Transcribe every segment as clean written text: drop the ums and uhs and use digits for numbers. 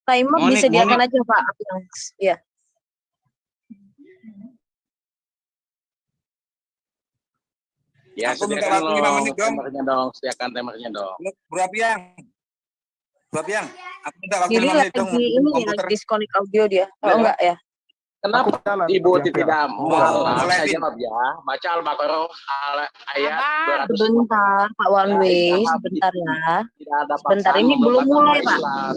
Timer Monik, disediakan Monik. aja Pak. Ya. Ya, Aku minta sediakan waktu 5 menit dong. timernya dong, sediakan timernya dong. Berapa yang? Aku minta waktu Jadi 5 menit dong. lagi ini ya, Komputer. disconnect audio dia. Oh enggak ya? Kenapa jalan, Ibu Pak, tidak mualaf? Saya Levin. jawab ya. Baca Al-Baqarah ayat 200. Sebentar Pak One Way, sebentar ya. Tidak ada Sebentar, paksaan ini belum memeluk mulai, agama Pak. Islam.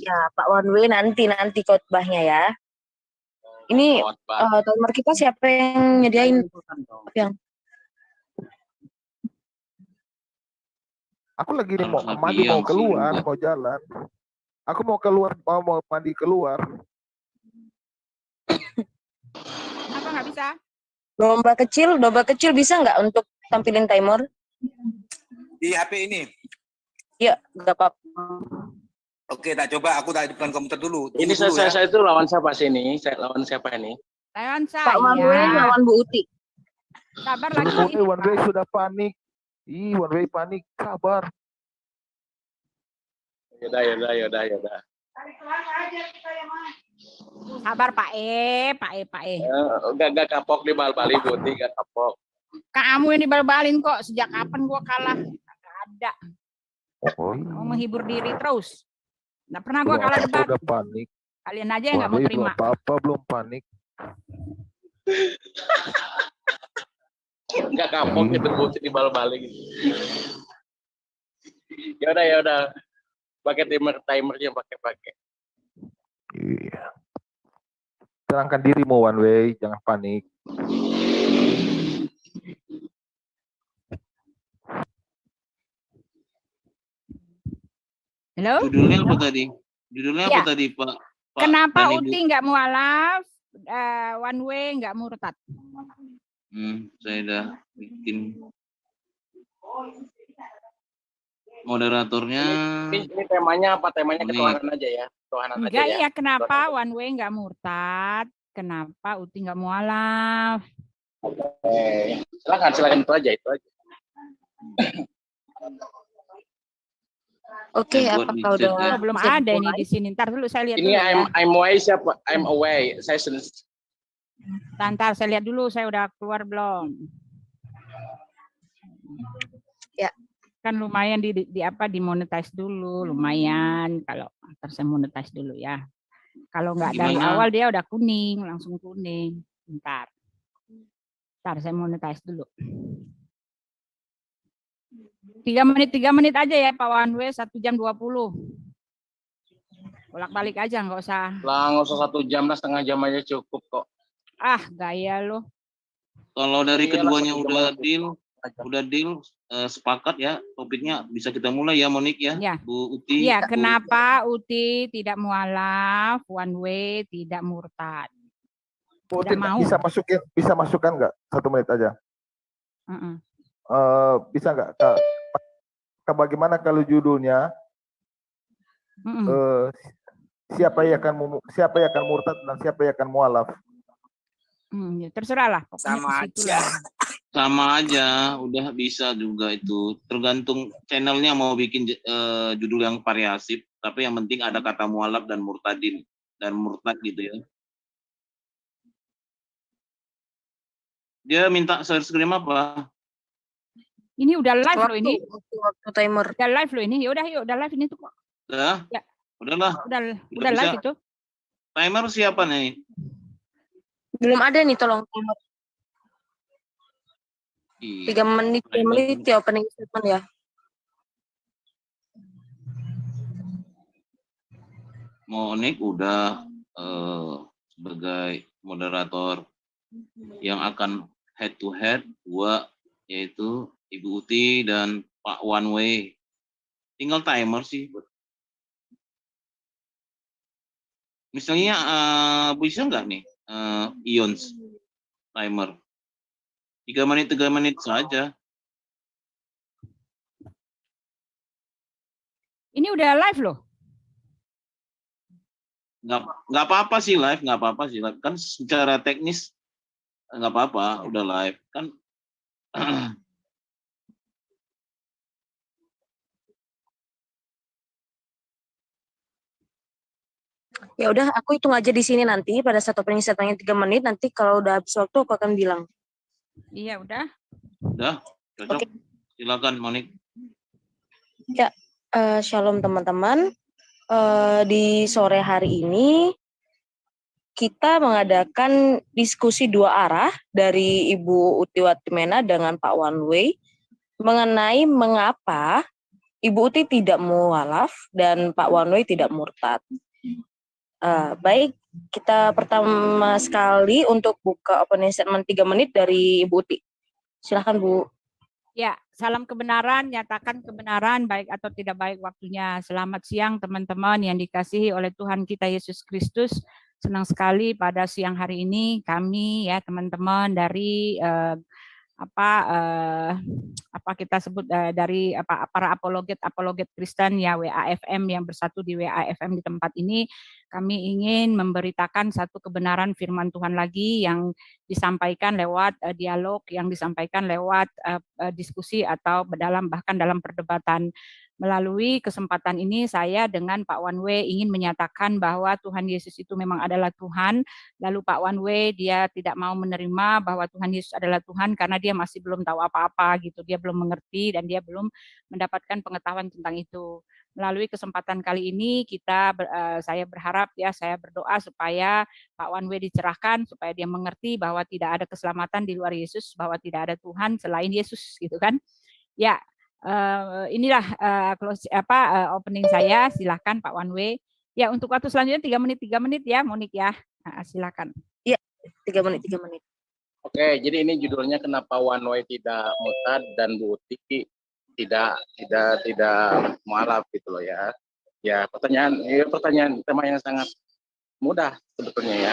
Ya Pak One Way, nanti khotbahnya ya. Ini timer kita siapa yang nyediain? Yang Aku lagi mau Harus mandi, Abiang mau keluar, sih, mau jalan. Aku mau keluar, mau mandi keluar. Kenapa nggak bisa? domba kecil bisa nggak untuk tampilin timer? Di HP ini. Iya, nggak apa-apa. Oke, tak coba. Aku tak hidupkan komputer dulu. Ini Tunggu dulu ya. saya itu lawan siapa sini? Saya lawan siapa ini? Lawan Pak One Way saya. lawan Bu Uti. Sabar lagi. One Way sudah panik. One Way panik, sabar. Yaudah. Sabar Pak E. Gak kapok di bal-bali Buti, gak kapok. Kamu yang dibal-balin kok. Sejak kapan gua kalah? Nggak ada. Oh, Mau menghibur diri terus. Nggak pernah gua kalah debat. udah panik. Kalian aja yang nggak mau terima. Apa belum panik. Gak kapok itu Buti di bal-bali gitu. Yaudah. Pakai timernya pakai. Iya. Tenangkan dirimu One Way, jangan panik. Halo? Judulnya apa tadi? Ya. Pak? Kenapa dan Ibu? Uti nggak mualaf? One Way nggak murtad? Saya udah bikin moderatornya. Ini temanya apa? Temanya ketuhanan aja ya. Ketuhanan aja Enggak, ya. iya. Kenapa One Way nggak murtad? Kenapa Uti nggak mualaf? Oke. Silakan itu aja. Oke, Buat apakah di chat udah ya. Belum ada ini di sini. Ntar dulu saya lihat Ini dulu ya. I'm away siapa? I'm away. Saya Ntar saya lihat dulu saya udah keluar belum. Ya. Kan lumayan dimonetize dulu, lumayan kalau ntar saya monetize dulu ya. Kalau nggak dari Gimana? awal dia udah langsung kuning. Ntar saya monetize dulu. 3 menit aja ya Pak One Way, 1 jam 20. Bolak-balik aja, nggak usah. nggak usah 1 jam lah, setengah jam aja cukup kok. Ah, gaya lo. Kalau dari Iyalah, keduanya 1 jam udah deal, sepakat ya, topiknya bisa kita mulai ya Monik ya, Ya. Bu Uti. Iya, kenapa Uti tidak mualaf, One Way tidak murtad? Tidak mau. Bisa masukkan nggak 1 menit aja? Bisa nggak Kak? Bagaimana kalau judulnya siapa yang akan murtad dan siapa yang akan mualaf? Ya, terserah lah. Sama aja. Udah bisa juga itu. Tergantung channelnya mau bikin judul yang variatif, tapi yang penting ada kata mualaf dan murtadin dan murtad gitu ya. Dia minta share screen apa? Ini udah live loh ini. Waktu timer. Udah live loh ini. Yaudah live ini tuh. Udah? Ya. Udahlah. Udah live itu. Timer siapa nih? Belum ada nih, tolong. 3 menit ya opening statement ya. Monik udah sebagai moderator yang akan head to head 2, yaitu Ibu Uti dan Pak One Way. Tinggal timer sih. Misalnya bisa nggak nih Ions timer 3 menit saja. Ini udah live loh. Nggak apa-apa sih live, kan secara teknis nggak apa-apa, udah live kan. Ya udah, aku hitung aja di sini nanti pada saat opening statementnya 3 menit. Nanti kalau udah habis waktu aku akan bilang. Iya, udah. Udah, cocok. Oke. Silakan, Monik. Ya, shalom teman-teman. Di sore hari ini kita mengadakan diskusi 2 arah dari Ibu Uti Watimena dengan Pak Wanway mengenai mengapa Ibu Uti tidak mualaf dan Pak Wanway tidak murtad. Baik, kita pertama sekali untuk buka opening statement 3 menit dari Ibu Uti. Silakan Bu. Ya, salam kebenaran, nyatakan kebenaran baik atau tidak baik waktunya. Selamat siang teman-teman yang dikasihi oleh Tuhan kita Yesus Kristus. Senang sekali pada siang hari ini kami ya teman-teman dari apa kita sebut dari para apologet Kristen ya WAFM yang bersatu di WAFM di tempat ini, kami ingin memberitakan satu kebenaran firman Tuhan lagi yang disampaikan lewat dialog, yang disampaikan lewat diskusi atau bahkan dalam perdebatan. Melalui kesempatan ini saya dengan Pak Wanwe ingin menyatakan bahwa Tuhan Yesus itu memang adalah Tuhan. Lalu Pak Wanwe dia tidak mau menerima bahwa Tuhan Yesus adalah Tuhan karena dia masih belum tahu apa-apa gitu. Dia belum mengerti dan dia belum mendapatkan pengetahuan tentang itu. Melalui kesempatan kali ini saya berharap ya, saya berdoa supaya Pak Wanwe dicerahkan, supaya dia mengerti bahwa tidak ada keselamatan di luar Yesus, bahwa tidak ada Tuhan selain Yesus gitu kan. Ya, inilah opening saya. Silahkan Pak Wanwe. Ya, untuk waktu selanjutnya 3 menit ya, Monik ya. Nah, silakan. Iya, 3 menit. Oke, jadi ini judulnya kenapa One Way tidak murtad dan Bu Uti tidak mualaf gitu loh ya. Ya, pertanyaan tema yang sangat mudah sebetulnya ya.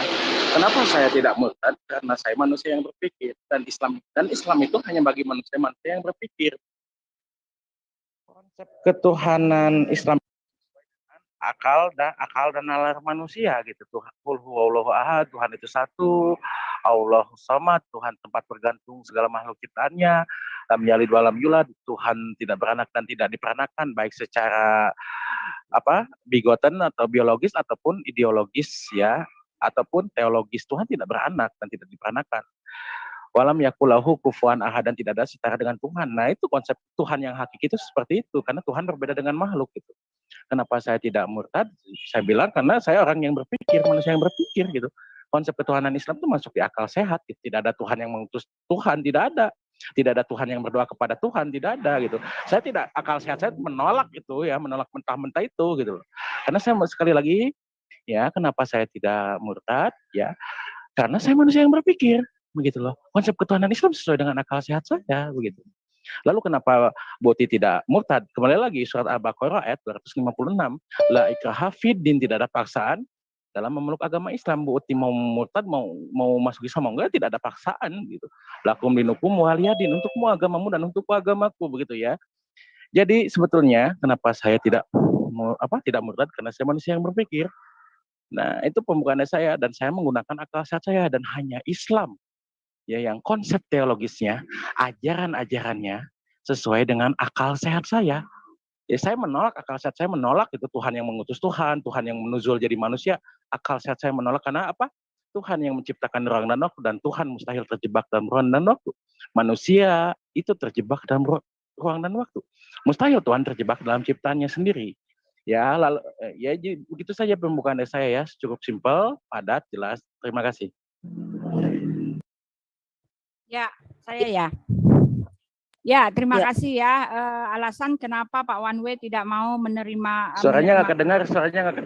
Kenapa saya tidak murtad? Karena saya manusia yang berpikir, dan Islam itu hanya bagi manusia yang berpikir. Konsep ketuhanan Islam akal dan nalar manusia gitu. Tuhan ahad, Tuhan itu satu, Allah samad, Tuhan tempat bergantung segala makhluk ciptaannya, lam yalid walam yulad, Tuhan tidak beranak dan tidak diperanakan baik secara bigoten atau biologis ataupun ideologis ya, ataupun teologis. Tuhan tidak beranak dan tidak diperanakan. Walam yakulahu kufuwan ahad, dan tidak ada setara dengan Tuhan. Nah, itu konsep Tuhan yang hakiki itu seperti itu, karena Tuhan berbeda dengan makhluk gitu. Kenapa saya tidak murtad? Saya bilang karena saya orang yang berpikir, manusia yang berpikir gitu. Konsep ketuhanan Islam itu masuk di akal sehat gitu. Tidak ada Tuhan yang mengutus Tuhan, tidak ada. Tidak ada Tuhan yang berdoa kepada Tuhan, tidak ada gitu. Saya tidak, akal sehat saya menolak itu ya, menolak mentah-mentah itu gitu. Karena saya sekali lagi ya, kenapa saya tidak murtad ya? Karena saya manusia yang berpikir. Begitu loh. Konsep ketuhanan Islam sesuai dengan akal sehat saya begitu. Lalu kenapa Boti tidak murtad? Kembali lagi surat Al-Baqarah ayat 256. La ikraha fiddin, tidak ada paksaan dalam memeluk agama Islam. Boti mau murtad, mau masuk Islam, mau enggak, tidak ada paksaan gitu. Lakum dinukum waliyadin, untukmu agamamu dan untukku agamaku begitu ya. Jadi sebetulnya kenapa saya tidak murtad? Karena saya manusia yang berpikir. Nah, itu pembukaannya saya, dan saya menggunakan akal sehat saya, dan hanya Islam ya yang konsep teologisnya, ajaran-ajarannya sesuai dengan akal sehat saya. Ya, saya menolak, akal sehat saya menolak itu Tuhan yang mengutus Tuhan yang menuzul jadi manusia. Akal sehat saya menolak karena apa? Tuhan yang menciptakan ruang dan waktu, dan Tuhan mustahil terjebak dalam ruang dan waktu. Manusia itu terjebak dalam ruang dan waktu. Mustahil Tuhan terjebak dalam ciptaannya sendiri. Ya, lalu ya begitu saja pembukaan dari saya ya, cukup simpel, padat, jelas. Terima kasih. Ya, saya ya. Ya, terima kasih ya. Alasan kenapa Pak Wanwe tidak mau menerima. Suaranya nggak kedengar. Suaranya nggak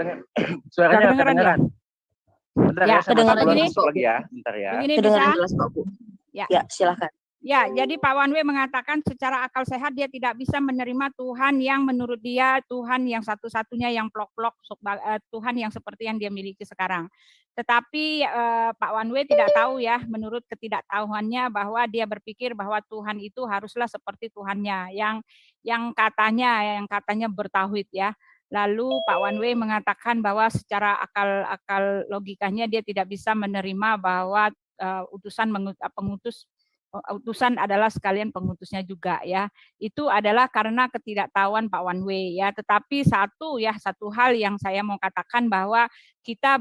kedengaran. Bentar ya, saya kedengaran lagi ini. ya. Bentar ya. Begini Kedengaran bisa? jelas Pak Bu. Ya. Ya, silakan. Ya, jadi Pak Wanwe mengatakan secara akal sehat dia tidak bisa menerima Tuhan yang menurut dia Tuhan yang satu-satunya yang plok-plok, Tuhan yang seperti yang dia miliki sekarang. Tetapi Pak Wanwe tidak tahu ya, menurut ketidaktahuannya bahwa dia berpikir bahwa Tuhan itu haruslah seperti Tuhannya yang katanya bertauhid ya. Lalu Pak Wanwe mengatakan bahwa secara akal logikanya dia tidak bisa menerima bahwa utusan pengutus utusan adalah sekalian pengutusnya juga ya. Itu adalah karena ketidaktahuan Pak Wanwe ya. Tetapi satu hal yang saya mau katakan bahwa kita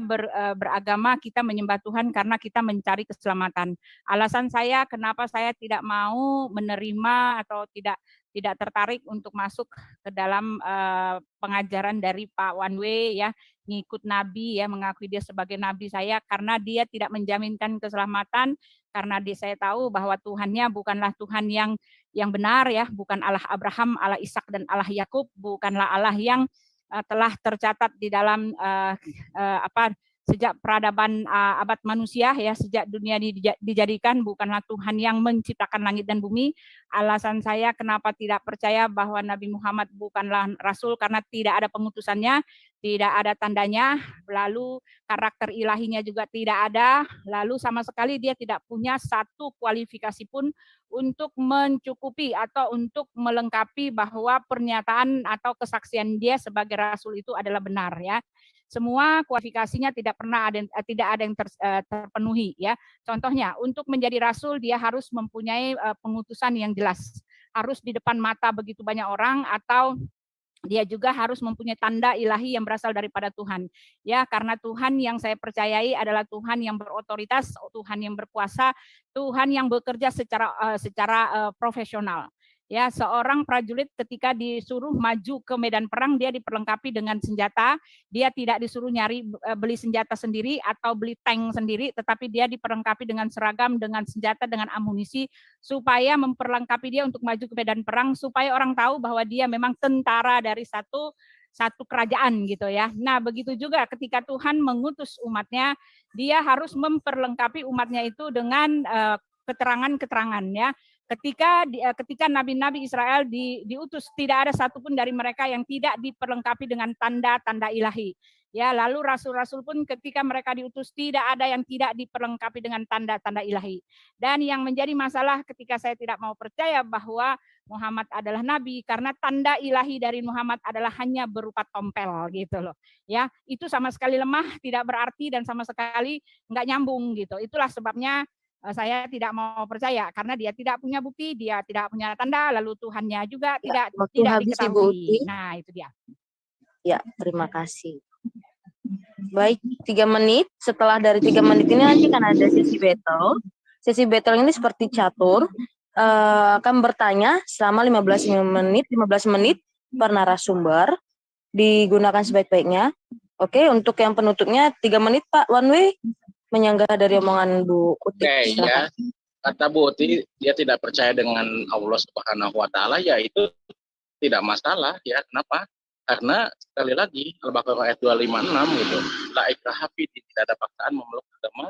beragama, kita menyembah Tuhan karena kita mencari keselamatan. Alasan saya kenapa saya tidak mau menerima atau tidak tertarik untuk masuk ke dalam pengajaran dari Pak Wanwe ya, ngikut Nabi ya, mengakui dia sebagai Nabi saya, karena dia tidak menjaminkan keselamatan, karena saya tahu bahwa Tuhannya bukanlah Tuhan yang benar ya, bukan Allah Abraham, Allah Ishak dan Allah Yakub, bukanlah Allah yang telah tercatat di dalam sejak peradaban abad manusia ya, sejak dunia dijadikan, bukanlah Tuhan yang menciptakan langit dan bumi. Alasan saya kenapa tidak percaya bahwa Nabi Muhammad bukanlah rasul karena tidak ada pengutusannya, tidak ada tandanya, lalu karakter ilahinya juga tidak ada, lalu sama sekali dia tidak punya satu kualifikasi pun untuk mencukupi atau untuk melengkapi bahwa pernyataan atau kesaksian dia sebagai rasul itu adalah benar ya. Semua kualifikasinya tidak ada yang terpenuhi ya. Contohnya untuk menjadi rasul dia harus mempunyai pengutusan yang jelas, harus di depan mata begitu banyak orang, atau dia juga harus mempunyai tanda ilahi yang berasal daripada Tuhan. Ya, karena Tuhan yang saya percayai adalah Tuhan yang berotoritas, Tuhan yang berkuasa, Tuhan yang bekerja secara profesional. Ya, seorang prajurit ketika disuruh maju ke medan perang, dia diperlengkapi dengan senjata. Dia tidak disuruh beli senjata sendiri atau beli tank sendiri, tetapi dia diperlengkapi dengan seragam, dengan senjata, dengan amunisi, supaya memperlengkapi dia untuk maju ke medan perang, supaya orang tahu bahwa dia memang tentara dari satu kerajaan gitu ya. Nah, begitu juga ketika Tuhan mengutus umatnya, dia harus memperlengkapi umatnya itu dengan keterangan-keterangan ya. Ketika nabi-nabi Israel diutus, tidak ada satupun dari mereka yang tidak diperlengkapi dengan tanda-tanda ilahi. Ya, lalu rasul-rasul pun ketika mereka diutus tidak ada yang tidak diperlengkapi dengan tanda-tanda ilahi. Dan yang menjadi masalah ketika saya tidak mau percaya bahwa Muhammad adalah nabi, karena tanda ilahi dari Muhammad adalah hanya berupa tompel gitu loh. Ya, itu sama sekali lemah, tidak berarti dan sama sekali nggak nyambung gitu. Itulah sebabnya saya tidak mau percaya, karena dia tidak punya bukti, dia tidak punya tanda, lalu Tuhannya juga tidak habis, Ibu Uti. diketahui. Nah, itu dia. Ya, terima kasih. Baik, 3 menit. Setelah dari 3 menit ini nanti akan ada sesi battle. Sesi battle ini seperti catur, akan bertanya selama 15 menit per narasumber, digunakan sebaik-baiknya. Oke, untuk yang penutupnya 3 menit Pak Wanwe, menyanggah dari omongan Bu Uti. Oke, ya. Kata Bu Uti, dia tidak percaya dengan Allah Subhanahu wa Ta'ala, ya itu tidak masalah ya. Kenapa? Karena sekali lagi Al-Baqarah ayat 256 gitu. La ikraha fi din, tidak ada paksaan memeluk agama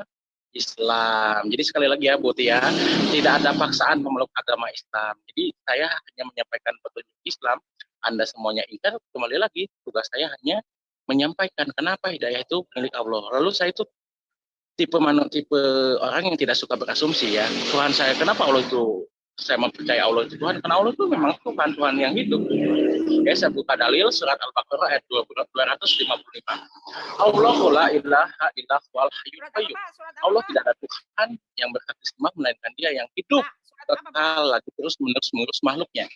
Islam. Jadi sekali lagi ya Bu Uti ya, tidak ada paksaan memeluk agama Islam. Jadi saya hanya menyampaikan petunjuk Islam. Anda semuanya ingkar, kembali lagi tugas saya hanya menyampaikan kenapa hidayah itu milik Allah. Lalu saya itu tipe orang yang tidak suka berasumsi ya. Tuhan saya, kenapa Allah itu, saya mempercayai Allah itu Tuhan, karena Allah itu memang Tuhan yang hidup. Oke, saya buka dalil surat Al-Baqarah ayat 255. Allahu la ilaha illa huwal hayyul qayyum. Allah tidak ada Tuhan yang berhak disembah melainkan Dia yang hidup kekal lagi terus menerus makhluknya.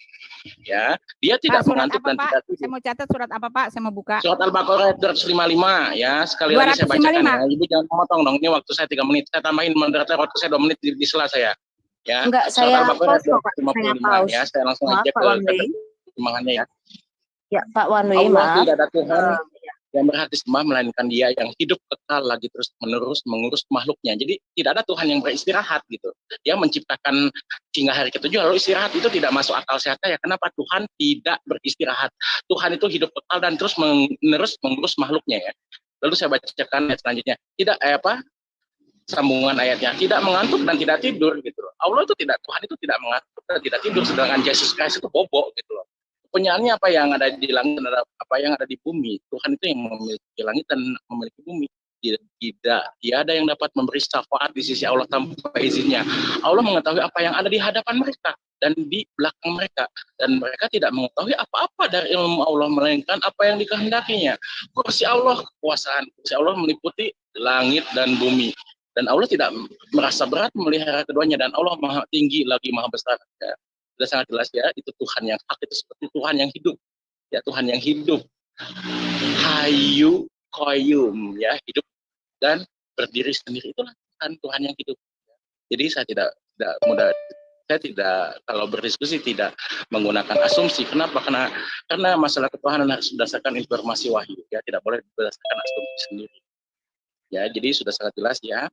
Ya, Dia tidak mengantuk dan tidak tidur. Saya mau catat surat apa Pak? Saya mau buka. Surat Al-Baqarah ayat 255 ya. Sekali lagi saya bacakan ya. Ibu jangan memotong dong. Ini waktu saya 3 menit. Saya tambahin moderator waktu saya 2 menit di sela saya. Ya. Enggak, Surat saya Al-Baqarah ayat 255 ya. Saya langsung aja ke pertimbangannya ya. Ya, Pak Wanwe, Allah maaf. tidak ada Tuhan yang berhak disembah melainkan Dia yang hidup kekal lagi terus menerus mengurus makhluknya. Jadi tidak ada Tuhan yang beristirahat gitu. Dia menciptakan hingga hari ke-7 lalu istirahat, itu tidak masuk akal sehat ya. Kenapa Tuhan tidak beristirahat? Tuhan itu hidup kekal dan terus menerus mengurus makhluknya ya. Lalu saya bacakan ayat selanjutnya. Sambungan ayatnya, tidak mengantuk dan tidak tidur gitu loh. Allah itu tidak, Tuhan itu tidak mengantuk dan tidak tidur, sedangkan Yesus Kristus itu bobok gitu loh. Penyaannya apa yang ada di langit dan apa yang ada di bumi. Tuhan itu yang memiliki langit dan memiliki bumi. Tidak ada yang dapat memberi syafaat di sisi Allah tanpa izinnya. Allah mengetahui apa yang ada di hadapan mereka dan di belakang mereka, dan mereka tidak mengetahui apa-apa dari ilmu Allah melainkan apa yang dikehendakinya. Kursi Allah, kekuasaan kursi Allah meliputi langit dan bumi. Dan Allah tidak merasa berat memelihara keduanya, dan Allah maha tinggi lagi maha besar. Ya. Sudah sangat jelas ya, itu Tuhan yang hak, itu seperti Tuhan yang hidup. Ya, Tuhan yang hidup. Hayyu Qayyum, ya, hidup dan berdiri sendiri, itulah Tuhan yang hidup. Jadi saya tidak mudah, saya tidak, kalau berdiskusi tidak menggunakan asumsi. Kenapa? Karena masalah ketuhanan harus berdasarkan informasi wahyu, ya, tidak boleh berdasarkan asumsi sendiri. Ya, jadi sudah sangat jelas ya.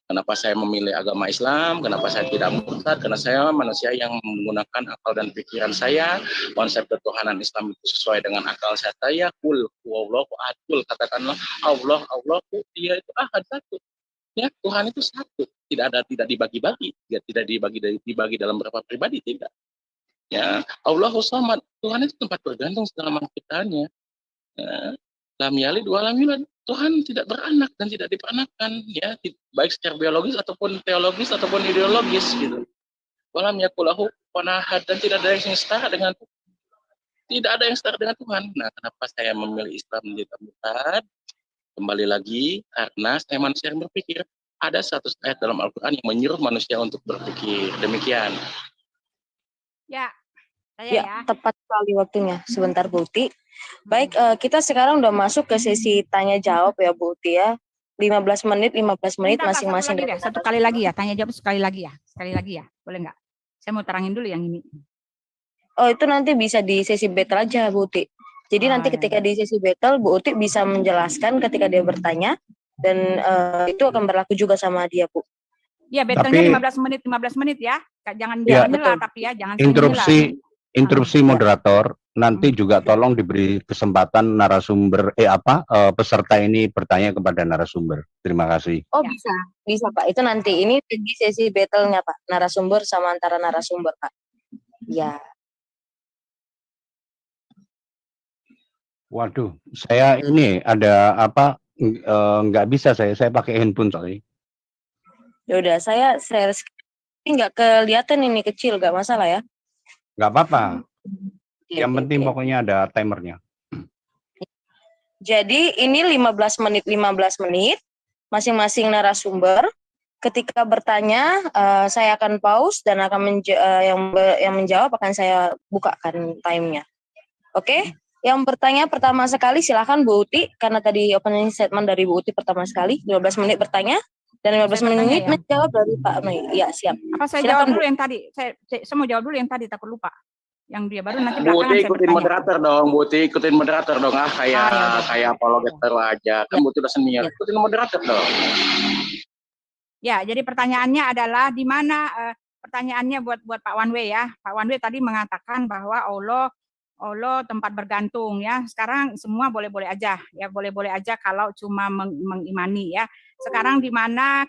Kenapa saya memilih agama Islam? Kenapa saya tidak murtad? Karena saya manusia yang menggunakan akal dan pikiran saya. Konsep ketuhanan Islam itu sesuai dengan akal saya. Kul huwallahu ahad, katakanlah Allah, dia itu ahad, satu. Ya, Tuhan itu satu. Tidak dibagi-bagi. Ya, tidak dibagi dalam beberapa pribadi, tidak. Ya, Allahu samad. Tuhan itu tempat bergantung segala penciptaannya. Ya. Lam yalid wa lam yulad. Tuhan tidak beranak dan tidak diperanakkan, ya, baik secara biologis ataupun teologis ataupun ideologis gitu. Walam yakul lahu kufuwan ahad, dan tidak ada yang setara dengan Tuhan. Tidak ada yang setara dengan Tuhan. Nah, kenapa saya memilih Islam tidak murtad? Kembali lagi, karena saya manusia yang berpikir. Ada satu ayat dalam Al-Quran yang menyuruh manusia untuk berpikir. Demikian. Ya, saya Ya, tepat sekali waktunya. Sebentar, Bu Uti. Baik, kita sekarang udah masuk ke sesi tanya jawab ya, Bu Uti ya. 15 menit Bentar, Pak, masing-masing. satu kali lagi ya, tanya jawab sekali lagi ya. Boleh nggak? Saya mau terangin dulu yang ini. Oh, itu nanti bisa di sesi battle aja, Bu Uti. Jadi nanti ketika di sesi battle, Bu Uti bisa menjelaskan ketika dia bertanya, dan itu akan berlaku juga sama dia, Bu. Ya, battle-nya 15 menit ya. Jangan nyela, tapi ya jangan interupsi moderator. Nanti juga tolong diberi kesempatan narasumber peserta ini bertanya kepada narasumber. Terima kasih. Oh, bisa Pak. Itu nanti ini di sesi battle-nya Pak, narasumber sama antara narasumber Pak. Ya. Waduh, saya ini ada nggak bisa saya pakai handphone soalnya. Ya udah, saya share screen, nggak kelihatan ini kecil, nggak masalah ya? Nggak apa-apa. Yang Oke, penting pokoknya ada timernya. Jadi ini 15 menit masing-masing narasumber. Ketika bertanya, saya akan pause dan akan yang menjawab akan saya bukakan time-nya. Oke? Yang bertanya pertama sekali silakan Bu Uti, karena tadi opening statement dari Bu Uti pertama sekali 15 menit bertanya dan 15 menit menjawab dari Pak Mei. Ya, siap. Apa saya silakan, jawab dulu yang tadi? Saya mau jawab dulu yang tadi, takut lupa. Yang dia baru nanti Bu Uti ikutin moderator dong, kayak apologet aja. Kan Bu Uti udah senior, ikutin moderator dong. Ya, jadi pertanyaannya adalah di mana pertanyaannya buat Pak Wanwe ya. Pak Wanwe tadi mengatakan bahwa Allah tempat bergantung ya. Sekarang semua boleh-boleh aja ya, boleh-boleh aja kalau cuma mengimani ya. Sekarang di mana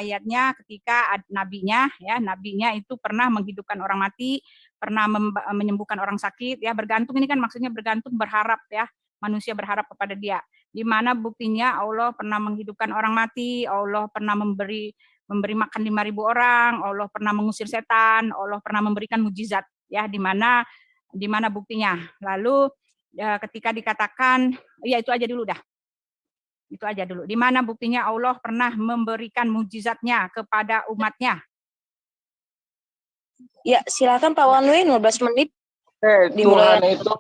ayatnya ketika nabinya itu pernah menghidupkan orang mati, pernah menyembuhkan orang sakit ya. Bergantung ini kan maksudnya bergantung, berharap ya. Manusia berharap kepada dia. Di mana buktinya Allah pernah menghidupkan orang mati, Allah pernah memberi makan 5.000 orang, Allah pernah mengusir setan, Allah pernah memberikan mujizat ya. Di mana buktinya. Lalu ketika dikatakan, ya itu aja dulu dah. Itu aja dulu. Di mana buktinya Allah pernah memberikan mujizatnya kepada umatnya? Ya, silakan Pak Wanwe, 15 menit. Tuhan itu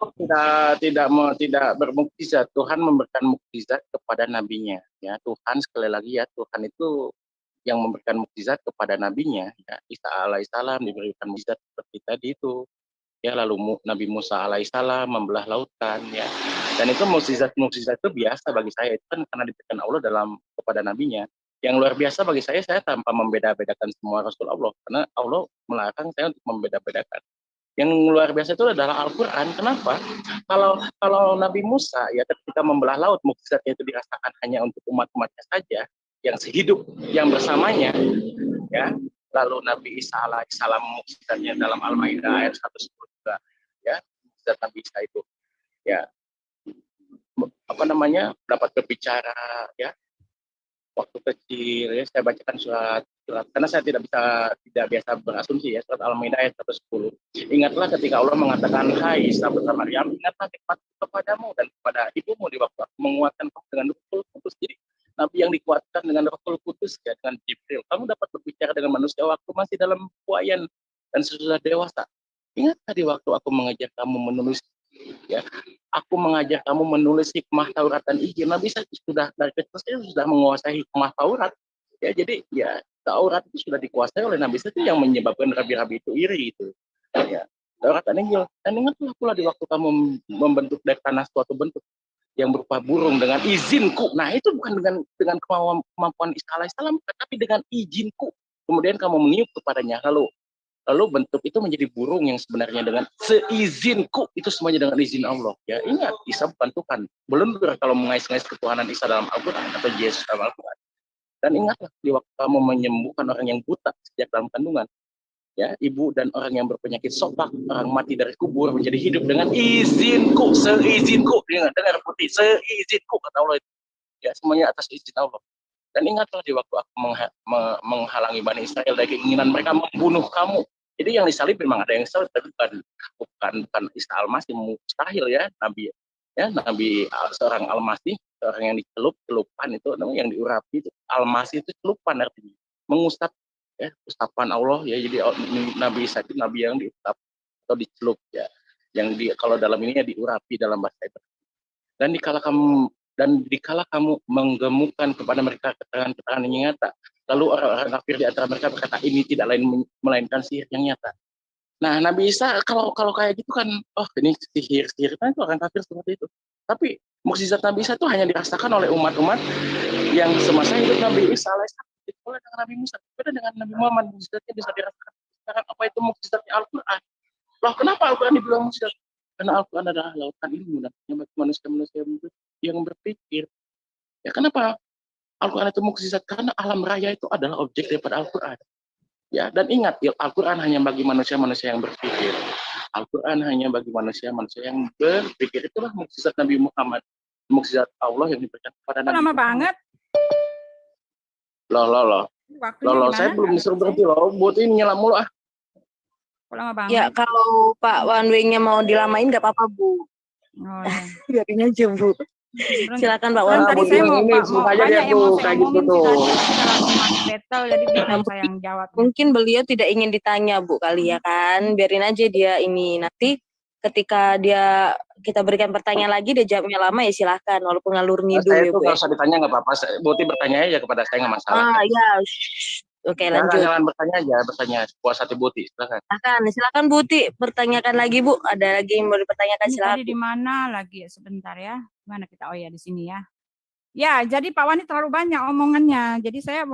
tidak bermukjizat. Tuhan memberikan mukjizat kepada nabinya. Ya, Tuhan sekali lagi ya, Tuhan itu yang memberikan mukjizat kepada nabinya. Ya, Isa alaihissalam diberikan mukjizat seperti tadi itu. Ya, lalu Nabi Musa alaihissalam membelah lautan. Ya, dan itu mukjizat itu biasa bagi saya. Itu kan karena diberikan Allah kepada nabinya. Yang luar biasa bagi saya tanpa membeda-bedakan semua Rasul Allah. Karena Allah melarang saya untuk membeda-bedakan. Yang luar biasa itu adalah Al-Quran. Kenapa? Kalau Nabi Musa ya ketika membelah laut, mukjizatnya itu dirasakan hanya untuk umat-umatnya saja yang sehidup yang bersamanya, ya. Lalu Nabi Isa alaihissalam mukjizatnya dalam Al-Maidah ayat 110 juga, ya. Mukjizat Nabi Isa itu, ya, dapat berbicara, ya. Waktu kecil, ya, saya bacakan surat karena saya tidak biasa berasumsi ya, surat Al-Maidah ayat 110. Ingatlah ketika Allah mengatakan, hai Isa putra Maryam, ingatlah nikmatku kepadamu dan kepada ibumu di waktu aku menguatkan kamu dengan Ruhul Qudus. Jadi Nabi yang dikuatkan dengan Ruhul diutus ya dengan Jibril. Kamu dapat berbicara dengan manusia waktu masih dalam buayan dan sesudah dewasa. Ingat tadi waktu aku mengajar kamu menulis, ya, aku mengajar kamu menulis hikmah Taurat dan Injil. Nabi Isa sudah dari kecil saya sudah menguasai hikmah Taurat. Ya, jadi ya Taurat itu sudah dikuasai oleh Nabi Isa, itu yang menyebabkan rabi-rabi itu iri itu. Ya, Taurat dan Injil. Dan ingatlah pula di waktu kamu membentuk dari tanah suatu bentuk yang berupa burung dengan izinku. Nah, itu bukan dengan kemampuan Isa alaihissalam, tetapi dengan izinku. Kemudian kamu meniup kepadanya, lalu bentuk itu menjadi burung yang sebenarnya dengan seizinku, itu semuanya dengan izin Allah. Ya, ingat, Isa bukan Tuhan. Belum kalau mengais-ngais ketuhanan Isa dalam Al-Quran atau Yesus dalam Al-Quran. Dan ingatlah di waktu kamu menyembuhkan orang yang buta sejak dalam kandungan, ya, ibu dan orang yang berpenyakit sopak, orang mati dari kubur menjadi hidup dengan izinku, seizinku. Dengar putih, seizinku kata Allah itu. Ya, semuanya atas izin Allah. Dan ingatlah di waktu aku menghalangi Bani Israel dari keinginan mereka membunuh kamu. Jadi yang disalib memang ada yang salib, tapi bukan Isa Al-Masih, mustahil ya, Nabi. Ya, Nabi seorang Al-Masih, seorang yang celupan itu namanya, yang diurapi itu. Al-Masih itu celupan artinya, mengusap, ya, usapan Allah ya. Jadi Nabi Isa itu nabi yang diusap atau dicelup ya. Yang kalau dalam ini ya diurapi dalam bahasa Ibrani. Dan dikala kamu menggemukkan kepada mereka keterangan-keterangan yang nyata, lalu orang-orang kafir di antara mereka berkata, ini tidak lain melainkan sihir yang nyata. Nah, Nabi Isa kalau kayak gitu kan, oh ini sihir kan, itu orang kafir seperti itu. Tapi mukjizat Nabi Isa itu hanya dirasakan oleh umat-umat yang semasa hidup Nabi Isa alaihissalam. Oleh dengan Nabi Musa, beda dengan Nabi Muhammad, mukjizatnya bisa dirasakan. Sekarang apa itu mukjizatnya Al-Quran? Loh, kenapa Al-Quran dibilang mukjizat? Karena Al-Quran adalah lautan ilmu dan manusia-manusia yang berpikir. Ya, kenapa Al-Quran itu mukjizat? Karena alam raya itu adalah objek daripada Al-Quran. Ya, dan ingat, Al-Quran hanya bagi manusia-manusia yang berpikir. Al-Quran hanya bagi manusia-manusia yang berpikir. Itulah mukjizat Nabi Muhammad, mukjizat Allah yang diberikan kepada Nabi. Lama banget. Loh. Saya belum disuruh berhenti loh. Buat ini nyala mulu ah. Lama banget. Ya, kalau Pak one way-nya mau dilamain nggak apa-apa, Bu. Oh, ya. Biarin aja, Bu. Silakan Pak Kan one. tadi saya mau ini banyak aja yang tuh, mau saya kayak gitu omongin tuh. tadi, kita langsung masuk battle, jadi bukan saya yang jawab. Mungkin beliau tidak ingin ditanya, Bu, kali ya kan. Biarin aja dia ini. Nanti ketika kita berikan pertanyaan lagi, dia jawabnya lama, ya silahkan. Walaupun ngalur ngidul Saya ya, itu Bu. kalau usah ditanya nggak apa-apa. Boti bertanya aja kepada saya, nggak masalah. Ya. Oke, lanjut. Jangan bertanya puas hati Boti, silakan. Silakan Buti, pertanyakan lagi, Bu. Ada lagi yang mau dipertanyakan, Ini silakan. tadi di mana lagi ya, sebentar ya. Mana kita? Oh ya, di sini ya. Ya, jadi Pak Wani terlalu banyak omongannya. Jadi saya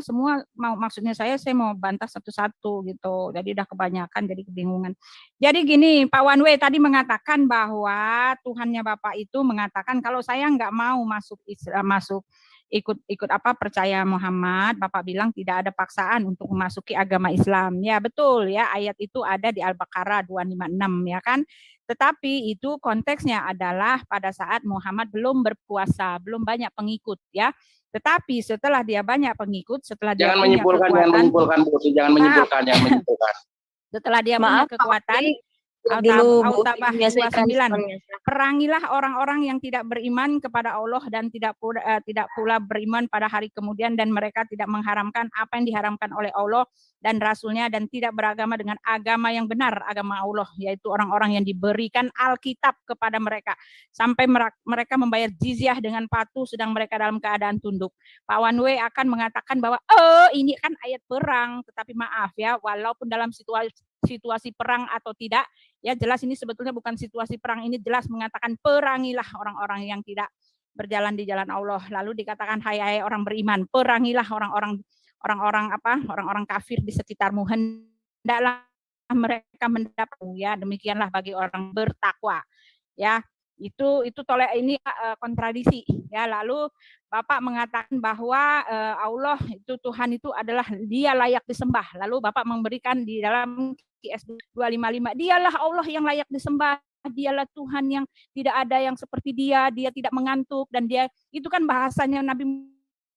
semua maksudnya saya mau bantah satu-satu gitu. Jadi udah kebanyakan, jadi kebingungan. Jadi gini, Pak Wanwe tadi mengatakan bahwa Tuhannya Bapak itu mengatakan kalau saya nggak mau ikut percaya Muhammad, Bapak bilang tidak ada paksaan untuk memasuki agama Islam. Ya, betul ya, ayat itu ada di Al-Baqarah 256 ya kan. Tetapi itu konteksnya adalah pada saat Muhammad belum berpuasa, belum banyak pengikut ya. Tetapi setelah dia banyak pengikut, setelah dia punya kekuatan, jangan menyimpulkan. Setelah dia punya kekuatan, Al-Tabah 29, perangilah orang-orang yang tidak beriman kepada Allah dan tidak pula beriman pada hari kemudian, dan mereka tidak mengharamkan apa yang diharamkan oleh Allah dan Rasulnya, dan tidak beragama dengan agama yang benar, agama Allah, yaitu orang-orang yang diberikan Alkitab kepada mereka sampai mereka membayar jizyah dengan patuh sedang mereka dalam keadaan tunduk. Pak Wanwe akan mengatakan bahwa ini kan ayat perang, tetapi maaf ya, walaupun dalam situasi perang atau tidak, ya jelas ini sebetulnya bukan situasi perang, ini jelas mengatakan perangilah orang-orang yang tidak berjalan di jalan Allah. Lalu dikatakan hai orang beriman, perangilah orang-orang kafir di sekitarmu, hendaklah mereka mendapat, ya demikianlah bagi orang bertakwa. Ya, itu tolak ini kontradiksi ya. Lalu Bapak mengatakan bahwa Allah itu, Tuhan itu adalah dia layak disembah. Lalu Bapak memberikan di dalam QS 255, dialah Allah yang layak disembah, dialah Tuhan yang tidak ada yang seperti dia tidak mengantuk, dan dia itu kan bahasanya Nabi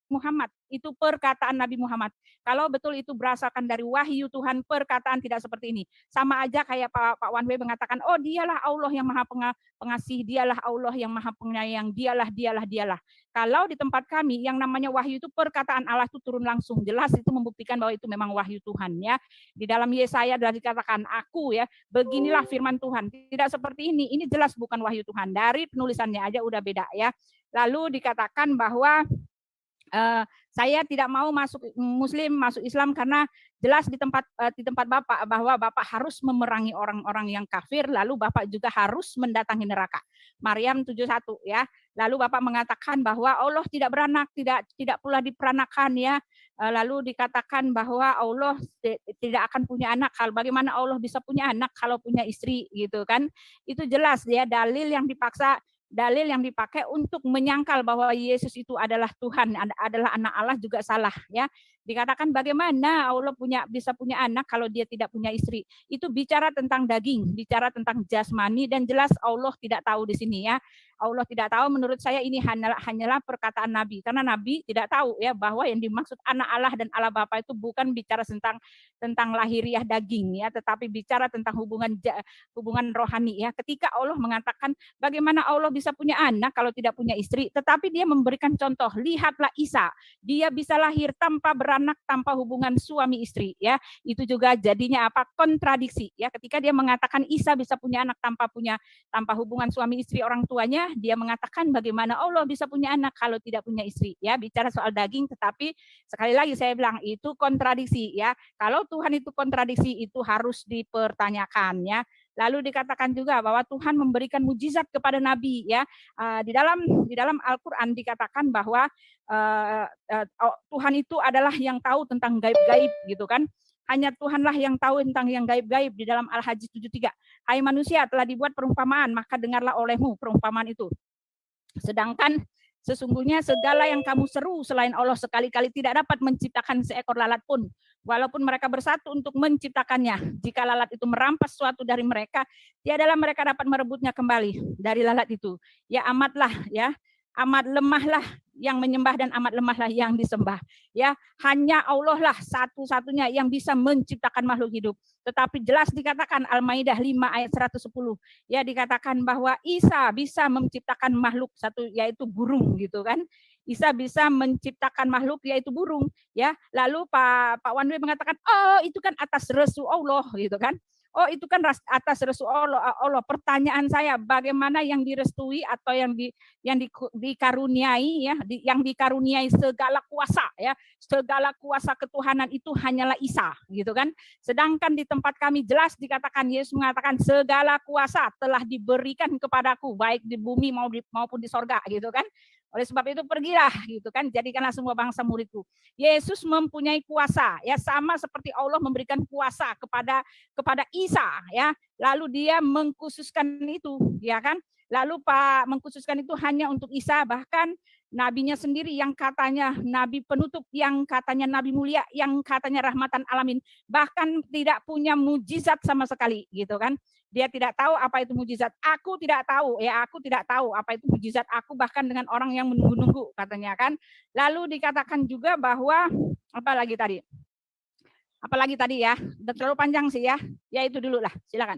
Muhammad, itu perkataan Nabi Muhammad. Kalau betul itu berdasarkan dari wahyu Tuhan, perkataan tidak seperti ini. Sama aja kayak Pak Wanwe mengatakan, oh dialah Allah yang maha pengasih, dialah Allah yang maha penyayang, dialah. Kalau di tempat kami yang namanya wahyu itu perkataan Allah itu turun langsung, jelas itu membuktikan bahwa itu memang wahyu Tuhan ya. Di dalam Yesaya adalah dikatakan aku ya, beginilah firman Tuhan. Tidak seperti ini jelas bukan wahyu Tuhan. Dari penulisannya aja udah beda ya. Lalu dikatakan bahwa saya tidak mau masuk Muslim, masuk Islam karena jelas di tempat Bapak bahwa Bapak harus memerangi orang-orang yang kafir, lalu Bapak juga harus mendatangi neraka. Maryam 71 ya. Lalu Bapak mengatakan bahwa Allah tidak beranak, tidak pula diperanakan ya. Lalu dikatakan bahwa Allah tidak akan punya anak. Bagaimana Allah bisa punya anak kalau punya istri gitu kan? Itu jelas ya, dalil yang dipakai untuk menyangkal bahwa Yesus itu adalah Tuhan, adalah anak Allah juga salah ya. Dikatakan bagaimana Allah bisa punya anak kalau dia tidak punya istri. Itu bicara tentang daging, bicara tentang jasmani, dan jelas Allah tidak tahu di sini ya. Allah tidak tahu, menurut saya ini hanyalah perkataan Nabi, karena Nabi tidak tahu ya bahwa yang dimaksud anak Allah dan Allah Bapa itu bukan bicara tentang lahiriah daging ya, tetapi bicara tentang hubungan rohani ya. Ketika Allah mengatakan bagaimana Allah bisa punya anak kalau tidak punya istri, tetapi dia memberikan contoh, lihatlah Isa, dia bisa lahir tanpa beranak, tanpa hubungan suami istri ya. Itu juga jadinya apa? Kontradiksi ya. Ketika dia mengatakan Isa bisa punya anak tanpa hubungan suami istri orang tuanya, dia mengatakan bagaimana Allah bisa punya anak kalau tidak punya istri ya. Bicara soal daging, tetapi sekali lagi saya bilang itu kontradiksi ya. Kalau Tuhan itu kontradiksi, itu harus dipertanyakan ya. Lalu dikatakan juga bahwa Tuhan memberikan mujizat kepada Nabi ya. Di dalam Al-Qur'an dikatakan bahwa Tuhan itu adalah yang tahu tentang gaib-gaib gitu kan. Hanya Tuhanlah yang tahu tentang yang gaib-gaib. Di dalam Al-Hajj 73. Hai manusia, telah dibuat perumpamaan, maka dengarlah olehmu perumpamaan itu. Sedangkan sesungguhnya segala yang kamu seru selain Allah sekali-kali tidak dapat menciptakan seekor lalat pun. Walaupun mereka bersatu untuk menciptakannya. Jika lalat itu merampas suatu dari mereka, tiadalah mereka dapat merebutnya kembali dari lalat itu. Ya amatlah ya. Amat lemahlah yang menyembah dan amat lemahlah yang disembah. Ya, hanya Allah lah satu-satunya yang bisa menciptakan makhluk hidup. Tetapi jelas dikatakan Al-Maidah 5 ayat 110. Ya, dikatakan bahwa Isa bisa menciptakan makhluk satu, yaitu burung gitu kan. Isa bisa menciptakan makhluk yaitu burung ya. Lalu Pak Wanwe mengatakan, "Oh, itu kan atas restu Allah," gitu kan. Oh, itu kan atas restu Allah. Pertanyaan saya, bagaimana yang direstui atau yang dikaruniai ya, yang dikaruniai segala kuasa ya, segala kuasa ketuhanan itu hanyalah Isa, gitu kan? Sedangkan di tempat kami jelas dikatakan, Yesus mengatakan segala kuasa telah diberikan kepadaku, baik di bumi maupun di sorga, gitu kan? Oleh sebab itu pergilah, gitu kan, jadikanlah semua bangsa muridku. Yesus mempunyai kuasa, ya sama seperti Allah memberikan kuasa kepada Isa, ya. Lalu dia mengkhususkan itu, ya kan? Lalu mengkhususkan itu hanya untuk Isa, bahkan nabinya sendiri yang katanya nabi penutup, yang katanya nabi mulia, yang katanya rahmatan alamin, bahkan tidak punya mujizat sama sekali, gitu kan? Dia tidak tahu apa itu mujizat. Aku tidak tahu, ya aku tidak tahu apa itu mujizat. Aku bahkan dengan orang yang menunggu-nunggu, katanya kan. Lalu dikatakan juga bahwa apalagi tadi ya, udah terlalu panjang sih ya. Ya itu dulu lah, silakan.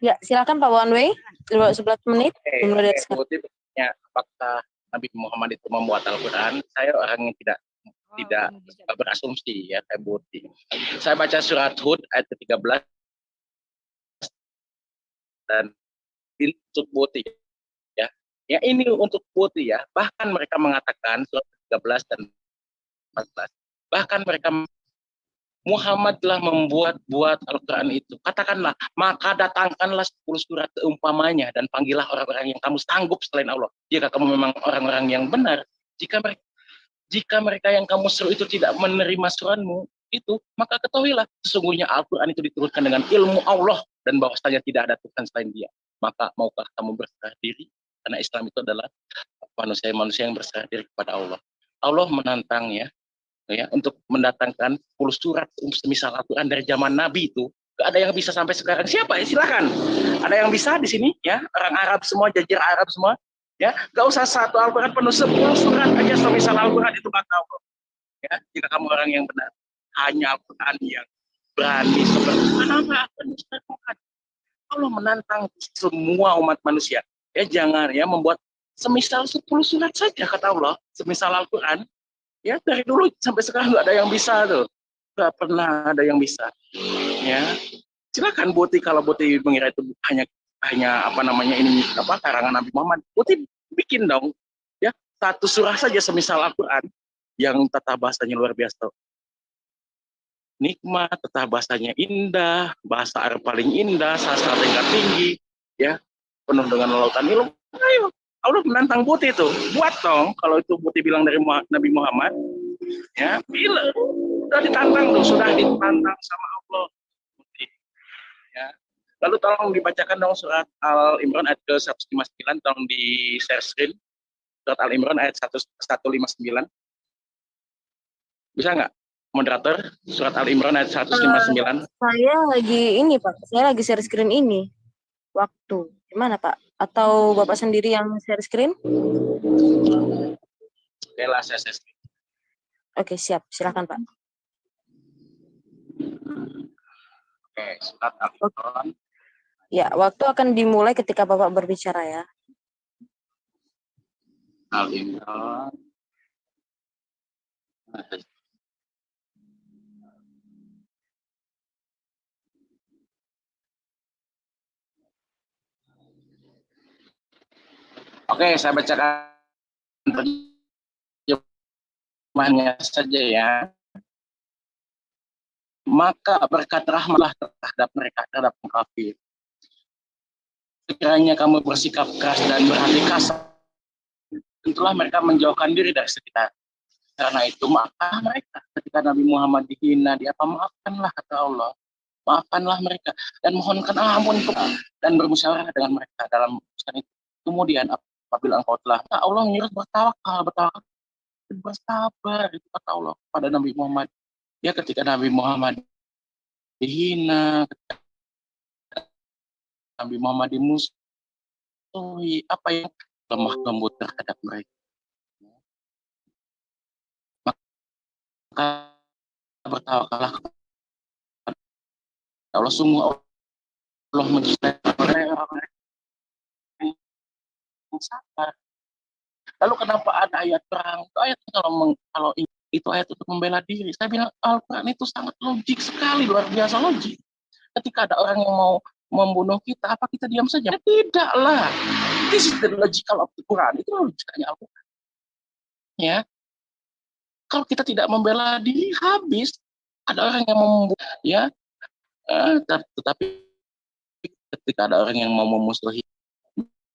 Ya, silakan Pak Wanwe. 11 menit. Apakah Nabi Muhammad itu membuat Al-Quran? Saya orang yang tidak berasumsi ya, kayak Boti. Saya baca surat Hud ayat ke-13 dan untuk Boti ya. Ya ini untuk Boti ya. Bahkan mereka mengatakan surat 13 dan 14. Bahkan mereka Muhammad telah membuat Al-Quran itu. Katakanlah, maka datangkanlah 10 surat keumpamanya dan panggillah orang-orang yang kamu sanggup selain Allah. Jika kamu memang orang-orang yang benar, jika mereka yang kamu seru itu tidak menerima suratmu itu, maka ketahuilah sesungguhnya Al-Quran itu diturunkan dengan ilmu Allah dan bahwasanya tidak ada Tuhan selain Dia. Maka maukah kamu berserah diri? Karena Islam itu adalah manusia yang berserah diri kepada Allah. Allah menantang ya untuk mendatangkan 10 surat semisal Al-Quran dari zaman Nabi itu. Gak ada yang bisa sampai sekarang. Siapa ya? Silakan. Ada yang bisa di sini ya? Orang Arab semua, jajar Arab semua. Ya, nggak usah satu Al-Quran penuh, 10 surat aja semisal Al-Quran itu kata Allah. Ya, jika kamu orang yang benar, hanya Al-Quran yang berani seperti apa? Allah menantang semua umat manusia. Ya, jangan ya membuat semisal 10 surat saja kata Allah, semisal Al-Quran. Ya, dari dulu sampai sekarang nggak ada yang bisa tuh. Nggak pernah ada yang bisa. Ya, silakan Boti, kalau Boti mengira itu hanya apa namanya ini apa karangan Nabi Muhammad, Boti bikin dong ya satu surah saja semisal Al-Quran yang tata bahasanya luar biasa, nikmat, tata bahasanya indah, bahasa Arab paling indah, sastra tingkat tinggi, ya penuh dengan lautan ilmu. Ayo, Allah menantang Boti itu, buat dong. Kalau itu Boti bilang dari Nabi Muhammad, ya bila sudah ditantang tuh, sudah ditantang sama Allah. Ya. Lalu tolong dibacakan dong surat Al-Imran ayat ke-159, tolong di share screen. Surat Al-Imran ayat 159. Bisa nggak, moderator? Surat Al-Imran ayat 159. Saya lagi ini Pak, saya lagi share screen ini. Waktu, gimana Pak? Atau Bapak sendiri yang share screen? Oke lah, saya share screen. Oke, siap. Silakan Pak. Oke, surat Al-Imran. Ya, waktu akan dimulai ketika Bapak berbicara ya. Al-Imran. Oke, saya bacakan terjemahannya saja ya. Maka berkat rahmatlah terhadap mereka, terhadap kafir. Sekiranya kamu bersikap keras dan berhati kasar, tentulah mereka menjauhkan diri dari sekitar. Karena itu maka mereka ketika Nabi Muhammad dihina, maafkanlah kata Allah, maafkanlah mereka dan mohonkan ampun dan bermusyawarah dengan mereka dalam urusan itu. Kemudian apabila engkau telah, Allah menyuruh bertawakal, bersabar, itu kata Allah pada Nabi Muhammad. Ya, ketika Nabi Muhammad dihina, ketika Nabi Muhammad dimusuhi, apa yang lemah lembut terhadap mereka. Maka bertawakallah kepada Allah, sungguh Allah mencintai orang-orang yang sabar. Lalu kenapa ada ayat perang? Itu ayat kalau itu ayat untuk membela diri. Saya bilang Al-Quran itu sangat logik sekali, luar biasa logik. Ketika ada orang yang mau membunuh kita, apa kita diam saja? Tidaklah. This is the logical of the Quran. Itu logikanya Al-Quran. Ya. Kalau kita tidak membela diri, habis. Ada orang yang mau membunuh, ya. Tetapi ketika ada orang yang mau memusuhi,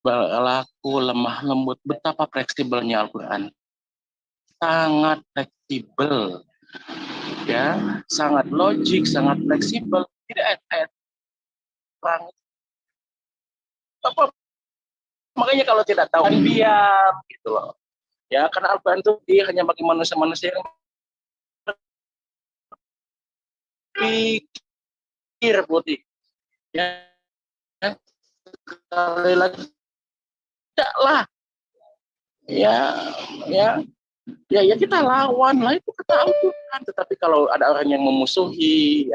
berlaku lemah lembut, betapa fleksibelnya Al-Quran. Sangat fleksibel, ya, sangat logik, sangat fleksibel. Tidak ayat-ayat perang. Makanya kalau tidak tahu, diam gitu loh. Ya, karena Al-Quran itu dia hanya bagi manusia-manusia yang pikir putih. Ya, sekali lagi tidaklah. Ya kita lawan lah, itu kata Al-Quran. Tetapi kalau ada orang yang memusuhi,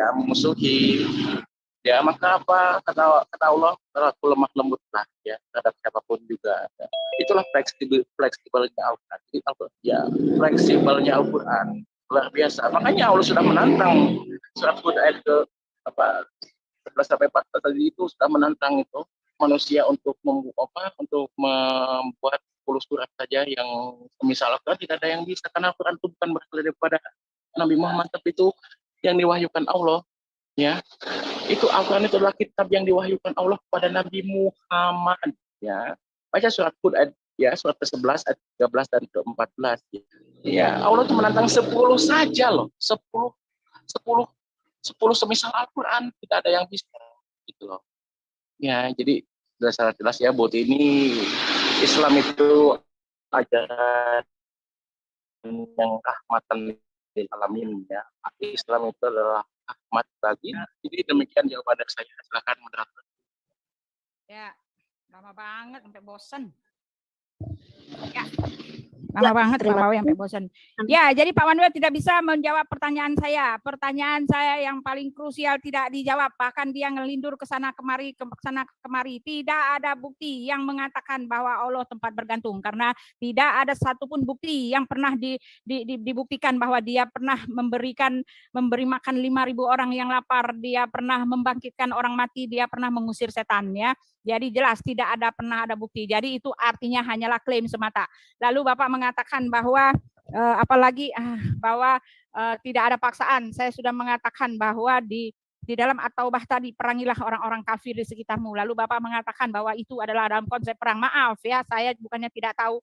ya maka apa kata Allah, aku lemah lembut lah ya terhadap siapapun juga. Ya. Itulah fleksibelnya Al-Quran. Ya, fleksibelnya Al-Quran luar biasa. Makanya Allah sudah menantang surat Hud ayat ke 11 sampai 14 tadi itu sudah menantang itu manusia untuk membuat 10 surat saja yang misal Al-Quran tidak ada yang bisa, karena Al-Quran itu bukan berasal daripada Nabi Muhammad, tapi itu yang diwahyukan Allah. Ya, itu Al-Quran itu adalah kitab yang diwahyukan Allah kepada Nabi Muhammad. Ya, baca surat Hud ya, surat ke-11 ayat 13 dan ke-14. Ya, Allah itu menantang 10 saja loh, 10 semisal Al-Quran, tidak ada yang bisa gitu loh. Ya, jadi sudah sangat jelas ya buat ini Islam itu ajaran yang rahmatan lil alamin ya. Islam itu adalah rahmat bagi. Jadi demikian jawaban dari saya. Silakan moderator. Ya, lama banget sampai bosan. Ya. Lama banget Pak Wawe sampai bosan. Ya, jadi Pak Wanwe tidak bisa menjawab pertanyaan saya. Pertanyaan saya yang paling krusial tidak dijawab. Bahkan dia ngelindur ke sana kemari, ke sana kemari. Tidak ada bukti yang mengatakan bahwa Allah tempat bergantung. Karena tidak ada satupun bukti yang pernah dibuktikan bahwa dia pernah memberi makan 5.000 orang yang lapar. Dia pernah membangkitkan orang mati. Dia pernah mengusir setan, ya. Jadi jelas tidak pernah ada bukti. Jadi itu artinya hanyalah klaim semata. Lalu Bapak mengatakan bahwa tidak ada paksaan. Saya sudah mengatakan bahwa di dalam At-Taubah tadi, perangilah orang-orang kafir di sekitarmu. Lalu Bapak mengatakan bahwa itu adalah dalam konsep perang. Maaf ya, saya bukannya tidak tahu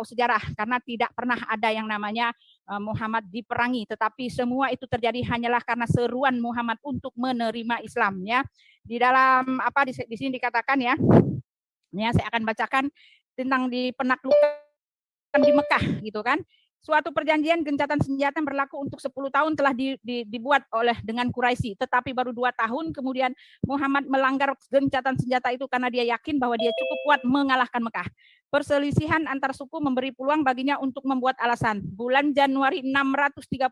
sejarah, karena tidak pernah ada yang namanya Muhammad diperangi, tetapi semua itu terjadi hanyalah karena seruan Muhammad untuk menerima Islam, ya. Di dalam di sini dikatakan, ya saya akan bacakan tentang di penaklukan di Mekah, gitu kan. Suatu perjanjian gencatan senjata yang berlaku untuk 10 tahun telah dibuat dengan Quraisy, tetapi baru 2 tahun kemudian Muhammad melanggar gencatan senjata itu karena dia yakin bahwa dia cukup kuat mengalahkan Mekah. Perselisihan antar suku memberi peluang baginya untuk membuat alasan. Bulan Januari 630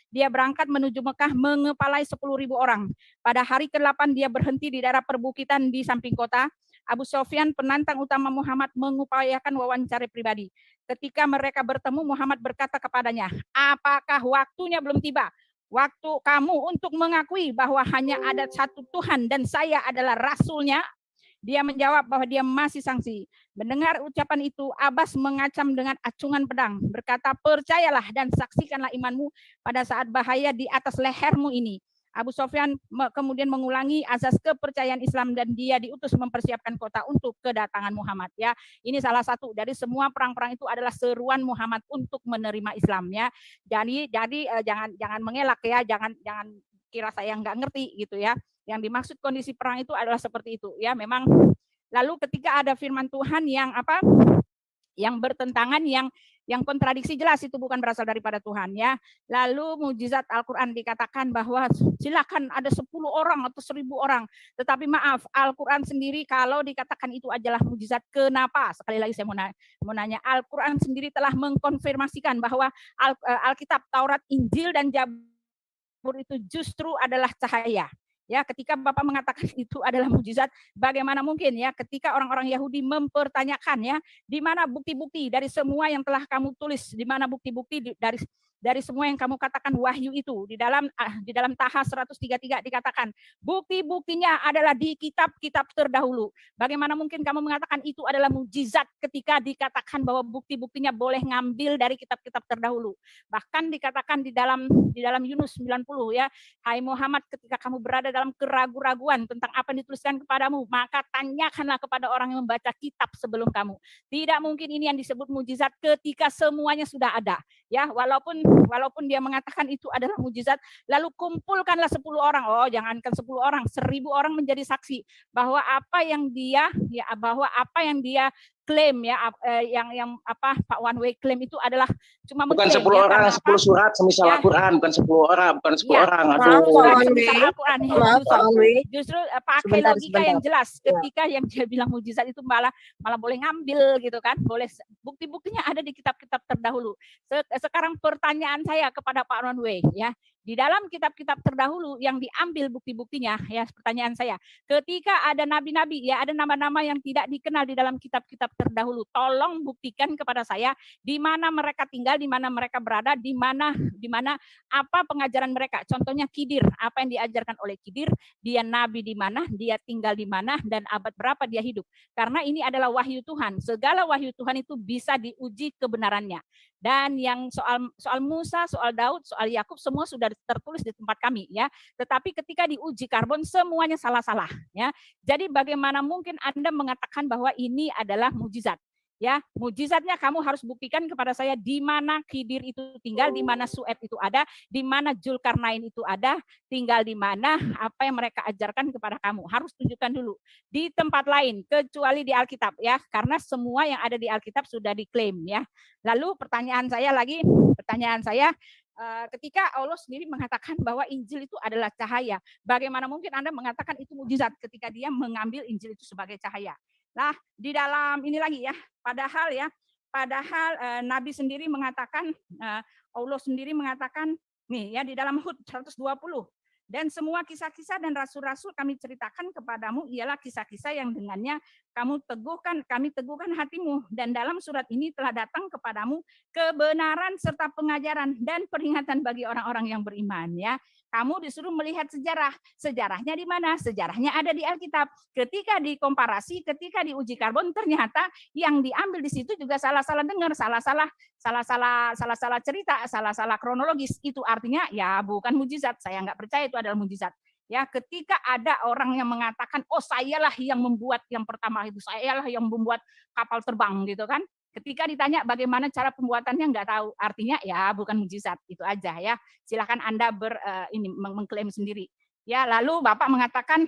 dia berangkat menuju Mekah mengepalai 10.000 orang. Pada hari ke-8 dia berhenti di daerah perbukitan di samping kota. Abu Sofyan, penantang utama Muhammad, mengupayakan wawancara pribadi. Ketika mereka bertemu, Muhammad berkata kepadanya, apakah waktunya belum tiba? Waktu kamu untuk mengakui bahwa hanya ada satu Tuhan dan saya adalah Rasulnya? Dia menjawab bahwa dia masih sangsi. Mendengar ucapan itu, Abbas mengacam dengan acungan pedang, berkata, percayalah dan saksikanlah imanmu pada saat bahaya di atas lehermu ini. Abu Sofyan kemudian mengulangi azas kepercayaan Islam dan dia diutus mempersiapkan kota untuk kedatangan Muhammad, ya. Ini salah satu dari semua perang-perang itu adalah seruan Muhammad untuk menerima Islam, ya. Jadi jangan mengelak, ya, jangan kira saya nggak ngerti gitu, ya. Yang dimaksud kondisi perang itu adalah seperti itu, ya. Memang lalu ketika ada firman Tuhan yang bertentangan, yang kontradiksi, jelas itu bukan berasal daripada Tuhan, ya. Lalu mujizat Al-Quran dikatakan bahwa silakan ada 10 orang atau 1.000 orang. Tetapi maaf, Al-Quran sendiri kalau dikatakan itu adalah mujizat, kenapa? Sekali lagi saya mau nanya, Al-Quran sendiri telah mengkonfirmasikan bahwa Alkitab, Taurat, Injil, dan Zabur itu justru adalah cahaya. Ya, ketika Bapak mengatakan itu adalah mujizat, bagaimana mungkin, ya, ketika orang-orang Yahudi mempertanyakan, ya, di mana bukti-bukti dari semua yang telah kamu tulis, di mana bukti-bukti dari semua yang kamu katakan wahyu itu. Di dalam Taha 133 dikatakan bukti-buktinya adalah di kitab-kitab terdahulu. Bagaimana mungkin kamu mengatakan itu adalah mujizat ketika dikatakan bahwa bukti-buktinya boleh ngambil dari kitab-kitab terdahulu. Bahkan dikatakan di dalam Yunus 90, ya, hai Muhammad, ketika kamu berada dalam keraguan-raguan tentang apa yang dituliskan kepadamu, maka tanyakanlah kepada orang yang membaca kitab sebelum kamu. Tidak mungkin ini yang disebut mujizat ketika semuanya sudah ada, ya. Walaupun dia mengatakan itu adalah mujizat, lalu kumpulkanlah 10 orang. Oh, jangankan 10 orang, 1.000 orang menjadi saksi bahwa apa yang dia klaim, ya, yang Pak One Way klaim itu adalah cuma bukan mengklaim, 10 ya, orang, 10 surat semisal, ya. Al-Quran, bukan 10 orang, bukan 10 orang. Justru pakai logika yang jelas. Ketika yang dia bilang mujizat itu malah boleh ngambil, gitu kan, boleh, bukti-buktinya ada di kitab-kitab terdahulu. Sekarang pertanyaan saya kepada Pak One Way, ya, di dalam kitab-kitab terdahulu yang diambil bukti-buktinya, ya, pertanyaan saya, ketika ada nabi-nabi, ya, ada nama-nama yang tidak dikenal di dalam kitab-kitab terdahulu, tolong buktikan kepada saya di mana mereka tinggal, di mana mereka berada, di mana apa pengajaran mereka. Contohnya Khidir, apa yang diajarkan oleh Khidir, dia nabi di mana, dia tinggal di mana, dan abad berapa dia hidup. Karena ini adalah wahyu Tuhan. Segala wahyu Tuhan itu bisa diuji kebenarannya. Dan yang soal Musa, soal Daud, soal Yakub, semua sudah tertulis di tempat kami, ya. Tetapi ketika diuji karbon semuanya salah-salah, ya. Jadi bagaimana mungkin Anda mengatakan bahwa ini adalah mujizat? Ya, mujizatnya kamu harus buktikan kepada saya di mana Khidir itu tinggal, di mana Su'aib itu ada, di mana Zulkarnain itu ada, tinggal di mana, apa yang mereka ajarkan kepada kamu. Harus tunjukkan dulu di tempat lain kecuali di Alkitab, ya, karena semua yang ada di Alkitab sudah diklaim, ya. Lalu pertanyaan saya, ketika Allah sendiri mengatakan bahwa Injil itu adalah cahaya, bagaimana mungkin Anda mengatakan itu mujizat ketika dia mengambil Injil itu sebagai cahaya? Lah, di dalam ini lagi ya, padahal Nabi sendiri mengatakan, Allah sendiri mengatakan, nih ya di dalam Hud 120, dan semua kisah-kisah dan rasul-rasul kami ceritakan kepadamu ialah kisah-kisah yang dengannya kami teguhkan hatimu, dan dalam surat ini telah datang kepadamu kebenaran serta pengajaran dan peringatan bagi orang-orang yang beriman. Ya, kamu disuruh melihat sejarah. Sejarahnya di mana? Sejarahnya ada di Alkitab. Ketika dikomparasi, ketika diuji karbon, ternyata yang diambil di situ juga salah-salah dengar, salah-salah cerita, salah-salah kronologis. Itu artinya ya bukan mujizat. Saya nggak percaya itu adalah mujizat. Ya, ketika ada orang yang mengatakan, oh sayalah yang membuat yang pertama itu, sayalah yang membuat kapal terbang gitu kan. Ketika ditanya bagaimana cara pembuatannya nggak tahu, artinya ya bukan mujizat, itu aja ya. Silakan Anda mengklaim sendiri. Ya, lalu Bapak mengatakan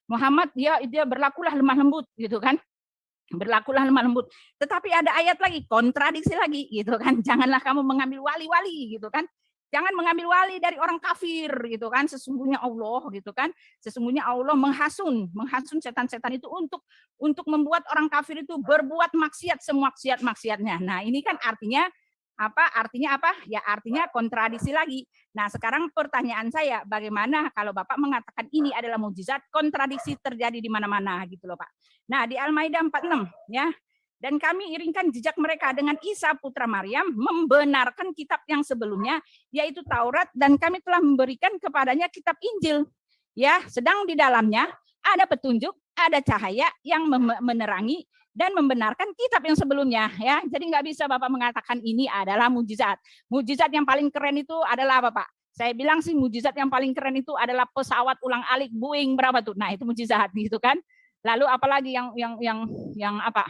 Muhammad dia berlakulah lemah lembut gitu kan. Berlakulah lemah lembut. Tetapi ada ayat lagi, kontradiksi lagi gitu kan. Janganlah kamu mengambil wali-wali gitu kan. Jangan mengambil wali dari orang kafir gitu kan. Sesungguhnya Allah gitu kan. Sesungguhnya Allah menghasut setan-setan itu untuk membuat orang kafir itu berbuat maksiat semaksiat-maksiatnya. Nah, ini kan artinya apa? Artinya apa? Ya artinya kontradiksi lagi. Nah, sekarang pertanyaan saya, bagaimana kalau Bapak mengatakan ini adalah mukjizat, kontradiksi terjadi di mana-mana gitu loh, Pak. Nah, di Al-Maidah 46 ya. Dan kami iringkan jejak mereka dengan Isa putra Maryam membenarkan kitab yang sebelumnya yaitu Taurat, dan kami telah memberikan kepadanya kitab Injil. Ya, sedang di dalamnya ada petunjuk, ada cahaya yang menerangi dan membenarkan kitab yang sebelumnya ya. Jadi nggak bisa Bapak mengatakan ini adalah mujizat. Mujizat yang paling keren itu adalah apa, Pak? Saya bilang sih mujizat yang paling keren itu adalah pesawat ulang-alik Boeing berapa tuh. Nah, itu mujizat gitu kan. Lalu apalagi yang apa?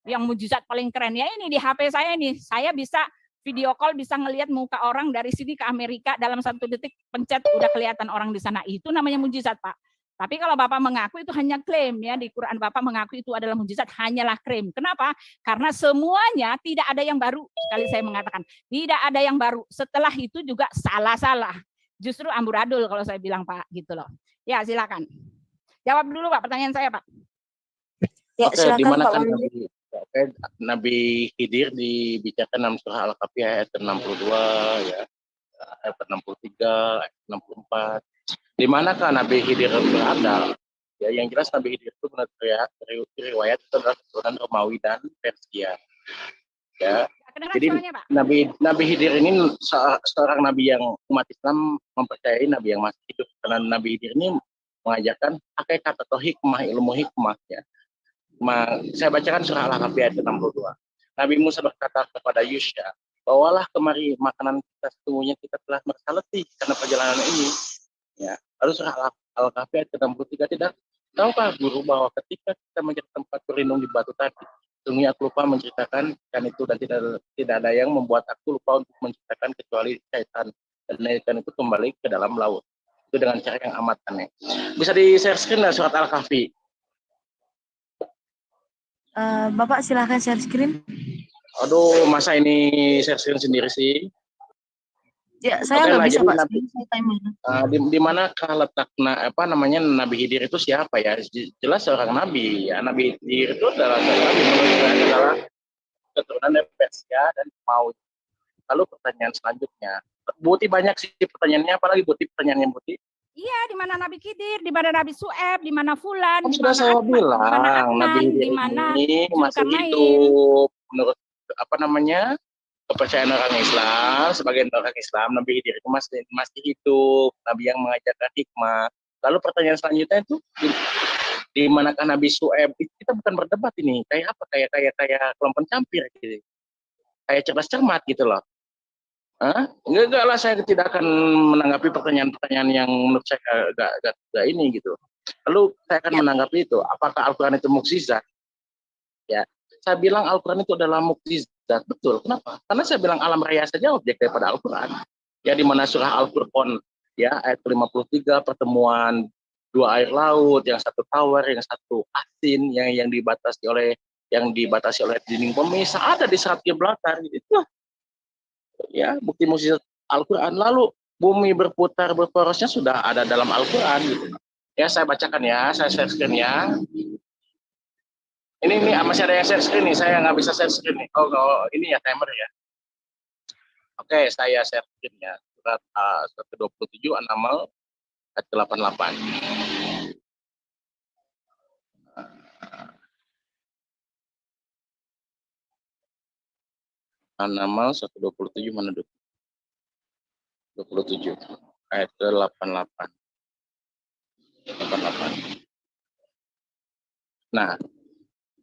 Yang mujizat paling keren ya ini di HP saya nih. Saya bisa video call, bisa ngelihat muka orang dari sini ke Amerika dalam 1 detik, pencet udah kelihatan orang di sana. Itu namanya mujizat, Pak. Tapi kalau Bapak mengaku itu hanya klaim ya, di Quran Bapak mengaku itu adalah mujizat, hanyalah klaim. Kenapa? Karena semuanya tidak ada yang baru. Sekali saya mengatakan, tidak ada yang baru. Setelah itu juga salah-salah. Justru amburadul kalau saya bilang, Pak, gitu loh. Ya, silakan. Jawab dulu, Pak, pertanyaan saya, Pak. Ya, Oke, di mana Pak kan Nabi Khidir dibicarakan dalam surah Al-Kahfi ayat 62 ya, ayat 63, ayat 64. Di manakah Nabi Khidir berada? Ya, yang jelas Nabi Khidir itu menurut riwayat itu adalah keturunan Romawi dan Persia. Ya. Jadi Nabi Khidir ini seorang nabi yang umat Islam mempercayai nabi yang masih hidup, karena Nabi Khidir ini mengajarkan hakikat atau hikmah, ilmu hikmah ya. Saya bacakan surah Al-Kahfi ayat 62. Nabi Musa berkata kepada Yusya, bawalah kemari makanan kita, sesungguhnya kita telah merasa letih karena perjalanan ini. Ya. Lalu surah Al-Kahfi ayat 63, tidak tahukah guru bahwa ketika kita mencari tempat berlindung di batu tadi, sungguh aku lupa menceritakan ikan itu, dan tidak ada yang membuat aku lupa untuk menceritakan kecuali syaitan, dan ikan itu kembali ke dalam laut. Itu dengan cara yang amat aneh. Bisa di share screen lah surat Al-Kahfi. Bapak silahkan share screen. Aduh, masa ini share screen sendiri sih? Ya, saya nggak bisa, Pak. Di manakah letak Nabi Khidir itu siapa ya? Jelas seorang nabi. Ya, Nabi Khidir itu adalah keturunan dari Persia dan Romawi. Lalu pertanyaan selanjutnya, Buti banyak sih pertanyaannya, apalagi Buti pertanyaannya Buti? Iya, di mana Nabi Khidir, di mana Nabi Su'aib, di mana Fulan, di sudah saya bilang, Nabi Khidir ini masih hidup menurut kepercayaan orang Islam. Sebagian orang Islam, Nabi Khidir itu masih hidup, Nabi yang mengajarkan hikmah. Lalu pertanyaan selanjutnya itu di manakah Nabi Su'aib? Kita bukan berdebat ini, kayak apa? Kayak kelompok campir gitu. Kayak cerdas cermat gitu loh. Enggak lah, saya tidak akan menanggapi pertanyaan-pertanyaan yang menurut saya gak ini gitu. Lalu saya akan menanggapi itu, apakah Al-Quran itu mukjizat? Ya, saya bilang Al-Quran itu adalah mukjizat, betul. Kenapa? Karena saya bilang alam raya saja objek daripada Al-Quran. Ya, di mana surah Al-Furqan ya ayat 53, pertemuan dua air laut, yang satu tawar, yang satu asin, yang dibatasi oleh dinding pemisah, ada di saat Gibraltar gitu. Ya, bukti mukjizat Al-Quran. Lalu bumi berputar berporosnya sudah ada dalam Al-Quran gitu. Ya, saya bacakan ya, saya share screen ya. Ini masih ada yang share screen nih, saya nggak bisa share screen nih. Oh, ini ya timer ya. Oke, saya share screen ya. Surat 127 An-Naml ayat 88. An-Naml 127 mana 27 ayat ke-88. 88. Nah,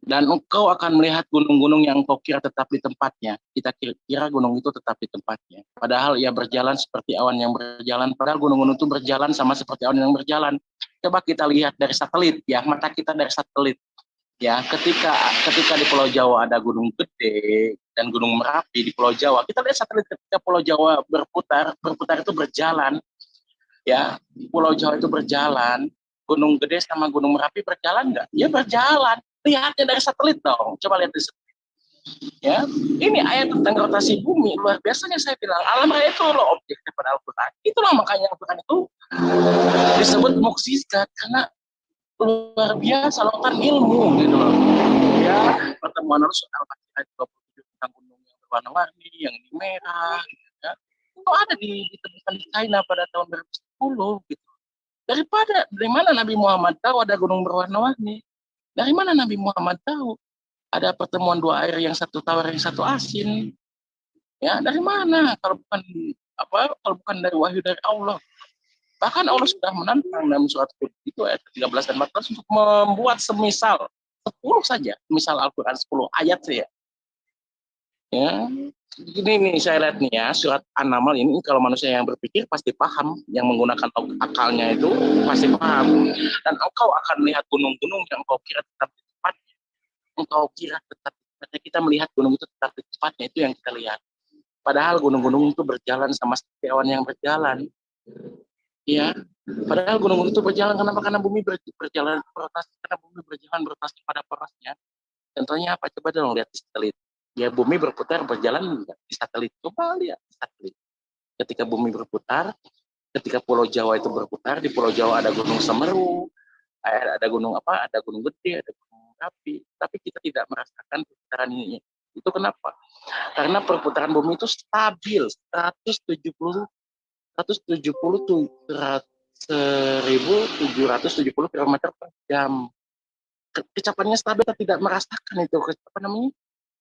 dan engkau akan melihat gunung-gunung yang engkau kira tetap di tempatnya. Kita kira gunung itu tetap di tempatnya. Padahal ia berjalan seperti awan yang berjalan. Padahal gunung-gunung itu berjalan sama seperti awan yang berjalan. Coba kita lihat dari satelit ya, mata kita dari satelit. Ya, ketika di Pulau Jawa ada Gunung Gede dan Gunung Merapi di Pulau Jawa, kita lihat satelit ketika Pulau Jawa berputar itu berjalan. Ya, Pulau Jawa itu berjalan. Gunung Gede sama Gunung Merapi berjalan nggak? Ya berjalan. Lihatnya dari satelit dong. Coba lihat di satelit. Ya, ini ayat tentang rotasi bumi luar biasanya saya bilang alam raya itu loh objeknya pada Al-Quran. Itulah makanya Al-Quran itu disebut mukjizat karena luar biasa lautan ilmu gitu loh. Ya, pertemuan Rasul Al-Fatihah ayat 27 tentang gunung yang berwarna-warni, yang ini merah, ya. Itu ada ditemukan di China pada tahun 2010 gitu. Dari mana Nabi Muhammad tahu ada gunung berwarna-warni? Dari mana Nabi Muhammad tahu ada pertemuan dua air yang satu tawar yang satu asin? Ya, dari mana? Kalau bukan dari wahyu dari Allah. Bahkan Allah sudah menantang dalam surat Hud itu ayat 13 dan 14 untuk membuat semisal 10 saja, misal Al-Quran 10 ayat saja. Ya, ini saya lihat nih ya, surat An-Naml ini kalau manusia yang berpikir pasti paham, yang menggunakan akalnya itu pasti paham. Dan engkau akan melihat gunung-gunung yang engkau kira tetap di tempatnya. Engkau kira tetap di tempatnya, kita melihat gunung itu tetap di tempatnya, itu yang kita lihat. Padahal gunung-gunung itu berjalan sama seperti awan yang berjalan. Ya, padahal gunung-gunung itu berjalan karena bumi berjalan berotasi, karena bumi berjalan berotasi pada porosnya. Contohnya apa? Coba dong lihat di satelit. Ya, bumi berputar berjalan di satelit. Coba lihat di satelit. Ketika bumi berputar, ketika Pulau Jawa itu berputar, di Pulau Jawa ada Gunung Semeru, ada gunung apa? Ada Gunung Gede, ada Gunung Merapi. Tapi kita tidak merasakan perputaran ini. Itu kenapa? Karena perputaran bumi itu stabil 170 km per jam. Kecepatnya stabil, kita tidak merasakan itu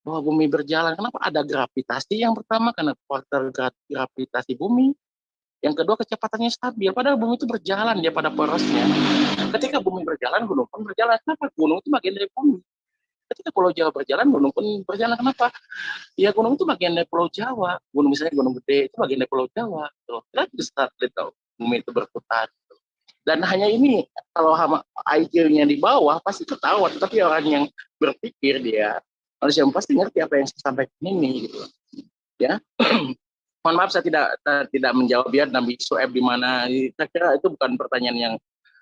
bahwa bumi berjalan. Kenapa? Ada gravitasi yang pertama karena faktor gravitasi bumi. Yang kedua kecepatannya stabil. Padahal bumi itu berjalan dia pada porosnya. Ketika bumi berjalan, gunung pun berjalan. Kenapa? Gunung itu bagian dari bumi. Ketika Pulau Jawa berjalan, gunung pun berjalan. Kenapa? Ya gunung itu bagian dari Pulau Jawa. Gunung misalnya Gunung Gede itu bagian dari Pulau Jawa. Kita bisa satelit tahu bumi itu berputar. Dan hanya ini kalau IQ-nya di bawah pasti ketawa. Tetapi orang yang berpikir dia manusia pasti ngerti apa yang saya sampaikan ini gitu. Ya. Mohon maaf saya tidak menjawab ya Nabi Syuaib di mana. Saya kira itu bukan pertanyaan yang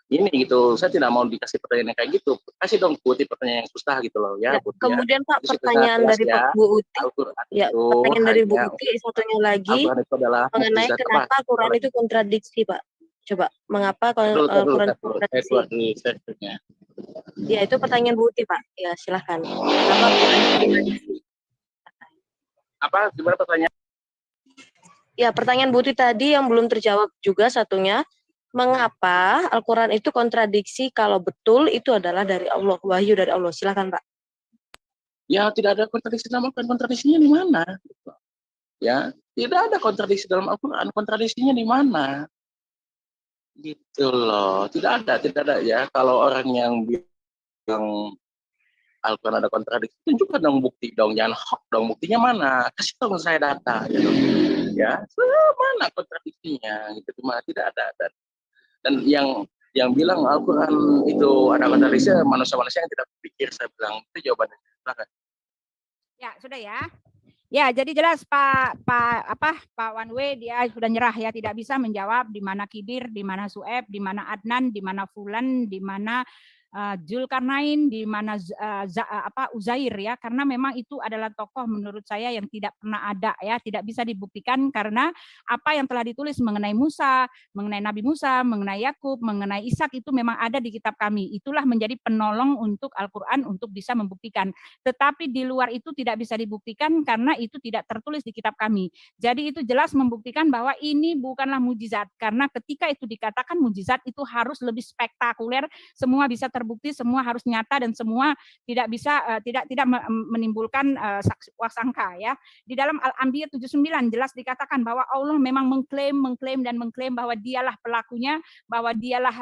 ini gitu. Saya tidak mau dikasih pertanyaan yang kayak gitu. Kasih dong Putih pertanyaan yang susah gitu loh ya. Kemudian Pak, pertanyaan dari Pak Bu Uti. Ya, pertanyaan dari Bu Uti satunya lagi mengenai kenapa Quran itu kontradiksi, Pak. Coba, mengapa Quran kontradiksi? Ya, itu pertanyaan Bu Uti, Pak. Ya, silahkan. Kenapa Quran kontradiksi? Apa? Gimana pertanyaan? Ya, pertanyaan Bu Uti tadi yang belum terjawab juga satunya. Mengapa Al-Quran itu kontradiksi kalau betul itu adalah dari Allah, wahyu dari Allah? Silahkan Pak. Ya tidak ada kontradiksi dalam Al-Quran, kontradiksinya di mana? Ya tidak ada kontradiksi dalam Al-Quran, kontradiksinya di mana? Gitu loh, tidak ada ya. Kalau orang yang bilang Al-Quran ada kontradiksi, tunjukkan dong bukti dong, jangan hoax dong, buktinya mana? Kasih tahu saya data, gitu. Ya, mana kontradiksinya? Gitu, cuma tidak ada. Dan yang bilang Al-Quran itu ada kontradiksi manusia-manusia yang tidak berpikir, saya bilang itu jawabannya. Silakan. Ya sudah ya. Ya jadi jelas Pak One Way dia sudah nyerah ya, tidak bisa menjawab di mana Khidir, di mana Syuaib, di mana Adnan, di mana Fulan, di mana Zulkarnain, di mana Uzair ya, karena memang itu adalah tokoh menurut saya yang tidak pernah ada ya, tidak bisa dibuktikan karena apa yang telah ditulis mengenai Musa, mengenai Nabi Musa, mengenai Yakub, mengenai Ishak itu memang ada di kitab kami. Itulah menjadi penolong untuk Al-Qur'an untuk bisa membuktikan. Tetapi di luar itu tidak bisa dibuktikan karena itu tidak tertulis di kitab kami. Jadi itu jelas membuktikan bahwa ini bukanlah mujizat, karena ketika itu dikatakan mujizat itu harus lebih spektakuler, semua bisa terbukti, semua harus nyata dan semua tidak bisa tidak menimbulkan wasangka ya. Di dalam Al-Anbiya 79 jelas dikatakan bahwa Allah memang mengklaim bahwa dialah pelakunya, bahwa dialah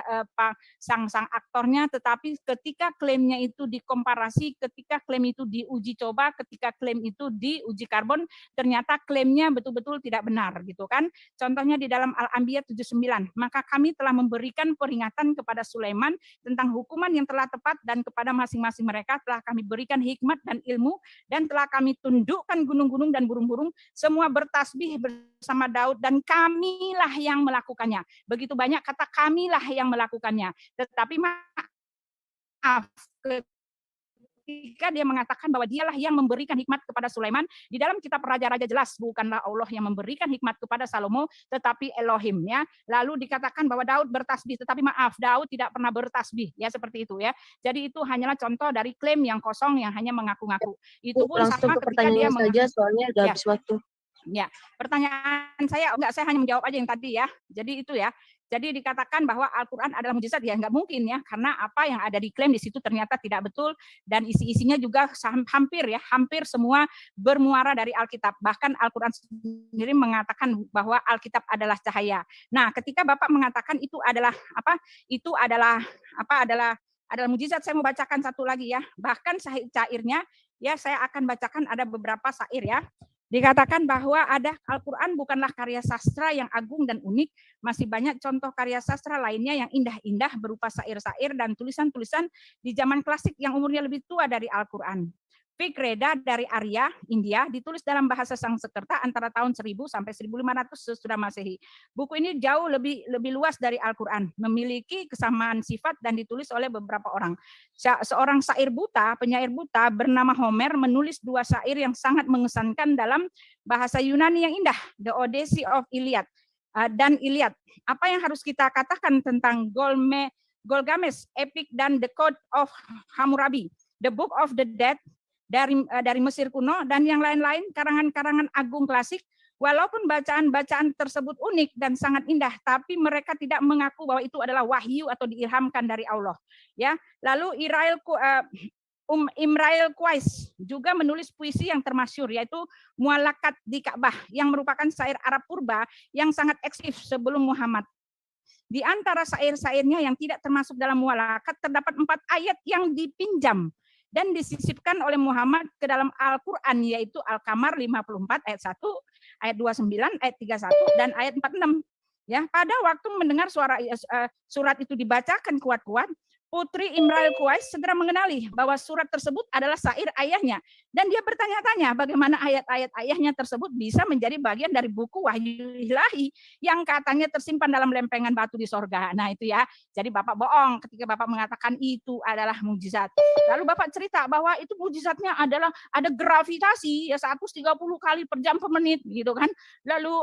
sang aktornya, tetapi ketika klaimnya itu dikomparasi, ketika klaim itu diuji coba, ketika klaim itu diuji karbon, ternyata klaimnya betul-betul tidak benar gitu kan. Contohnya di dalam Al-Anbiya 79, maka kami telah memberikan peringatan kepada Sulaiman tentang hukuman yang telah tepat, dan kepada masing-masing mereka telah kami berikan hikmat dan ilmu, dan telah kami tundukkan gunung-gunung dan burung-burung, semua bertasbih bersama Daud, dan kamilah yang melakukannya. Begitu banyak kata kamilah yang melakukannya. Tetapi maaf, ketika dia mengatakan bahwa dialah yang memberikan hikmat kepada Sulaiman, di dalam kitab Raja-Raja jelas bukanlah Allah yang memberikan hikmat kepada Salomo, tetapi Elohim ya. Lalu dikatakan bahwa Daud bertasbih, tetapi maaf, Daud tidak pernah bertasbih ya, seperti itu ya. Jadi itu hanyalah contoh dari klaim yang kosong yang hanya mengaku-ngaku. Itu pun langsung sama ke ketika dia saja, soalnya udah habis waktu. Ya, pertanyaan saya saya hanya menjawab aja yang tadi ya. Jadi itu ya. Jadi dikatakan bahwa Al-Quran adalah mujizat, ya nggak mungkin ya, karena apa yang ada diklaim di situ ternyata tidak betul, dan isi-isinya juga hampir semua bermuara dari Alkitab. Bahkan Al-Quran sendiri mengatakan bahwa Alkitab adalah cahaya. Nah, ketika Bapak mengatakan itu adalah mujizat, saya mau bacakan satu lagi ya. Bahkan syairnya ya, saya akan bacakan ada beberapa syair ya. Dikatakan bahwa ada Al-Quran bukanlah karya sastra yang agung dan unik, masih banyak contoh karya sastra lainnya yang indah-indah berupa syair-syair dan tulisan-tulisan di zaman klasik yang umurnya lebih tua dari Al-Quran. Vikreda dari Arya, India, ditulis dalam bahasa Sanskerta antara tahun 1000 sampai 1500 sesudah Masehi. Buku ini jauh lebih luas dari Al-Quran, memiliki kesamaan sifat dan ditulis oleh beberapa orang. Seorang penyair buta bernama Homer menulis dua syair yang sangat mengesankan dalam bahasa Yunani yang indah, The Odyssey of Iliad dan Iliad. Apa yang harus kita katakan tentang Gilgamesh, Epic, dan The Code of Hammurabi, The Book of the Dead, dari Mesir kuno, dan yang lain-lain karangan-karangan agung klasik. Walaupun bacaan-bacaan tersebut unik dan sangat indah, tapi mereka tidak mengaku bahwa itu adalah wahyu atau diilhamkan dari Allah. Ya, lalu Imrail Qais juga menulis puisi yang termasyhur, yaitu Mu'allaqat di Ka'bah, yang merupakan syair Arab purba yang sangat eksis sebelum Muhammad. Di antara syair-syairnya yang tidak termasuk dalam Mu'allaqat terdapat 4 ayat yang dipinjam dan disisipkan oleh Muhammad ke dalam Al-Quran, yaitu Al-Qamar 54 ayat 1, ayat 29, ayat 31, dan ayat 46. Ya, pada waktu mendengar surat itu dibacakan kuat-kuat, Putri Imrail Qais segera mengenali bahwa surat tersebut adalah syair ayahnya, dan dia bertanya-tanya bagaimana ayat-ayat ayahnya tersebut bisa menjadi bagian dari buku wahyu ilahi yang katanya tersimpan dalam lempengan batu di sorga. Nah itu ya, jadi Bapak bohong ketika Bapak mengatakan itu adalah mujizat. Lalu Bapak cerita bahwa itu mujizatnya adalah ada gravitasi ya 130 kali per jam per menit gitu kan. Lalu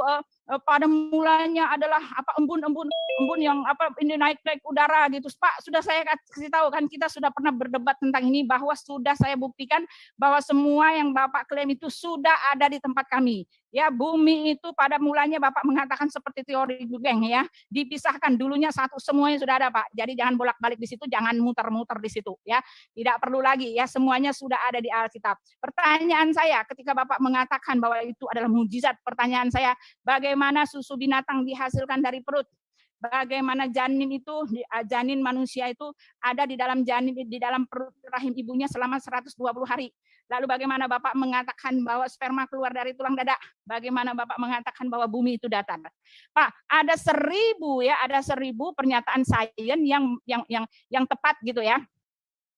pada mulanya adalah embun yang ini naik udara gitu. Pak, sudah saya kasih tahu kan, kita sudah pernah berdebat tentang ini, bahwa sudah saya buktikan bahwa semua yang Bapak klaim itu sudah ada di tempat kami. Ya, bumi itu pada mulanya Bapak mengatakan seperti teori Big Bang ya, dipisahkan dulunya satu, semuanya sudah ada Pak. Jadi jangan bolak-balik di situ, jangan muter-muter di situ ya. Tidak perlu lagi ya, semuanya sudah ada di Alkitab. Pertanyaan saya ketika Bapak mengatakan bahwa itu adalah mujizat, pertanyaan saya, bagaimana susu binatang dihasilkan dari perut? Bagaimana janin manusia itu ada di dalam perut rahim ibunya selama 120 hari. Lalu bagaimana Bapak mengatakan bahwa sperma keluar dari tulang dada? Bagaimana Bapak mengatakan bahwa bumi itu datar? Pak, ada 1000 pernyataan sains yang tepat gitu ya.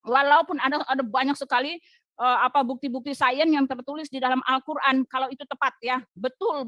Walaupun ada banyak sekali bukti-bukti sains yang tertulis di dalam Al-Qur'an kalau itu tepat ya. Betul.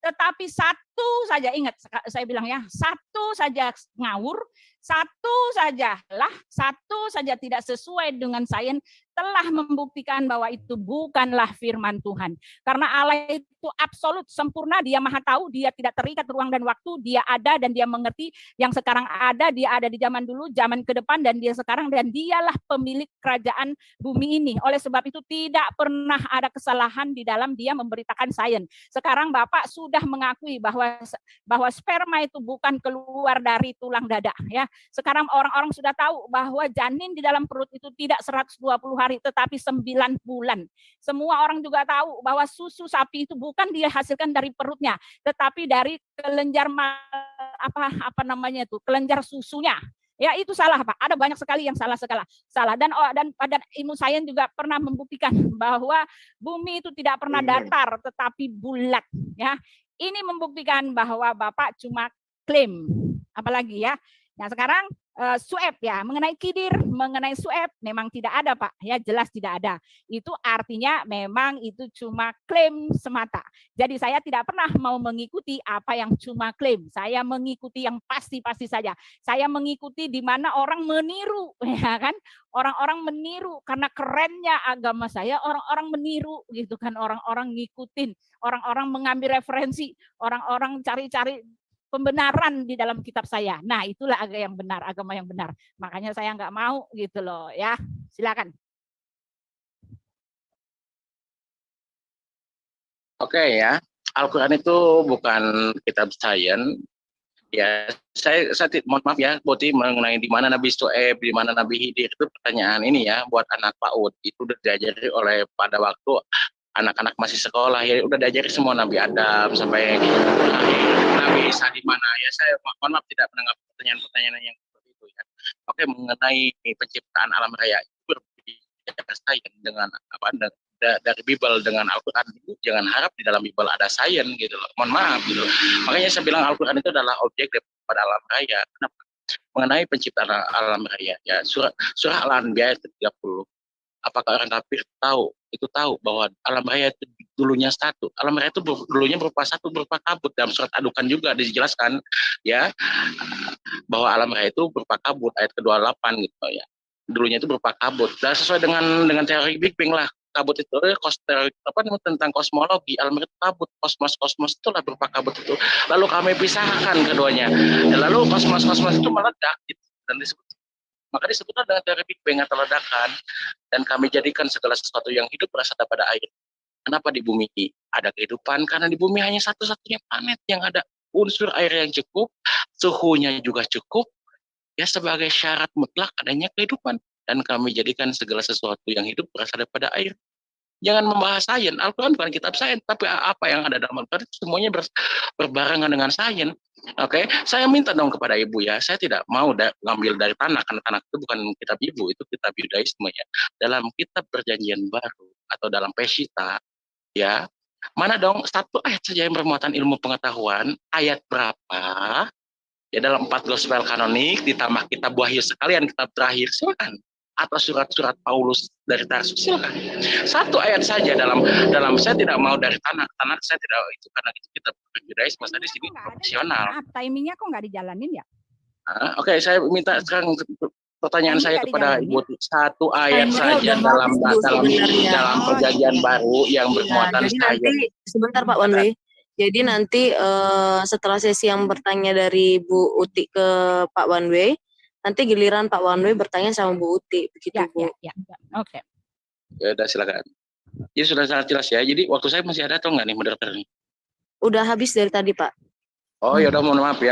Tetapi satu saja, ingat saya bilang ya, satu saja ngawur, satu saja tidak sesuai dengan sains, telah membuktikan bahwa itu bukanlah firman Tuhan. Karena Allah itu absolut, sempurna, dia maha tahu, dia tidak terikat ruang dan waktu, dia ada dan dia mengerti yang sekarang ada, dia ada di zaman dulu, zaman ke depan, dan dia sekarang, dan dialah pemilik kerajaan bumi ini. Oleh sebab itu tidak pernah ada kesalahan di dalam dia memberitakan sains. Sekarang Bapak sudah mengakui bahwa sperma itu bukan keluar dari tulang dada ya. Sekarang orang-orang sudah tahu bahwa janin di dalam perut itu tidak 120 hari tetapi 9 bulan. Semua orang juga tahu bahwa susu sapi itu bukan dihasilkan dari perutnya tetapi dari kelenjar kelenjar susunya. Ya itu salah Pak. Ada banyak sekali yang salah. Dan ilmu sains juga pernah membuktikan bahwa bumi itu tidak pernah datar tetapi bulat ya. Ini membuktikan bahwa Bapak cuma klaim. Apalagi ya. Nah sekarang sueb ya, mengenai kidir, mengenai sueb memang tidak ada Pak, ya jelas tidak ada. Itu artinya memang itu cuma klaim semata. Jadi saya tidak pernah mau mengikuti apa yang cuma klaim. Saya mengikuti yang pasti-pasti saja. Saya mengikuti di mana orang meniru, ya kan? Orang-orang meniru karena kerennya agama saya, orang-orang meniru gitu kan, orang-orang ngikutin, orang-orang mengambil referensi, orang-orang cari-cari pembenaran di dalam kitab saya. Nah, itulah agama yang benar. Makanya saya nggak mau gitu loh ya. Silakan. Oke ya, Al-Quran itu bukan kitab sains. Ya, saya mohon maaf ya, Boti, mengenai di mana Nabi Su'aib, di mana Nabi Hidir, itu pertanyaan ini ya buat anak PAUD. Itu udah diajari oleh pada waktu anak-anak masih sekolah ya, udah diajari semua Nabi Adam sampai Nabi Isa di mana ya. Saya mohon maaf tidak menanggapi pertanyaan-pertanyaan yang seperti itu ya. Oke, mengenai penciptaan alam raya itu berbicara sains dengan dari Bible dengan Al-Quran itu jangan harap di dalam Bible ada sains gitu loh. Mohon maaf gitu. Makanya saya bilang Al-Quran itu adalah objek daripada alam raya. Kenapa? Mengenai penciptaan alam raya ya, surah Al-Anbiya ayat 30. Apakah orang kafir tahu bahwa alam raya itu dulunya satu. Alam raya itu dulunya berupa satu, berupa kabut. Dalam surat Adukan juga dijelaskan ya bahwa alam raya itu berupa kabut, ayat ke-28 gitu ya. Dulunya itu berupa kabut. Dan sesuai dengan teori Big Bang lah, kabut itu tentang kosmologi. Alam raya itu kabut, kosmos itulah berupa kabut itu. Lalu kami pisahkan keduanya. Lalu kosmos itu meledak gitu. Dan disebut, maka disebutlah dengan teori Big Bang atau ledakan. Dan kami jadikan segala sesuatu yang hidup berasal daripada air. Kenapa di bumi ada kehidupan? Karena di bumi hanya satu-satunya planet yang ada unsur air yang cukup, suhunya juga cukup, ya sebagai syarat mutlak adanya kehidupan. Dan kami jadikan segala sesuatu yang hidup berasal daripada air. Jangan membahas sains. Al-Quran bukan kitab sains, tapi apa yang ada dalam Al-Quran semuanya berbarengan dengan sains. Oke, saya minta dong kepada ibu ya, saya tidak mau ngambil dari tanah, karena tanah itu bukan kitab ibu, itu kitab Yudaisme ya. Dalam kitab Perjanjian Baru atau dalam Peshitta ya, mana dong satu ayat saja yang bermuatan ilmu pengetahuan, ayat berapa? Ya dalam 4 gospel kanonik ditambah kitab Wahyu sekalian, kitab terakhir, silakan. Atau surat-surat Paulus dari Tarsus, silakan. Satu ayat saja dalam saya tidak mau dari tanah saya tidak, itu karena itu kita Yudaisme, saya di sini profesional. Timingnya kok nggak dijalanin ya? Oke, saya minta sekarang pertanyaan saya kepada Ibu, satu ayat saja dalam Perjanjian Baru yang bermuatan sains. Sebentar Pak Wanwe. Jadi nanti setelah sesi yang bertanya dari Bu Uti ke Pak Wanwe, nanti giliran Pak Wanwe bertanya sama Bu Uti, begitu ya, Bu. Ya. Oke. Ya udah silakan. Ini sudah sangat jelas ya. Jadi waktu saya masih ada atau enggak nih moderator nih? Udah habis dari tadi Pak. Oh ya udah, mohon maaf.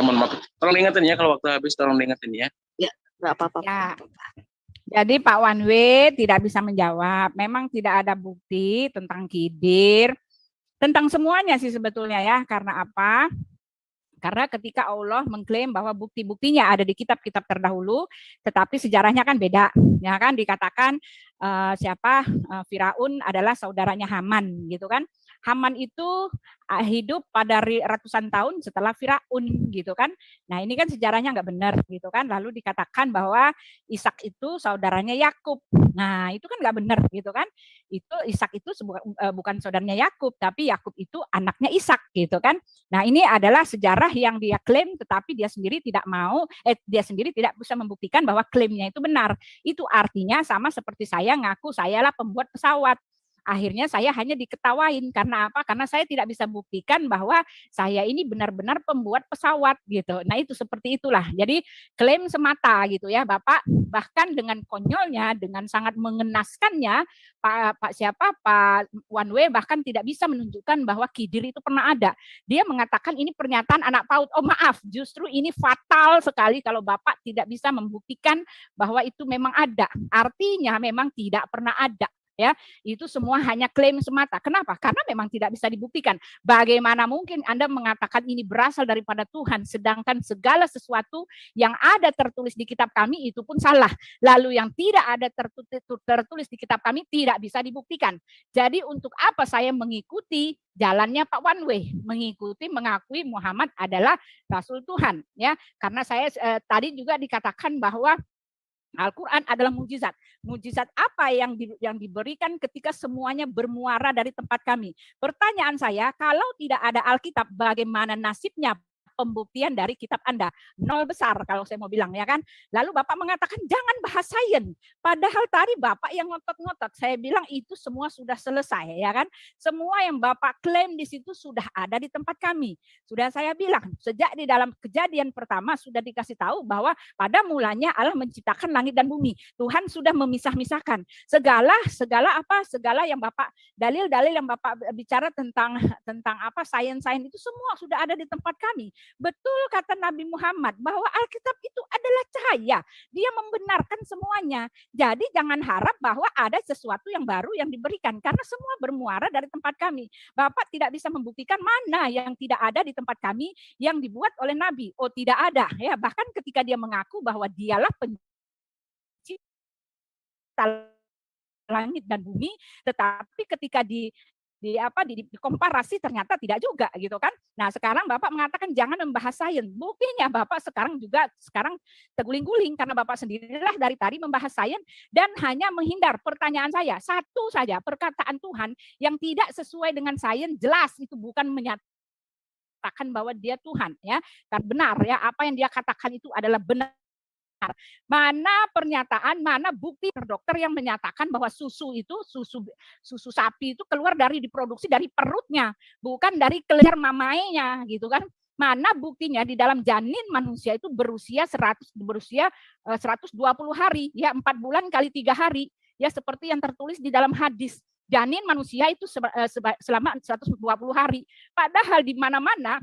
Tolong diingetin ya kalau waktu habis, tolong diingetin ya. Ya, nggak apa-apa. Ya. Jadi Pak Wanwe tidak bisa menjawab. Memang tidak ada bukti tentang kidir, tentang semuanya sih sebetulnya ya. Karena apa? Karena ketika Allah mengklaim bahwa bukti-buktinya ada di kitab-kitab terdahulu, tetapi sejarahnya kan beda, ya kan? Dikatakan Firaun adalah saudaranya Haman, gitu kan? Haman itu hidup pada ratusan tahun setelah Firaun gitu kan. Nah ini kan sejarahnya nggak benar gitu kan. Lalu dikatakan bahwa Ishak itu saudaranya Yakub. Nah itu kan nggak benar gitu kan. Itu Ishak itu bukan saudaranya Yakub, tapi Yakub itu anaknya Ishak gitu kan. Nah ini adalah sejarah yang dia klaim, tetapi dia sendiri tidak mau, dia sendiri tidak bisa membuktikan bahwa klaimnya itu benar. Itu artinya sama seperti saya ngaku sayalah pembuat pesawat. Akhirnya saya hanya diketawain. Karena apa? Karena saya tidak bisa buktikan bahwa saya ini benar-benar pembuat pesawat gitu. Nah itu seperti itulah. Jadi klaim semata gitu ya Bapak. Bahkan dengan konyolnya, dengan sangat mengenaskannya, Pak One Way bahkan tidak bisa menunjukkan bahwa Khidir itu pernah ada. Dia mengatakan ini pernyataan anak PAUD. Oh maaf, justru ini fatal sekali kalau Bapak tidak bisa membuktikan bahwa itu memang ada. Artinya memang tidak pernah ada. Ya, itu semua hanya klaim semata. Kenapa? Karena memang tidak bisa dibuktikan. Bagaimana mungkin Anda mengatakan ini berasal daripada Tuhan, sedangkan segala sesuatu yang ada tertulis di kitab kami itu pun salah. Lalu yang tidak ada tertulis di kitab kami tidak bisa dibuktikan. Jadi untuk apa saya mengikuti jalannya Pak One Way, mengakui Muhammad adalah Rasul Tuhan, ya? Karena saya tadi juga dikatakan bahwa Al-Quran adalah mujizat. Mujizat apa yang diberikan ketika semuanya bermuara dari tempat kami? Pertanyaan saya, kalau tidak ada Alkitab, bagaimana nasibnya pembuktian dari kitab Anda? Nol besar kalau saya mau bilang ya kan. Lalu Bapak mengatakan jangan bahas sains. Padahal tadi Bapak yang ngotot-ngotot. Saya bilang itu semua sudah selesai ya kan. Semua yang Bapak klaim di situ sudah ada di tempat kami. Sudah saya bilang sejak di dalam Kejadian pertama sudah dikasih tahu bahwa pada mulanya Allah menciptakan langit dan bumi. Tuhan sudah memisah-misahkan segala yang Bapak dalil-dalil yang Bapak bicara tentang apa sains itu semua sudah ada di tempat kami. Betul kata Nabi Muhammad bahwa Alkitab itu adalah cahaya. Dia membenarkan semuanya. Jadi jangan harap bahwa ada sesuatu yang baru yang diberikan. Karena semua bermuara dari tempat kami. Bapak tidak bisa membuktikan mana yang tidak ada di tempat kami yang dibuat oleh Nabi. Oh tidak ada. Ya, bahkan ketika dia mengaku bahwa dialah pencipta langit dan bumi. Tetapi ketika dikomparasi ternyata tidak juga gitu kan. Nah sekarang Bapak mengatakan jangan membahas sains. Buktinya Bapak sekarang terguling-guling karena Bapak sendirilah dari tadi membahas sains dan hanya menghindar. Pertanyaan saya satu saja, perkataan Tuhan yang tidak sesuai dengan sains jelas itu bukan menyatakan bahwa dia Tuhan ya. Karena benar ya apa yang dia katakan itu adalah benar. Mana pernyataan, mana bukti dokter yang menyatakan bahwa susu sapi itu keluar diproduksi dari perutnya, bukan dari kelenjar mamainya, gitu kan? Mana buktinya di dalam janin manusia itu berusia 120 hari, ya 4 bulan kali 3 hari, ya seperti yang tertulis di dalam hadis. Janin manusia itu selama 120 hari. Padahal di mana-mana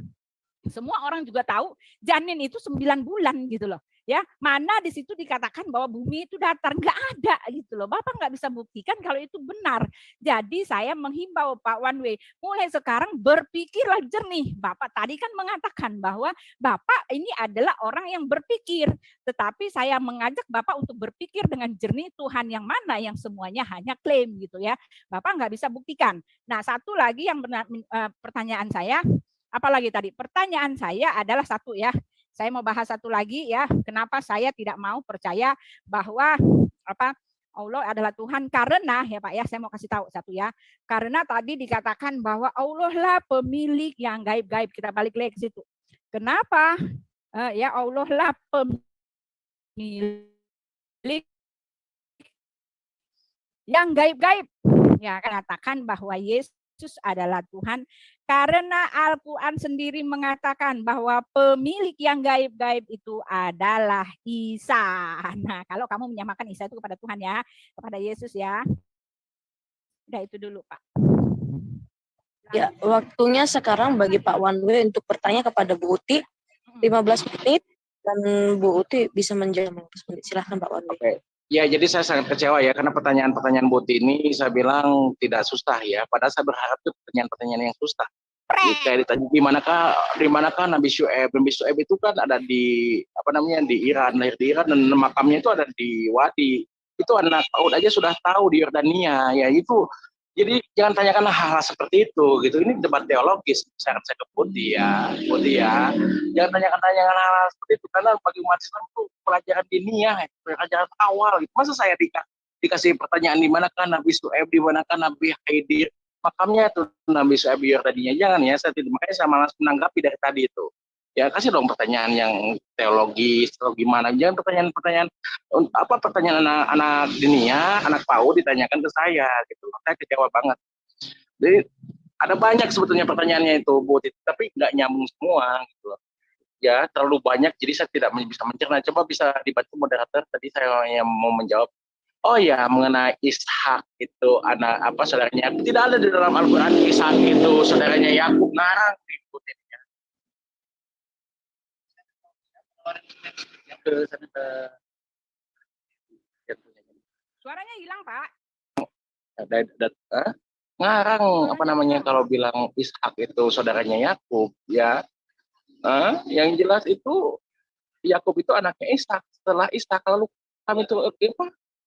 semua orang juga tahu janin itu 9 bulan gitu loh. Ya, mana di situ dikatakan bahwa bumi itu datar, nggak ada gitu loh. Bapak nggak bisa buktikan kalau itu benar. Jadi saya menghimbau Pak One Way, mulai sekarang berpikirlah jernih. Bapak tadi kan mengatakan bahwa Bapak ini adalah orang yang berpikir, tetapi saya mengajak Bapak untuk berpikir dengan jernih Tuhan yang mana yang semuanya hanya klaim gitu ya. Bapak nggak bisa buktikan. Nah, satu lagi yang pertanyaan saya, apalagi tadi? Pertanyaan saya adalah satu ya. Saya mau bahas satu lagi ya, kenapa saya tidak mau percaya bahwa Allah adalah Tuhan karena ya Pak ya, saya mau kasih tahu satu ya. Karena tadi dikatakan bahwa Allah lah pemilik yang gaib-gaib. Kita balik lagi ke situ. Kenapa? Ya Allah lah pemilik yang gaib-gaib. Ya, katakan bahwa Yesus adalah Tuhan karena Al-Quran sendiri mengatakan bahwa pemilik yang gaib-gaib itu adalah Isa. Nah, kalau kamu menyamakan Isa itu kepada Tuhan ya, kepada Yesus ya. Udah itu dulu Pak. Ya, waktunya sekarang bagi Pak One Way untuk bertanya kepada Bu Uti 15 menit dan Bu Uti bisa menjawab 15 menit. Silahkan Pak One Way. Oke. Ya, jadi saya sangat kecewa ya karena pertanyaan-pertanyaan Bu Uti ini saya bilang tidak susah ya. Padahal saya berharap itu pertanyaan-pertanyaan yang susah. Kayak ditanya di manakah Nabi Syuaib? Nabi Syuaib itu kan ada di di Iran, lahir di Iran dan makamnya itu ada di Wadi. Itu anak PAUD aja sudah tahu di Yordania. Ya itu Jadi jangan tanyakan hal-hal seperti itu gitu. Ini debat teologis. Saya ke Putih ya. Jangan tanyakan hal-hal seperti itu karena bagi umat Islam itu pelajaran diniyah, pelajaran awal gitu. Masa saya dikasih pertanyaan di manakah Nabi Su'aib, di manakah Nabi Khidir, makamnya itu Nabi Su'aib tadinya. Jangan ya, makanya saya malas menanggapi dari tadi itu. Ya kasih dong pertanyaan yang teologis atau gimana. Jangan pertanyaan anak dunia, anak PAUD ditanyakan ke saya gitu. Saya kecewa banget. Jadi ada banyak sebetulnya pertanyaannya itu, Bu, tapi nggak nyambung semua gitu. Ya terlalu banyak, jadi saya tidak bisa mencerna. Coba bisa dibantu moderator. Tadi saya yang mau menjawab. Oh ya, mengenai Ishak itu anak saudaranya. Tidak ada di dalam Al-Quran Ishak itu saudaranya Yakub, ngarang diikutin. Suaranya hilang, Pak. Ngarang kalau bilang Ishak itu saudaranya Yakub ya. Yang jelas itu Yakub itu anaknya Ishak. Setelah Ishak lalu kami itu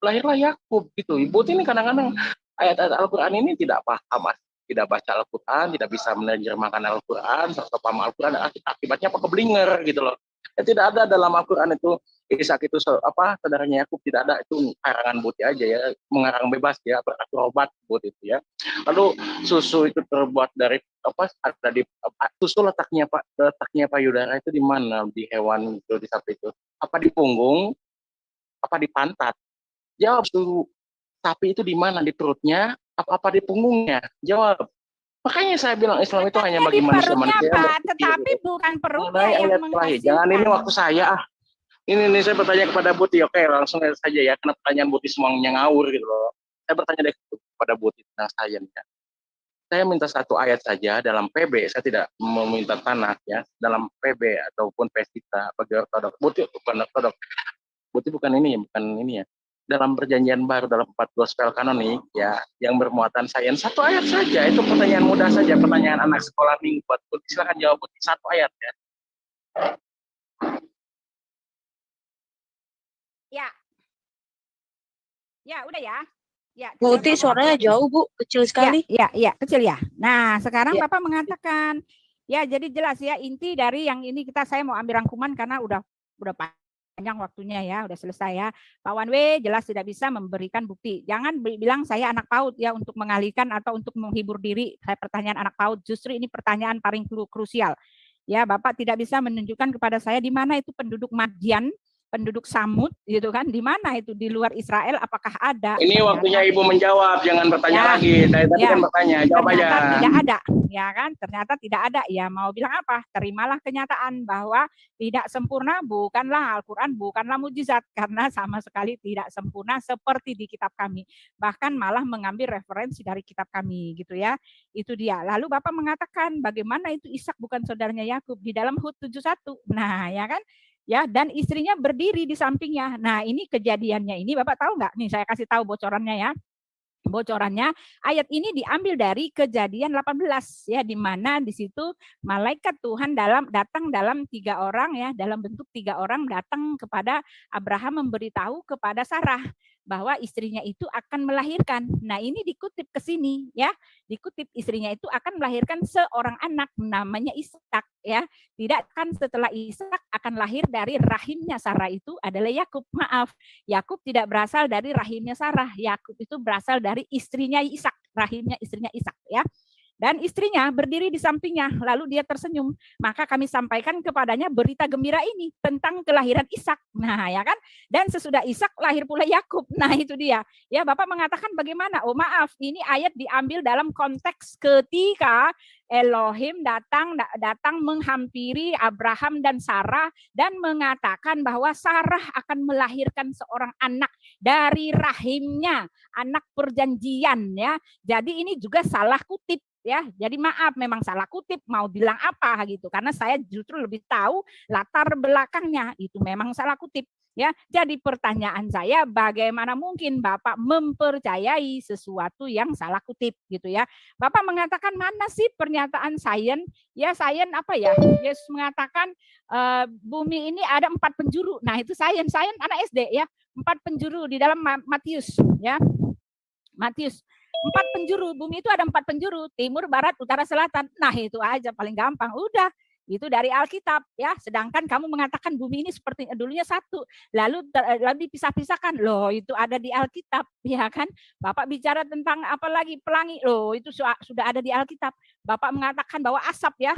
lahirlah Yakub gitu. Ibu ini kadang-kadang ayat-ayat Al-Quran ini tidak paham, tidak baca Al-Quran, tidak bisa menerjemahkan Al-Quran, serta paham Al-Quran, akibatnya keblinger gitu loh. Ya, tidak ada dalam Al-Quran itu Ishak itu saudaranya Yakub, tidak ada, itu karangan Buti aja ya, mengarang bebas ya, berakrobat Buti itu ya. Lalu susu itu terbuat dari ada di susu letaknya payudara itu di mana, di hewan itu, di sapi itu? Apa di punggung? Apa di pantat? Jawab, susu sapi itu di mana, di perutnya? Apa di punggungnya? Jawab. Makanya saya bilang Islam itu hanya bagi manusia-manusia. Tetapi bukan perutnya yang menghasilkan. Jangan, ini waktu saya. Ini saya bertanya kepada Buti, oke langsung saja ya, karena pertanyaan Buti semuanya ngawur gitu loh. Saya bertanya kepada Buti tentang sains ya. Saya minta satu ayat saja dalam PB, saya tidak meminta tanah ya, dalam PB ataupun Pesita bagi ortodok. Buti bukan ortodok. Buti bukan ini ya. Dalam perjanjian baru, dalam 4 gospel kanonik ya, yang bermuatan sains, satu ayat saja. Itu pertanyaan mudah saja, pertanyaan anak sekolah minggu. Silakan jawab satu ayat ya. Ya, udah ya. Ya, Bu Uti suaranya jauh, Bu, kecil sekali. Ya, kecil ya. Nah, sekarang Bapak mengatakan, ya jadi jelas ya, inti dari yang ini saya mau ambil rangkuman karena udah panjang waktunya ya, udah selesai ya. Pak Wanwe jelas tidak bisa memberikan bukti. Jangan bilang saya anak PAUD ya untuk mengalihkan atau untuk menghibur diri. Saya pertanyaan anak PAUD, justru ini pertanyaan paling krusial. Ya, Bapak tidak bisa menunjukkan kepada saya di mana itu penduduk Madian, penduduk Samud gitu kan, di mana itu di luar Israel, apakah ada? Ini waktunya Ibu menjawab, jangan bertanya lagi. Tadi kan bertanya, jawab aja. Tidak ada, ya kan? Ternyata tidak ada. Ya mau bilang apa? Terimalah kenyataan bahwa tidak sempurna bukanlah Al-Quran, bukanlah mujizat, karena sama sekali tidak sempurna seperti di kitab kami. Bahkan malah mengambil referensi dari kitab kami gitu ya. Itu dia. Lalu Bapak mengatakan bagaimana itu Ishak bukan saudaranya Yakub di dalam Hud 71. Nah, ya kan? Ya, dan istrinya berdiri di sampingnya. Nah, ini kejadiannya ini Bapak tahu nggak? Nih saya kasih tahu bocorannya ya. Bocorannya ayat ini diambil dari Kejadian 18 ya, di mana di situ malaikat Tuhan datang dalam 3 orang ya, dalam bentuk 3 orang datang kepada Abraham memberitahu kepada Sarah bahwa istrinya itu akan melahirkan. Nah, ini dikutip ke sini ya. Dikutip istrinya itu akan melahirkan seorang anak namanya Ishak ya. Tidak kan setelah Ishak akan lahir dari rahimnya Sarah itu adalah Yakub. Maaf, Yakub tidak berasal dari rahimnya Sarah. Yakub itu berasal dari istrinya Ishak, rahimnya istrinya Ishak ya. Dan istrinya berdiri di sampingnya, lalu dia tersenyum. Maka kami sampaikan kepadanya berita gembira ini tentang kelahiran Ishak. Nah, ya kan? Dan sesudah Ishak lahir pula Yakub. Nah, itu dia. Ya, Bapak mengatakan bagaimana? Oh, maaf, ini ayat diambil dalam konteks ketika Elohim datang menghampiri Abraham dan Sarah dan mengatakan bahwa Sarah akan melahirkan seorang anak dari rahimnya, anak perjanjian ya. Jadi ini juga salah kutip. Ya, jadi maaf memang salah kutip, mau bilang apa gitu, karena saya justru lebih tahu latar belakangnya, itu memang salah kutip. Ya, jadi pertanyaan saya, bagaimana mungkin Bapak mempercayai sesuatu yang salah kutip gitu ya? Bapak mengatakan mana sih pernyataan sains? Ya, sains apa ya? Yesus mengatakan bumi ini ada 4 penjuru. Nah, itu sains anak SD ya, 4 penjuru di dalam Matius ya. Matius. 4 penjuru, bumi itu ada 4 penjuru, timur, barat, utara, selatan. Nah, itu aja paling gampang. Udah, itu dari Alkitab ya. Sedangkan kamu mengatakan bumi ini seperti dulunya satu, lalu dipisah-pisahkan. Loh, itu ada di Alkitab ya kan. Bapak bicara tentang apa lagi pelangi, loh itu sudah ada di Alkitab. Bapak mengatakan bahwa asap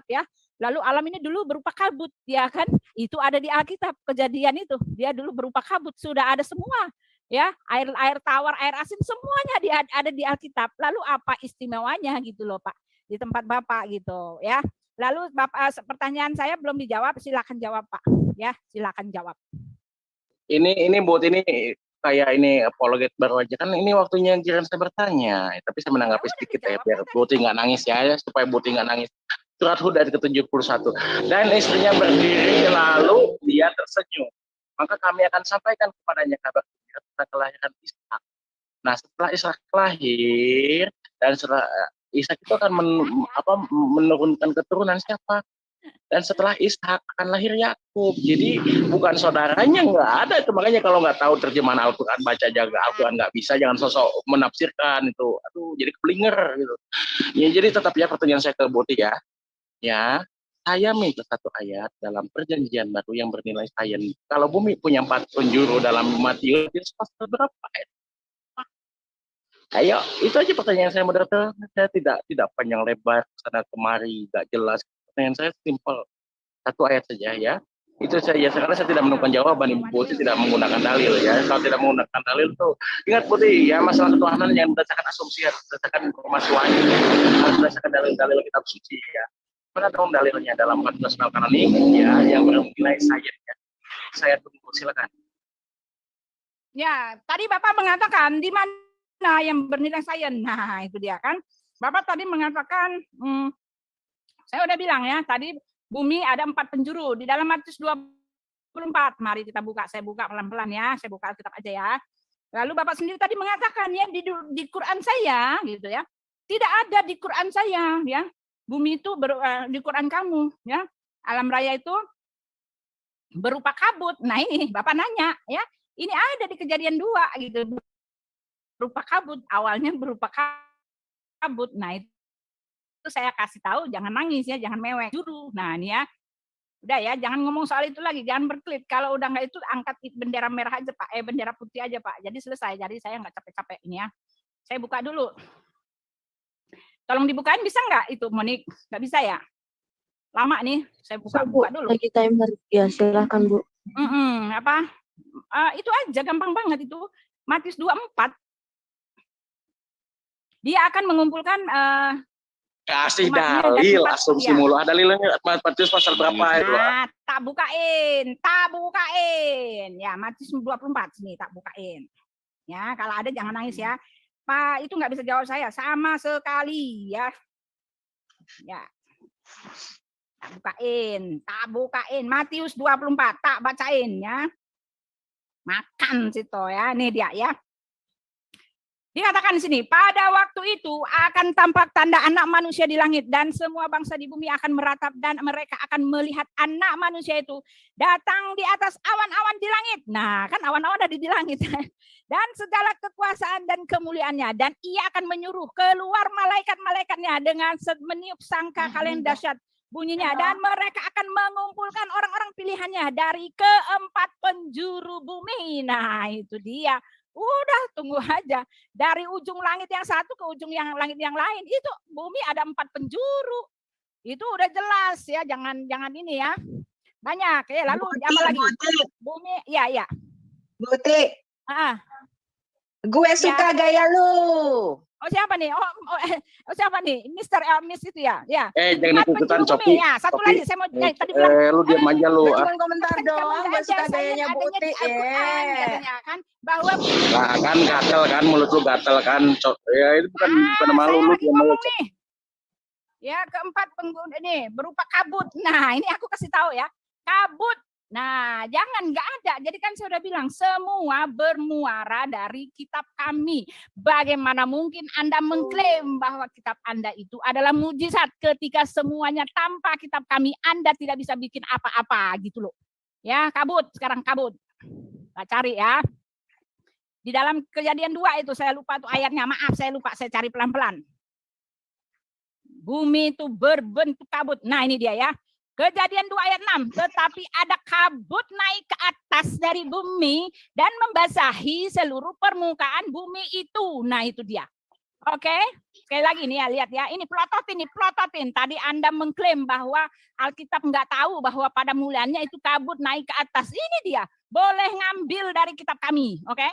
ya. Lalu alam ini dulu berupa kabut ya kan. Itu ada di Alkitab. Kejadian itu dia dulu berupa kabut, sudah ada semua. Ya, air tawar, air asin semuanya ada di Alkitab. Lalu apa istimewanya gitu loh Pak di tempat Bapak gitu ya. Lalu Bapak, pertanyaan saya belum dijawab, silakan jawab Pak. Ya, silakan jawab. Ini buat ini kayak ini apologet baru aja kan, ini waktunya giliran saya bertanya. Tapi saya menanggapi sedikit ya biar Buti nggak nangis ya, supaya Buti nggak nangis. Surat Hud ayat ke-71. Dan istrinya berdiri lalu dia tersenyum. Maka kami akan sampaikan kepadanya kabar gembira tentang kelahiran Ishak. Nah, setelah Ishak lahir dan setelah Ishak itu akan menurunkan keturunan siapa? Dan setelah Ishak akan lahir Yakub. Jadi bukan saudaranya, nggak ada itu. Makanya kalau nggak tahu terjemahan Al-Quran, baca jaga Al-Quran nggak bisa, jangan sosok menafsirkan itu. Aduh, jadi keblinger gitu. Ya, jadi tetap ya pertanyaan saya ke Boti ya. Ya, saya minta satu ayat dalam Perjanjian Baru yang bernilai sains. Kalau bumi punya 4 penjuru dalam Matius, pasal berapa ayat? Ayo, itu aja pertanyaan saya, moderator. Saya tidak panjang lebar sana kemari, nggak jelas. Pertanyaan saya simpel, 1 ayat saja ya. Itu saya karena saya tidak menemukan jawaban, Ibu Putri tidak menggunakan dalil ya. Kalau tidak menggunakan dalil tuh, ingat Putri ya, masalah ketuhanan yang berdasarkan asumsi, berdasarkan informasi wahyu, berdasarkan dalil-dalil kitab suci ya. Mana dong dalilnya dalam 14 Al-Quran ini ya, yang bernilai sains ya. Saya tunggu, silakan. Ya, tadi Bapak mengatakan di mana yang bernilai sains. Nah, itu dia kan. Bapak tadi mengatakan, saya udah bilang ya, tadi bumi ada 4 penjuru. Di dalam Matius 24, mari kita buka, saya buka pelan-pelan ya, saya buka Alkitab aja ya. Lalu Bapak sendiri tadi mengatakan ya, di Quran saya, gitu ya, tidak ada di Quran saya, ya. Bumi itu di Quran kamu, ya. Alam raya itu berupa kabut. Nah ini Bapak nanya, ya, ini ada di Kejadian 2, gitu. Berupa kabut, awalnya berupa kabut. Nah itu saya kasih tahu, jangan nangis ya, jangan mewek juru. Nah ini ya, udah ya, jangan ngomong soal itu lagi, jangan berkelit. Kalau udah nggak itu, angkat bendera merah aja Pak, bendera putih aja Pak. Jadi selesai. Jadi saya nggak capek-capek ini ya. Saya buka dulu. Tolong dibukain bisa nggak itu, Monik? Nggak bisa ya? Lama nih, saya buka dulu. Lagi timer, ya silahkan Bu. Itu aja, gampang banget itu. Matius 24. Dia akan mengumpulkan kasih dalil, asumsi mulu. Ada dalilnya Matius pasal berapa itu? Nah, tak bukain. Ya, Matius 24 sini tak bukain. Ya, kalau ada jangan nangis ya. Pak, itu nggak bisa jawab saya sama sekali ya. Ya. Tak bukain. Matius 24, tak bacain ya. Makan situ ya. Ini dia ya. Dikatakan di sini, pada waktu itu akan tampak tanda anak manusia di langit dan semua bangsa di bumi akan meratap dan mereka akan melihat anak manusia itu datang di atas awan-awan di langit. Nah, kan awan-awan ada di langit. Dan segala kekuasaan dan kemuliaannya. Dan ia akan menyuruh keluar malaikat-malaikatnya dengan meniup sangka kalian dahsyat bunyinya. Dan mereka akan mengumpulkan orang-orang pilihannya dari keempat penjuru bumi. Nah, itu dia. Udah tunggu aja. Dari ujung langit yang satu ke ujung yang langit yang lain. Itu bumi ada 4 penjuru. Itu udah jelas ya. Jangan ini ya. Banyak ya. Lalu apa lagi? Bumi, ya. Buti. Gue suka gaya lu. Oh siapa nih? Oh siapa nih? Mr. Elmis itu ya? Ya. Jangan ikutan Coki. Ya, satu lagi saya mau tadi bilang. Lu diam aja lu. Cuma komentar doang, gue suka gayanya Buti. Kan bahwa kan gatel kan, mulut lu gatel kan. Ya itu bukan malu lu diam aja. Ya, keempat pengguna ini berupa kabut. Nah, ini aku kasih tahu ya. Kabut. Nah, jangan, nggak ada. Jadi kan saya udah bilang, semua bermuara dari kitab kami. Bagaimana mungkin Anda mengklaim bahwa kitab Anda itu adalah mujizat ketika semuanya tanpa kitab kami, Anda tidak bisa bikin apa-apa gitu loh. Ya, kabut, sekarang kabut. Kita cari ya. Di dalam Kejadian 2 itu saya lupa tuh ayatnya. Maaf, saya lupa, saya cari pelan-pelan. Bumi itu berbentuk kabut. Nah, ini dia ya. Kejadian 2 ayat 6. Tetapi ada kabut naik ke atas dari bumi dan membasahi seluruh permukaan bumi itu. Nah, itu dia. Oke, sekali lagi nih ya, lihat ya. Ini plototin. Tadi Anda mengklaim bahwa Alkitab nggak tahu bahwa pada mulanya itu kabut naik ke atas. Ini dia. Boleh ngambil dari kitab kami. Oke.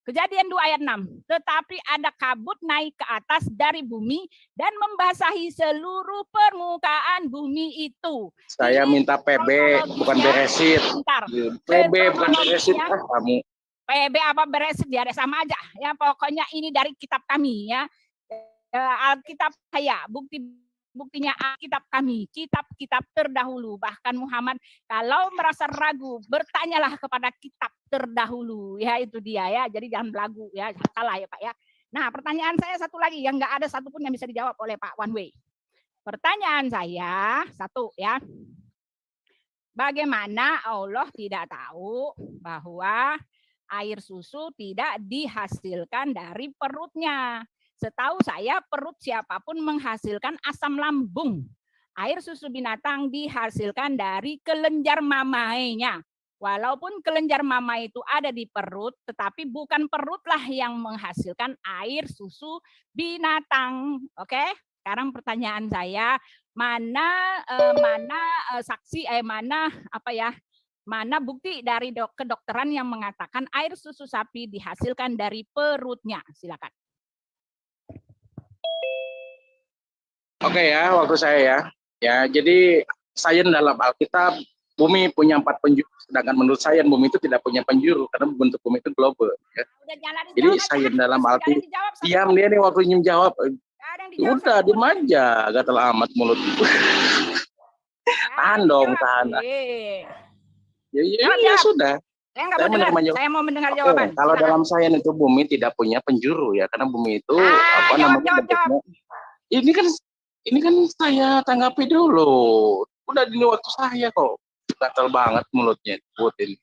Kejadian 2 ayat 6. Tetapi ada kabut naik ke atas dari bumi dan membasahi seluruh permukaan bumi itu. Saya Ini minta PB, bukan beresit. Bentar. PB bukan beresit. Kamu. PB apa beresit ya, sama aja. Ya, pokoknya ini dari kitab kami ya. Alkitab saya, buktinya Alkitab kami, kitab-kitab terdahulu. Bahkan Muhammad kalau merasa ragu, bertanyalah kepada kitab terdahulu. Ya, itu dia ya. Jadi jangan belagu ya, salah ya Pak ya. Nah, pertanyaan saya satu lagi yang nggak ada satupun yang bisa dijawab oleh Pak One Way. Pertanyaan saya satu ya. Bagaimana Allah tidak tahu bahwa air susu tidak dihasilkan dari perutnya? Setahu saya perut siapapun menghasilkan asam lambung. Air susu binatang dihasilkan dari kelenjar mamainya. Walaupun kelenjar mama itu ada di perut, tetapi bukan perutlah yang menghasilkan air susu binatang. Oke? Sekarang pertanyaan saya, mana bukti dari kedokteran yang mengatakan air susu sapi dihasilkan dari perutnya? Silakan. Oke ya, waktu saya ya. Ya, jadi sains dalam Alkitab bumi punya 4 penjuru, sedangkan menurut sains bumi itu tidak punya penjuru karena bentuk bumi itu globe. Ya. Jadi sains dalam Alkitab, diam dia nih waktu jawab. Udah dimanja, gatal amat mulut. Tahan dong, tahan. Ya sudah. Saya mau mendengar jawaban. Kalau dalam sains itu bumi tidak punya penjuru ya, karena bumi itu bentuknya. Ini kan saya tanggapi dulu. Udah di waktu saya kok. Gatal banget mulutnya, Putin.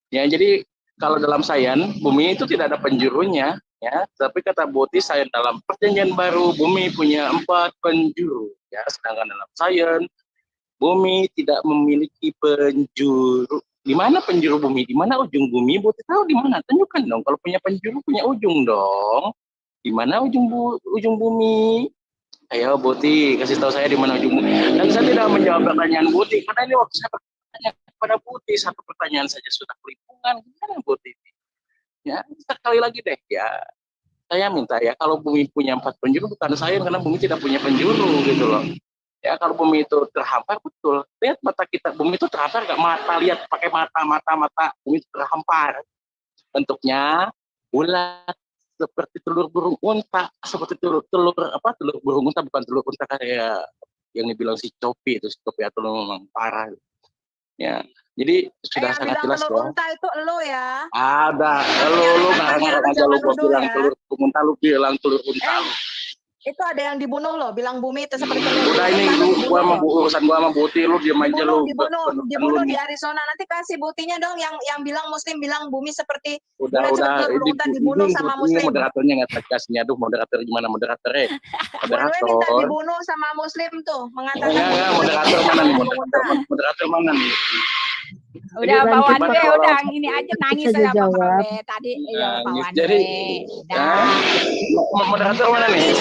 Ya, jadi kalau dalam sains bumi itu tidak ada penjurunya ya, tapi kata Buti sains dalam perjanjian baru bumi punya 4 penjuru ya, sedangkan dalam sains bumi tidak memiliki penjuru. Di mana penjuru bumi? Di mana ujung bumi? Buti tahu di mana? Tunjukkan dong. Kalau punya penjuru punya ujung dong. Di mana ujung bumi? Ayo Buti, kasih tahu saya di mana ujung bumi. Dan saya tidak menjawab pertanyaan Buti karena ini waktu saya bertanya kepada Buti satu pertanyaan saja sudah kelimpungan. Gimana Buti? Ya, sekali lagi deh ya. Saya minta ya kalau bumi punya 4 penjuru bukan saya karena bumi tidak punya penjuru gitu loh. Ya kalau bumi itu terhampar betul. Lihat mata kita, bumi itu terhampar nggak? Mata lihat pakai mata bumi itu terhampar. Bentuknya bulat seperti telur burung unta, seperti telur burung unta, bukan telur unta kayak yang dibilang si Copi itu, si Copi atau memang parah. Ya, jadi sudah sangat jelas telur unta itu elo ya. Ada, lu ngarang-ngarang aja lu bilang telur unta, lu bilang telur unta. Itu ada yang dibunuh loh, bilang bumi itu seperti telur. Udah ini gua sama urusan gua sama Buti, lu diam aja lu. Dibunuh di Arizona. Nanti kasih buktinya dong yang bilang Muslim bilang bumi seperti udah dibunuh sama Muslim. Ini moderatornya nggak tegasnya, aduh moderator gimana moderatornya? Moderator minta dibunuh sama Muslim tuh, mengatakan. Enggak, moderator mana nih? Moderator mana nih? Udah bawaan gue udah ini aja nangis aja jawab tadi bawaan jadi moderator mana nih?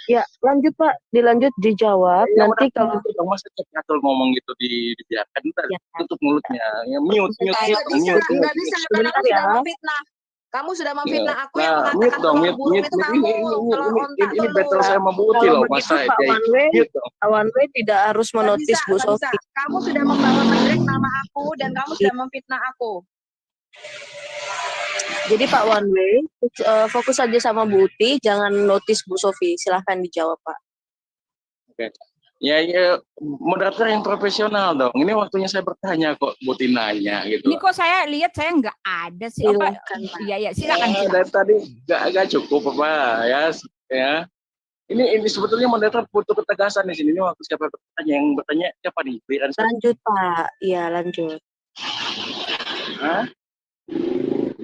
Ya lanjut Pak, dilanjut dijawab ya, nanti kalau masa catul ngomong gitu dibiarkan ya. Tutup mulutnya ya, mute nggak bisa karena kamu sudah memfitnah. Kamu sudah memfitnah aku yang mengatakan bahwa bumi itu kamu ini battle saya membuti loh masa One Way tidak harus menotis Bu Sofi. Kamu sudah membawa menjelek nama aku dan kamu sudah memfitnah aku. Jadi Pak One Way fokus saja sama Bu Uti, jangan notis Bu Sofi. Silahkan dijawab Pak. Oke. Ya moderator yang profesional dong. Ini waktunya saya bertanya kok Buti nanya gitu. Ini kok saya lihat saya nggak ada sih. Silakan Pak. Iya silakan. Dari tadi nggak cukup apa ya. Ini sebetulnya moderator butuh ketegasan di sini. Ini waktu siapa bertanya yang bertanya siapa nih? Lanjut Pak. Iya lanjut. Hah?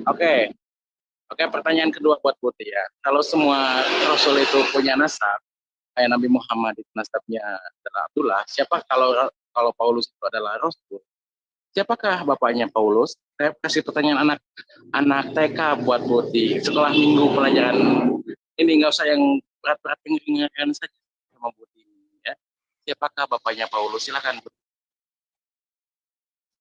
Oke. Oke, pertanyaan kedua buat Putih ya. Kalau semua Rasul itu punya nasab, kayak Nabi Muhammad itu nasabnya adalah Abdullah, siapa kalau Paulus itu adalah Rasul? Siapakah bapaknya Paulus? Saya kasih pertanyaan anak TK buat Putih. Setelah minggu pelajaran ini nggak usah yang berat-berat, dengarkan saja sama Putih ya. Siapakah bapaknya Paulus? Silakan.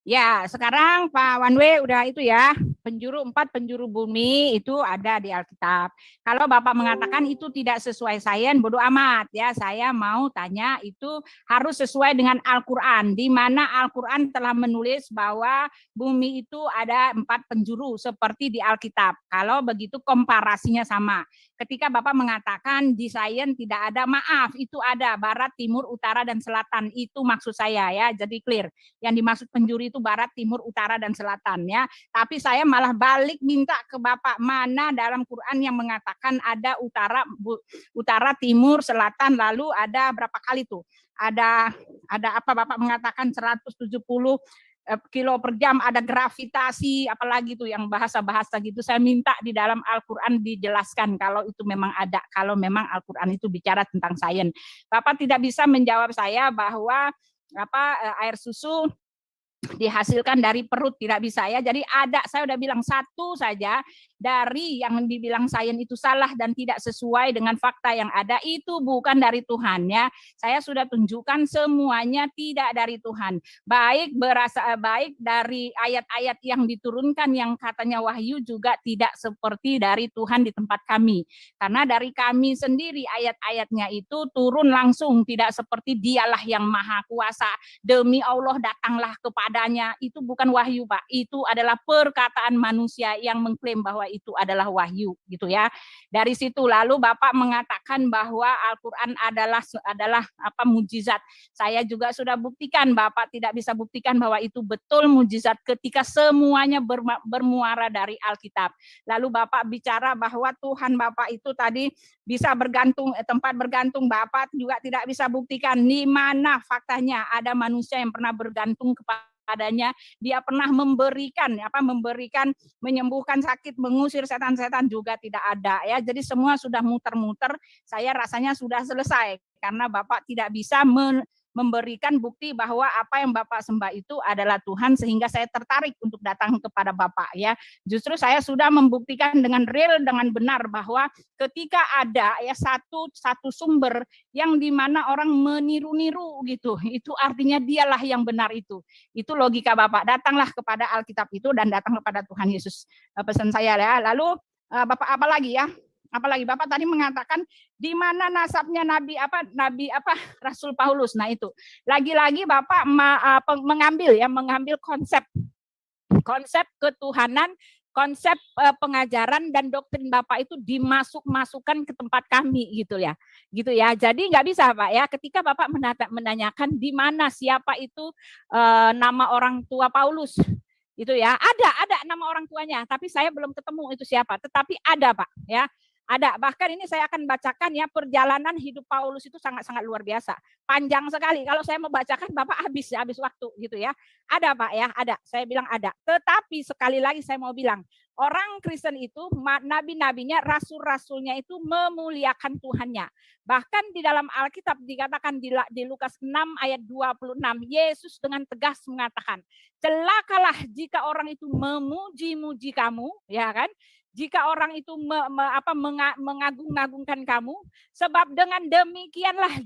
Ya, sekarang Pak Wanwe udah itu ya, penjuru 4, penjuru bumi itu ada di Alkitab. Kalau Bapak mengatakan itu tidak sesuai sains, bodoh amat ya. Saya mau tanya itu harus sesuai dengan Al-Quran, di mana Al-Quran telah menulis bahwa bumi itu ada 4 penjuru seperti di Alkitab. Kalau begitu komparasinya sama. Ketika Bapak mengatakan di sains tidak ada, maaf, itu ada barat, timur, utara, dan selatan. Itu maksud saya ya, jadi clear. Yang dimaksud penjuru itu barat, timur, utara, dan selatan ya. Tapi saya malah balik minta ke Bapak, mana dalam Quran yang mengatakan ada utara, timur, selatan, lalu ada berapa kali tuh? Ada apa Bapak mengatakan 170 kilo per jam, ada gravitasi, apalagi tuh yang bahasa-bahasa gitu. Saya minta di dalam Al-Quran dijelaskan kalau itu memang ada, kalau memang Al-Quran itu bicara tentang sains. Bapak tidak bisa menjawab saya bahwa air susu dihasilkan dari perut, tidak bisa ya. Jadi ada, saya udah bilang satu saja dari yang dibilang sains itu salah dan tidak sesuai dengan fakta yang ada, itu bukan dari Tuhan ya. Saya sudah tunjukkan semuanya tidak dari Tuhan. Baik dari ayat-ayat yang diturunkan yang katanya wahyu juga tidak seperti dari Tuhan di tempat kami. Karena dari kami sendiri ayat-ayatnya itu turun langsung, tidak seperti dialah yang maha kuasa, demi Allah datanglah kepadanya. Itu bukan wahyu Pak, itu adalah perkataan manusia yang mengklaim bahwa itu adalah wahyu gitu ya. Dari situ lalu Bapak mengatakan bahwa Al-Quran adalah mujizat. Saya juga sudah buktikan, Bapak tidak bisa buktikan bahwa itu betul mujizat ketika semuanya bermuara dari Alkitab. Lalu Bapak bicara bahwa Tuhan Bapak itu tadi bisa bergantung, tempat bergantung, Bapak juga tidak bisa buktikan di mana faktanya ada manusia yang pernah bergantung kepadanya, dia pernah memberikan menyembuhkan sakit, mengusir setan-setan, juga tidak ada ya. Jadi semua sudah muter-muter, saya rasanya sudah selesai karena Bapak tidak bisa memberikan bukti bahwa apa yang Bapak sembah itu adalah Tuhan, sehingga saya tertarik untuk datang kepada Bapak ya. Justru saya sudah membuktikan dengan real, dengan benar bahwa ketika ada ya satu sumber yang dimana orang meniru-niru gitu, itu artinya dialah yang benar itu. Itu logika Bapak. Datanglah kepada Alkitab itu dan datang kepada Tuhan Yesus. Pesan saya ya. Lalu Bapak apa lagi ya? Apalagi Bapak tadi mengatakan di mana nasabnya Nabi Rasul Paulus. Nah itu lagi-lagi Bapak mengambil konsep ketuhanan, konsep pengajaran dan doktrin Bapak itu dimasukkan ke tempat kami gitu ya. Jadi nggak bisa Pak ya, ketika Bapak menanyakan di mana siapa itu nama orang tua Paulus itu ya, ada nama orang tuanya, tapi saya belum ketemu itu siapa, tetapi ada Pak ya. Ada, bahkan ini saya akan bacakan ya, perjalanan hidup Paulus itu sangat-sangat luar biasa. Panjang sekali, kalau saya mau bacakan Bapak habis waktu gitu ya. Ada Pak ya, ada, saya bilang ada. Tetapi sekali lagi saya mau bilang, orang Kristen itu, nabi-nabinya, rasul-rasulnya itu memuliakan Tuhannya. Bahkan di dalam Alkitab dikatakan di Lukas 6 ayat 26, Yesus dengan tegas mengatakan, celakalah jika orang itu memuji-muji kamu, ya kan? Jika orang itu mengagung-agungkan kamu, sebab dengan demikianlah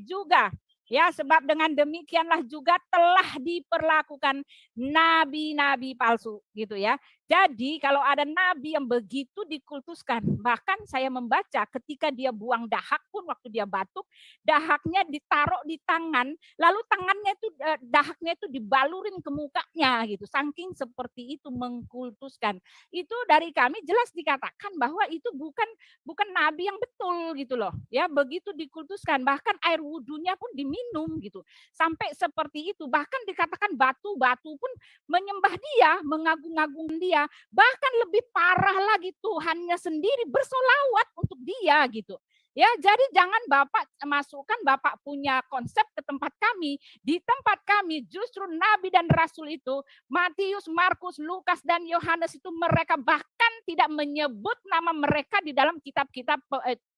juga telah diperlakukan nabi-nabi palsu gitu ya. Jadi kalau ada nabi yang begitu dikultuskan, bahkan saya membaca ketika dia buang dahak pun waktu dia batuk, dahaknya ditaruh di tangan, lalu tangannya itu dahaknya itu dibalurin ke mukanya gitu. Saking seperti itu mengkultuskan. Itu dari kami jelas dikatakan bahwa itu bukan nabi yang betul gitu loh. Ya, begitu dikultuskan, bahkan air wudunya pun diminum gitu. Sampai seperti itu, bahkan dikatakan batu-batu pun menyembah dia, mengagung-agung dia. Bahkan lebih parah lagi, Tuhannya sendiri bersolawat untuk dia gitu. Ya, jadi jangan Bapak masukkan Bapak punya konsep ke tempat kami. Di tempat kami justru nabi dan rasul itu, Matius, Markus, Lukas dan Yohanes itu mereka bahkan tidak menyebut nama mereka di dalam kitab-kitab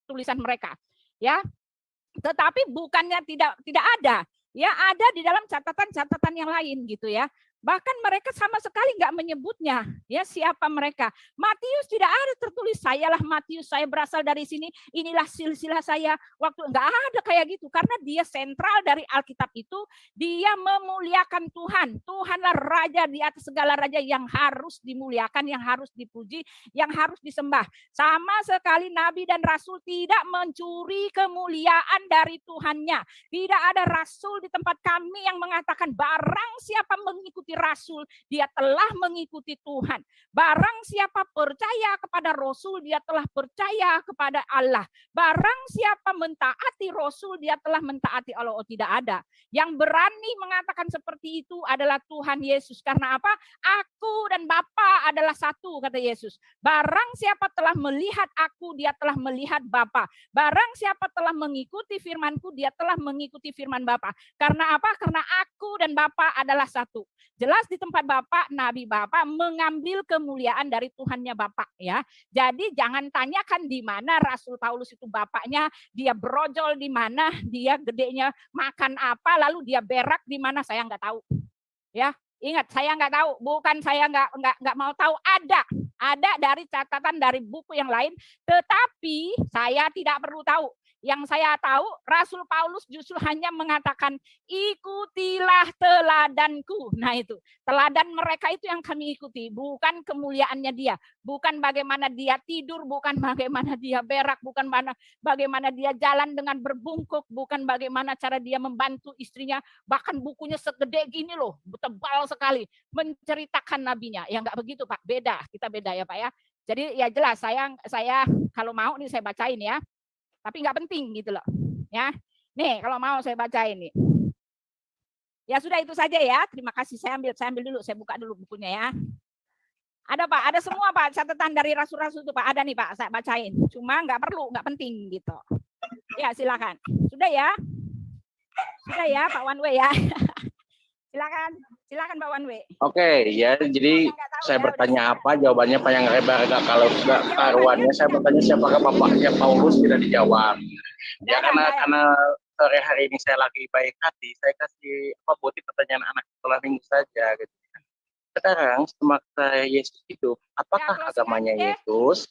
tulisan mereka. Ya. Tetapi bukannya tidak ada. Ya, ada di dalam catatan-catatan yang lain gitu ya. Bahkan mereka sama sekali nggak menyebutnya, ya siapa mereka. Matius tidak ada tertulis, sayalah Matius, saya berasal dari sini, inilah silsilah saya. Waktu nggak ada kayak gitu, karena dia sentral dari Alkitab itu, dia memuliakan Tuhan. Tuhanlah Raja di atas segala raja yang harus dimuliakan, yang harus dipuji, yang harus disembah. Sama sekali Nabi dan Rasul tidak mencuri kemuliaan dari Tuhannya. Tidak ada Rasul di tempat kami yang mengatakan barang siapa mengikuti Rasul, dia telah mengikuti Tuhan. Barang siapa percaya kepada Rasul, dia telah percaya kepada Allah. Barang siapa mentaati Rasul, dia telah mentaati Allah. Oh, tidak ada. Yang berani mengatakan seperti itu adalah Tuhan Yesus. Karena apa? Aku dan Bapa adalah satu, kata Yesus. Barang siapa telah melihat aku, dia telah melihat Bapa. Barang siapa telah mengikuti firman-Ku, dia telah mengikuti firman Bapa. Karena apa? Karena aku dan Bapa adalah satu. Jelas di tempat Bapak, Nabi Bapak mengambil kemuliaan dari Tuhannya Bapak ya. Jadi jangan tanyakan di mana Rasul Paulus itu bapaknya, dia brojol di mana, dia gedenya makan apa, lalu dia berak di mana, saya nggak tahu. Ya, ingat saya nggak tahu, bukan saya nggak mau tahu, ada dari catatan dari buku yang lain, tetapi saya tidak perlu tahu. Yang saya tahu, Rasul Paulus justru hanya mengatakan, ikutilah teladanku. Nah itu, teladan mereka itu yang kami ikuti, bukan kemuliaannya dia. Bukan bagaimana dia tidur, bukan bagaimana dia berak, bukan bagaimana dia jalan dengan berbungkuk, bukan bagaimana cara dia membantu istrinya. Bahkan bukunya segede gini loh, tebal sekali, menceritakan nabinya. Ya nggak begitu Pak, beda, kita beda ya Pak ya. Jadi ya jelas, saya kalau mau nih saya bacain ya. Tapi nggak penting gitu loh, ya. Nih kalau mau saya baca ini. Ya sudah itu saja ya. Terima kasih. Saya ambil dulu. Saya buka dulu bukunya ya. Ada Pak, ada semua Pak catatan dari rasul-rasul itu Pak. Ada nih Pak, saya bacain. Cuma nggak perlu, nggak penting gitu. Ya silakan. Sudah ya Pak Wanwe ya. Silakan Pak Wanwe. Oke, ya jadi saya bertanya apa, jawabannya panjang lebar. Kalau sudah karuannya saya bertanya siapakah bapaknya Paulus, tidak dijawab. Ya karena sore hari ini saya lagi baik hati, saya kasih buat pertanyaan anak sekolah minggu saja gitu. Sekarang semaksa Yesus itu, apakah agamanya Yesus?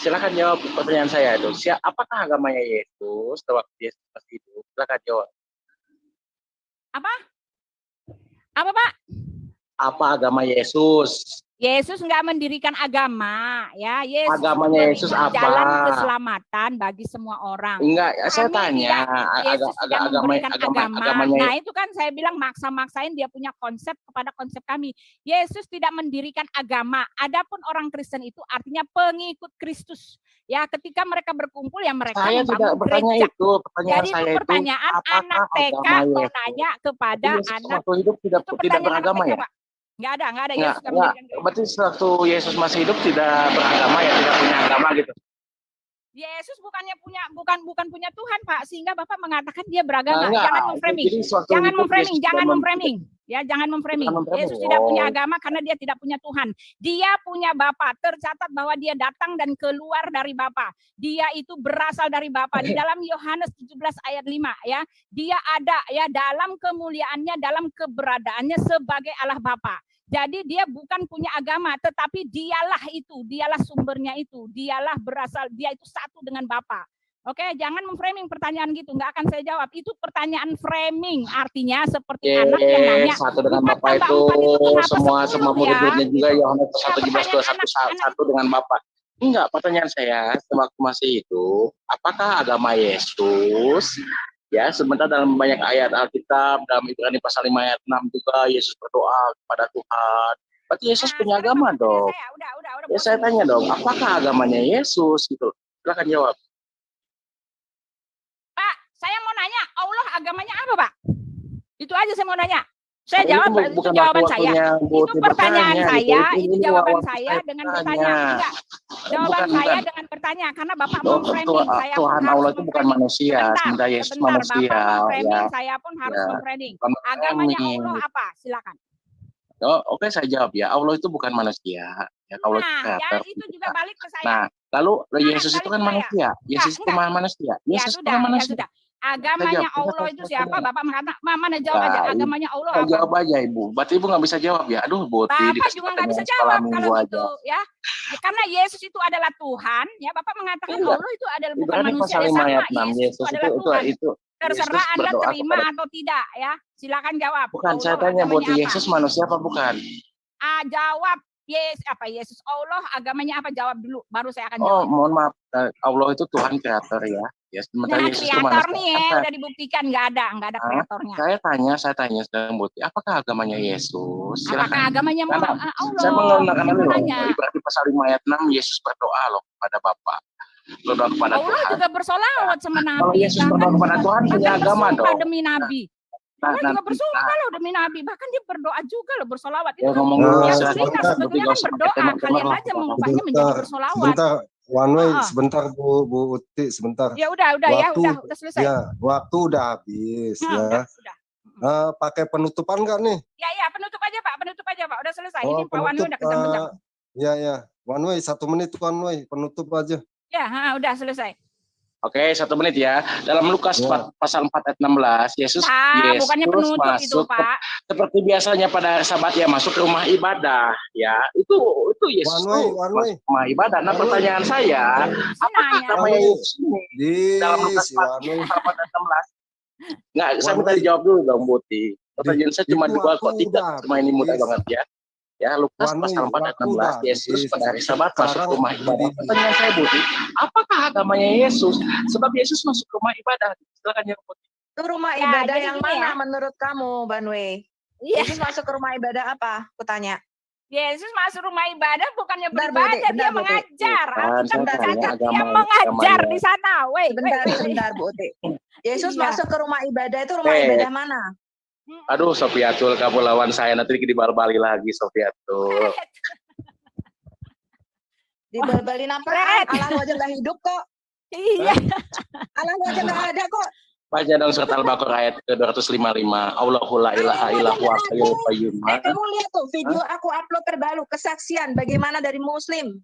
Silakan jawab pertanyaan saya itu. Apakah agamanya Yesus waktu Yesus masih hidup? Silakan jawab. Apa Pak? Apa agama Yesus? Yesus nggak mendirikan agama, ya. Yesus agamanya Yesus apa? Jalan keselamatan bagi semua orang. Enggak, saya tanya agamanya. Agamanya. Nah itu kan saya bilang maksa-maksain dia punya konsep kepada konsep kami. Yesus tidak mendirikan agama. Adapun orang Kristen itu artinya pengikut Kristus. Ya, ketika mereka berkumpul ya mereka membangun gereja. Jadi itu pertanyaan anak TK bertanya kepada anak hidup tidak beragama ya? Nggak ada Yesus. Berarti waktu Yesus masih hidup tidak beragama ya, tidak punya agama gitu. Yesus bukan punya Tuhan Pak, sehingga Bapak mengatakan dia beragama. Jangan memframing. Ya, jangan memframing. Yesus tidak punya agama karena dia tidak punya Tuhan. Dia punya Bapa. Tercatat bahwa dia datang dan keluar dari Bapa. Dia itu berasal dari Bapa. Di dalam Yohanes 17 ayat 5 ya. Dia ada ya dalam kemuliaannya, dalam keberadaannya sebagai Allah Bapa. Jadi dia bukan punya agama, tetapi dialah sumbernya itu, dialah berasal, dia itu satu dengan Bapa. Oke, jangan memframing pertanyaan gitu, nggak akan saya jawab. Itu pertanyaan framing, artinya seperti anak yang nanya. Satu dengan Bapa itu semua murid-muridnya juga Yohanes 1:17-21 satu dengan Bapa. Enggak, pertanyaan saya waktu masih itu, apakah agama Yesus? Ya, sebentar dalam banyak ayat Alkitab, dalam Ibrani pasal 5 ayat 6 juga Yesus berdoa kepada Tuhan. Berarti Yesus punya agama dong. Ya saya tanya dong, apakah agamanya Yesus gitu? Silakan jawab. Pak, saya mau nanya, Allah agamanya apa Pak? Itu aja saya mau nanya. Saya Ini jawab, bukan itu waktu jawaban saya. waktunya Bu Itu Uti pertanyaan bertanya, saya, gitu. itu Ini jawaban waktu saya saya dengan bertanya. bertanya. Enggak, jawaban Bukan, saya bukan. dengan bertanya, karena Bapak Oh, memframing, saya pun Tuhan harus Allah itu bukan memframing. manusia, Sebentar, sementara Yesus sebentar, manusia, Bapak memframing, ya. saya pun harus Ya. memframing. Bukan Agamanya memframing. Allah apa? Silakan. Oh, oke, saya jawab ya. Allah itu bukan manusia. Ya, kalau itu Nah, ya kreator. itu juga balik ke saya. Nah, lalu Nah, Yesus itu balik kan ke saya. manusia. Yesus itu Enggak. manusia. Ya Yesus sudah, bukan ya manusia. sudah. Agamanya Saya jawab, Allah itu siapa? Bapak mengatakan, mana jawab aja. Nah, Agamanya Allah saya apa? jawab aja, Ibu. Berarti Ibu nggak bisa jawab ya? Aduh, Buti, Bapak dikasih juga nggak bisa pertanyaan sekolah jawab minggu kalau aja. gitu ya. Karena Yesus itu adalah Tuhan, ya Bapak mengatakan Enggak. Allah itu adalah bukan Ibrani manusia. pasal Ya 5 sama, ayat 6. Yesus itu Yesus adalah Tuhan. itu Terserah Yesus Anda berdoa terima kepada atau tidak ya. Silakan jawab. Bukan, Allah saya tanya buat agamanya apa? Yesus manusia apa bukan? Jawab. Yesus Allah agamanya apa? Jawab dulu, baru saya akan Oh, jawab. mohon maaf. Allah itu Tuhan kreator ya. Ya, sementara Nah, Yesus itu kreator manusia. nih ya, udah dibuktikan nggak ada kreatornya. Saya tanya sedang Buti, apakah agamanya Yesus? Apakah Silakan. agamanya Karena Allah? saya menggunakan Yang loh. nanya. Ibrani pasal 5 ayat 6 Yesus berdoa loh kepada Bapa. Berdoa kepada Allah Tuhan. juga bersolawat sama Nabi. Kalau Yesus berdoa kepada Tuhan punya agama bersumpah dong. demi Nabi. Allah juga bersumpah loh demi Nabi. Bahkan dia berdoa juga loh, bersolawat. Ya, Itu ngomong dulu, yang silakan. sunnah sebetulnya kan berdoa. Kalian aja mengubahnya menjadi bersolawat. Sebentar, one way, sebentar Bu Uti, sebentar. Ya udah udah selesai. Ya, waktu udah habis ya. Sudah. Pakai penutupan nggak nih? Ya, penutup aja Pak, udah selesai. Oh, Ini Pak Wanwe udah kejang-kejang. Ya, one way, 1 menit one way, penutup aja. Ya, udah selesai. Oke, 1 menit ya. Dalam Lukas pasal 4 ayat 16, Yesus bukannya penutup masuk itu, Pak. seperti biasanya pada Sabat ya masuk ke rumah ibadah ya. Itu Yesus One way. masuk ke rumah ibadah. Nah, pertanyaan saya, apakah namanya Yesus ini dalam Lukas pasal 4 ayat 16? Enggak, saya minta dijawab dulu dong, Buti. Pertanyaan saya cuma 2 kok, tidak. Cuma ini mudah banget ya. Ya, Lukas pasal 4 ayat 16, Yesus pada hari Sabat masuk ke rumah ibadah. Pertanyaan saya, Buti, apakah agamanya Yesus? Sebab Yesus masuk ke rumah ibadah. Silakan ya, Buti. Itu rumah Ya, ibadah jadi yang gini mana ya. menurut kamu, Banwe? Iya. Yesus masuk ke rumah ibadah apa? Aku tanya. Yesus masuk rumah ibadah bukannya Bentar, beribadah, Bude, dia bentar, Bude. mengajar. Bukan, Alkitab saya tanya mencatat dia agama- mengajar agamanya. di sana. Weh, Sebentar, Bu Uti. Yesus Iya. masuk ke rumah ibadah itu rumah Eh. ibadah mana? Aduh, Sofiatul, kamu lawan saya nanti dibal-bali lagi, Sofiatul. Dibal-balin apa? Fred. Allah lu aja nggak hidup kok. Iya. Allah lu aja nggak ada kok. Baca dong surat Al-Baqarah ayat ke-255. Allahu la ilaha illahu hayyul qayyum. Kamu lihat tuh video aku upload terbaru, kesaksian bagaimana dari Muslim,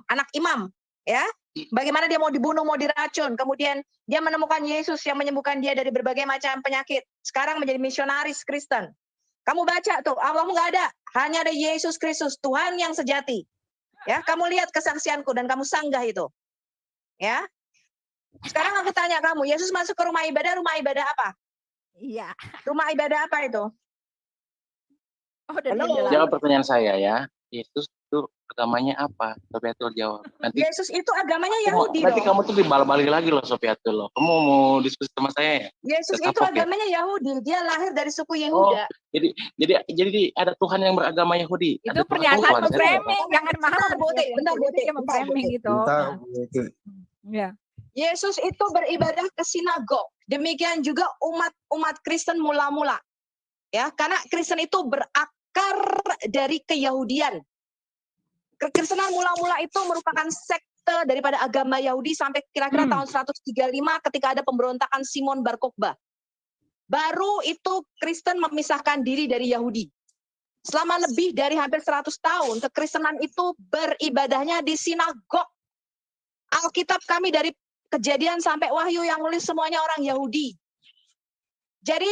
anak imam, ya. Bagaimana dia mau dibunuh, mau diracun, kemudian dia menemukan Yesus yang menyembuhkan dia dari berbagai macam penyakit. Sekarang menjadi misionaris Kristen. Kamu baca tuh, Allah nggak ada, hanya ada Yesus Kristus, Tuhan yang sejati. Ya, kamu lihat kesaksianku dan kamu sanggah itu. Ya. Sekarang aku tanya kamu, Yesus masuk ke rumah ibadah apa? Iya. Rumah ibadah apa itu? Oh, udah Halo? dia Jawab pertanyaan saya ya. Yesus itu agamanya apa? Sofiatul jawab. Nanti Yesus itu agamanya Yahudi nanti dong. kamu tuh dibal-balik lagi loh, Sofiatul loh. Kamu mau diskusi sama saya ya? Yesus Tetap itu oke. agamanya Yahudi, dia lahir dari suku Yehuda. Jadi ada Tuhan yang beragama Yahudi. Itu Ada Tuhan pernyataan Tuhan. memframing, jangan mahal. Bentar, Bu Uti. Dia memframing gitu. Bentar, Bu Uti. Iya. Yesus itu beribadah ke sinagog. Demikian juga umat Kristen mula-mula. Ya, karena Kristen itu berakar dari keyahudian. Kekristenan mula-mula itu merupakan sekte daripada agama Yahudi sampai kira-kira tahun 135 ketika ada pemberontakan Simon Bar Kokhba. Baru itu Kristen memisahkan diri dari Yahudi. Selama lebih dari hampir 100 tahun, kekristenan itu beribadahnya di sinagog. Alkitab kami dari Kejadian sampai Wahyu yang nulis semuanya orang Yahudi. Jadi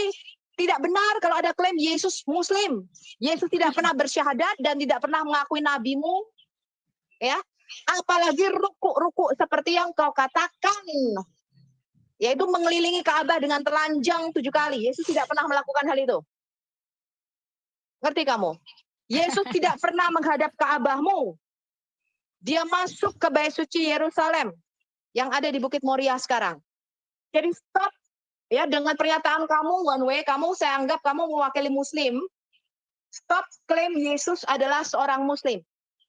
tidak benar kalau ada klaim Yesus Muslim. Yesus tidak pernah bersyahadat dan tidak pernah mengakui nabimu. Ya, apalagi ruku-ruku seperti yang kau katakan. Yaitu mengelilingi Ka'bah dengan telanjang 7 kali. Yesus tidak pernah melakukan hal itu. Ngerti kamu? Yesus tidak pernah menghadap Ka'bahmu. Dia masuk ke Bait Suci Yerusalem yang ada di Bukit Moria sekarang. Jadi stop ya dengan pernyataan kamu one way, saya anggap kamu mewakili Muslim. Stop klaim Yesus adalah seorang Muslim.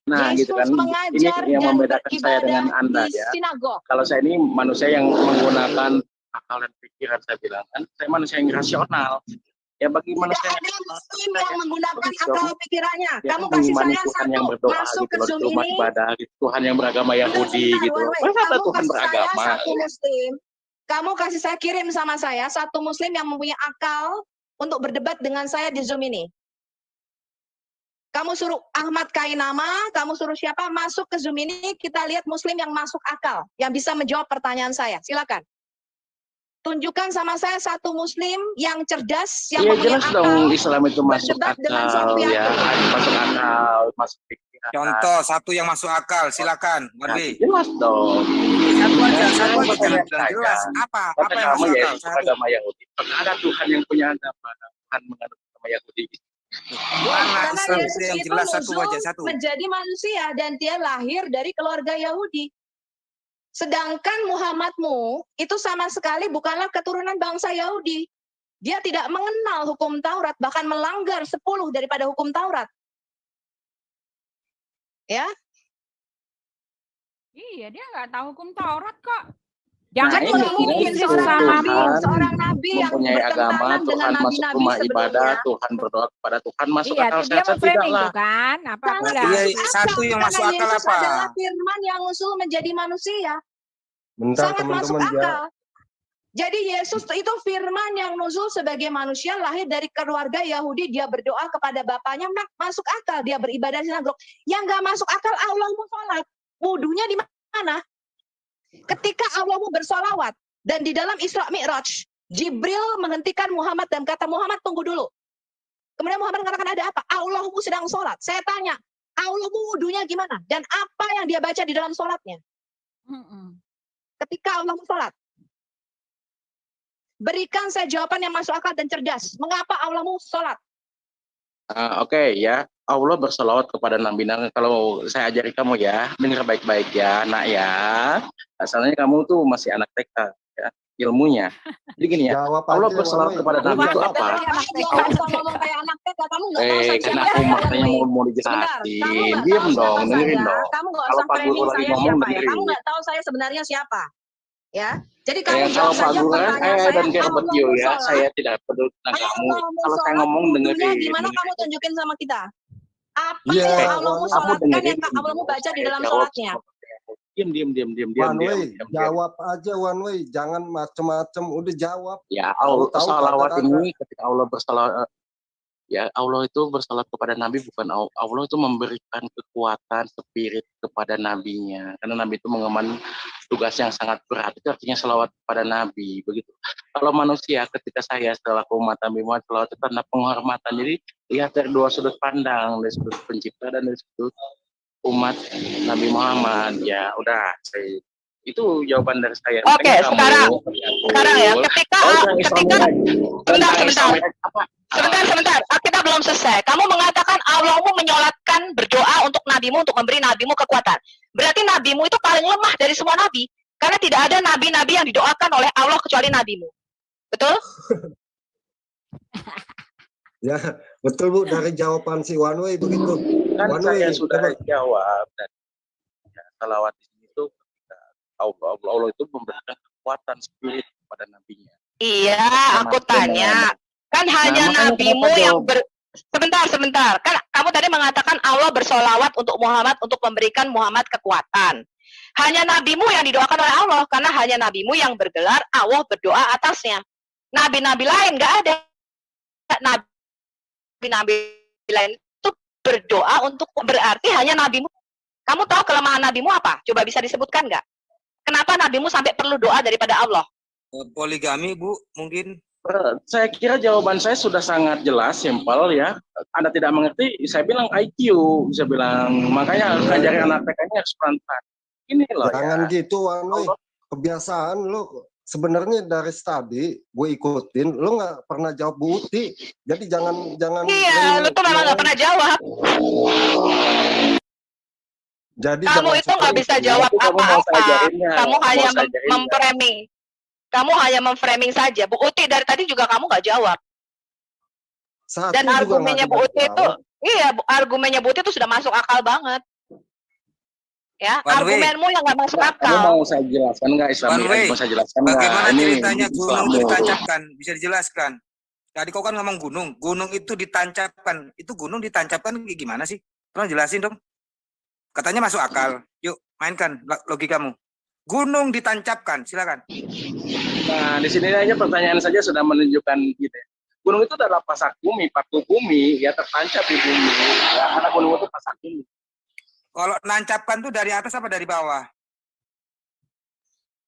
Nah, Yesus gitu kan. mengajar Ini yang dan membedakan saya dengan beribadah Anda di ya. sinagog. Kalau saya ini manusia yang menggunakan akal dan pikiran, saya bilang kan saya manusia yang rasional. Ya bagi Tidak manusia ada muslim yang menggunakan Begitu. akal pikirannya. Ya Kamu kan kasih mengimani saya Tuhan yang satu, berdoa masuk ke gitu loh, Zoom di rumah ini. ibadah gitu. Tuhan yang beragama Yahudi Sebentar, gitu. one way. Masa ada Kamu Tuhan kasih saya beragama? satu muslim. Kamu kasih saya kirim sama saya satu muslim yang mempunyai akal untuk berdebat dengan saya di Zoom ini. Kamu suruh Ahmad Kainama, kamu suruh siapa masuk ke Zoom ini, kita lihat muslim yang masuk akal, yang bisa menjawab pertanyaan saya. Silakan. Tunjukkan sama saya satu muslim yang cerdas, yang Iya mempunyai jelas akal, dong Islam itu masuk berdebat dengan akal Sofian. ya, masuk akal, masuk pikiran. Contoh satu yang masuk akal, silakan. Ya, Wadwi. jelas dong. Satu aja, Saya satu mau aja jangan tanya bilang saja. jelas. Apa Kata yang kamu masuk ya akal? itu Satu. agama Yahudi. Apakah ada Tuhan yang punya agama? Tuhan menganut agama Yahudi. Mana Karena Islam itu Yesus yang itu jelas satu nuzul aja satu. menjadi manusia dan dia lahir dari keluarga Yahudi. Sedangkan Muhammadmu itu sama sekali bukanlah keturunan bangsa Yahudi. Dia tidak mengenal hukum Taurat, bahkan melanggar 10 daripada hukum Taurat. Ya, Iya, dia nggak tahu hukum Taurat kok. Nah, Jangan jadi ini nggak mungkin mengkritik seorang sama nabi, Tuhan seorang nabi yang mempunyai agama, bertentangan dengan Tuhan masuk nabi-nabi rumah sebelumnya. ibadah, Tuhan berdoa kepada Tuhan, masuk Iya, akal tuh dia saya memframing tidaklah. tuh kan. Apa aku Sangat bilang? Iya, masuk akal satu yang karena masuk akal Yesus apa? adalah firman yang usul menjadi manusia. Bentar Sangat masuk teman-teman ya. akal. Jadi Yesus itu firman yang nuzul sebagai manusia, lahir dari keluarga Yahudi, dia berdoa kepada bapaknya, masuk akal, dia beribadah di sinagog. Yang nggak masuk akal, Allahmu sholat. Wudunya di mana? Ketika Allahmu bersolawat, dan di dalam Isra Mi'raj, Jibril menghentikan Muhammad dan kata, Muhammad tunggu dulu. Kemudian Muhammad mengatakan ada apa? Allahmu sedang sholat. Saya tanya, Allahmu wudunya gimana? Dan apa yang dia baca di dalam sholatnya? Ketika Allahmu sholat. Berikan saya jawaban yang masuk akal dan cerdas. Mengapa Allahmu sholat? Oke ya, Allah berselawat kepada Nabi. Nah, kalau saya ajari kamu ya, dengar baik-baik ya, nak ya. Asalnya kamu tuh masih anak TK ya, ilmunya. Jadi gini ya, Jawab Allah aja, berselawat Wanwe. kepada Nabi itu apa? Jangan usah ngomong kayak anak TK. Kamu nggak tahu saya Karena siapa aku ya, makanya Wanwe. mau Sebentar, kamu dijelasin. nggak Diam tahu dong, siapa dengerin saya. dong. Kamu nggak Kalau usah Pak Guru framing lagi saya ngomong, siapa ya. dengerin. Kamu nggak tahu saya sebenarnya siapa. Ya, jadi kamu Kalau jawab Pak saja Guru, pertanyaan I saya. don't care about you Allahmu ya. sholat. Saya tidak peduli tentang kamu. Allahmu Kalau saya sholat. ngomong Wudunya dengerin. gimana kamu tunjukin sama kita? Apa Iya, yang Allahmu Wanwe. Kamu sholatkan dengerin. yang Allahmu baca di Saya dalam jawab sholatnya? Diam. Wanwe, jawab aja Wanwe. Jangan macem-macem. Udah jawab. Ya, Tahu salawat kata-kata. ini ketika Allah bersalawat, ya Allah itu bersalat kepada Nabi, bukan Allah itu memberikan kekuatan spirit kepada Nabinya, karena Nabi itu mengemban tugas yang sangat berat. Itu artinya salawat kepada Nabi begitu. Kalau manusia ketika saya setelah umat Nabi Muhammad salawat itu karena penghormatan. Jadi lihat dari dua sudut pandang, dari sudut pencipta dan dari sudut umat Nabi Muhammad. Ya udah, itu jawaban dari saya. Oke, Makanya sekarang ya, ketika sebentar, kita belum selesai. Kamu mengatakan Allahmu menyolatkan berdoa untuk nabimu, untuk memberi nabimu kekuatan. Berarti nabimu itu paling lemah dari semua nabi, karena tidak ada nabi-nabi yang didoakan oleh Allah kecuali nabimu. Betul? Ya, betul Bu. Dari jawaban si Wanwe begitu. Kan Wanwe, saya sudah coba. jawab. Dan ya, salawat di sini itu ketika Allah itu memberikan kekuatan spirit kepada nabinya. Iya, aku tanya. Kan hanya makanya nabimu kenapa yang jawab? Sebentar. Kan kamu tadi mengatakan Allah bersolawat untuk Muhammad untuk memberikan Muhammad kekuatan. Hanya nabimu yang didoakan oleh Allah, karena hanya nabimu yang bergelar Allah berdoa atasnya. Nabi-nabi lain nggak ada. Nabi-nabi lain itu berdoa untuk, berarti hanya nabimu. Kamu tahu kelemahan nabimu apa? Coba bisa disebutkan nggak? Kenapa nabimu sampai perlu doa daripada Allah? Poligami, Bu, mungkin. Saya kira jawaban saya sudah sangat jelas, simpel ya. Anda tidak mengerti, saya bilang IQ, saya bilang makanya ngajarin anak TK-nya harus pelan-pelan. Ini loh Jangan ya. gitu Wanwe. Kebiasaan lu sebenarnya dari tadi gue ikutin, lu nggak pernah jawab Bu Uti. Jadi jangan Iya, lu tuh memang nggak pernah jawab. Jadi Kamu jangan itu nggak seperti bisa itu. jawab Tapi kamu mau saya apa-apa. ajarinnya, Kamu mau hanya saya ajarinnya. memframing. Kamu hanya memframing saja. Bu Uti dari tadi juga kamu nggak jawab. Satu Dan juga argumennya nggak Bu Uti itu, dijawab. iya, argumennya Bu Uti itu sudah masuk akal banget. Ya, One way. argumenmu yang nggak masuk Kamu akal. mau saya jelaskan nggak Islam? One way. Mau saya jelaskan nggak? Bagaimana Ini ceritanya gunung Islammu. itu ditancapkan? Bisa dijelaskan? Tadi kau kan ngomong gunung. Gunung itu ditancapkan. Itu gunung ditancapkan kayak gimana sih? Tolong jelasin dong. Katanya masuk akal. Yuk, mainkan logikamu. Gunung ditancapkan, silakan. Nah, di sini aja pertanyaan saja sudah menunjukkan gitu. Ya. Gunung itu adalah pasak bumi, paku bumi, ya tertancap di bumi. Ya, karena gunung itu pasak bumi. Kalau nancapkan tuh dari atas apa dari bawah?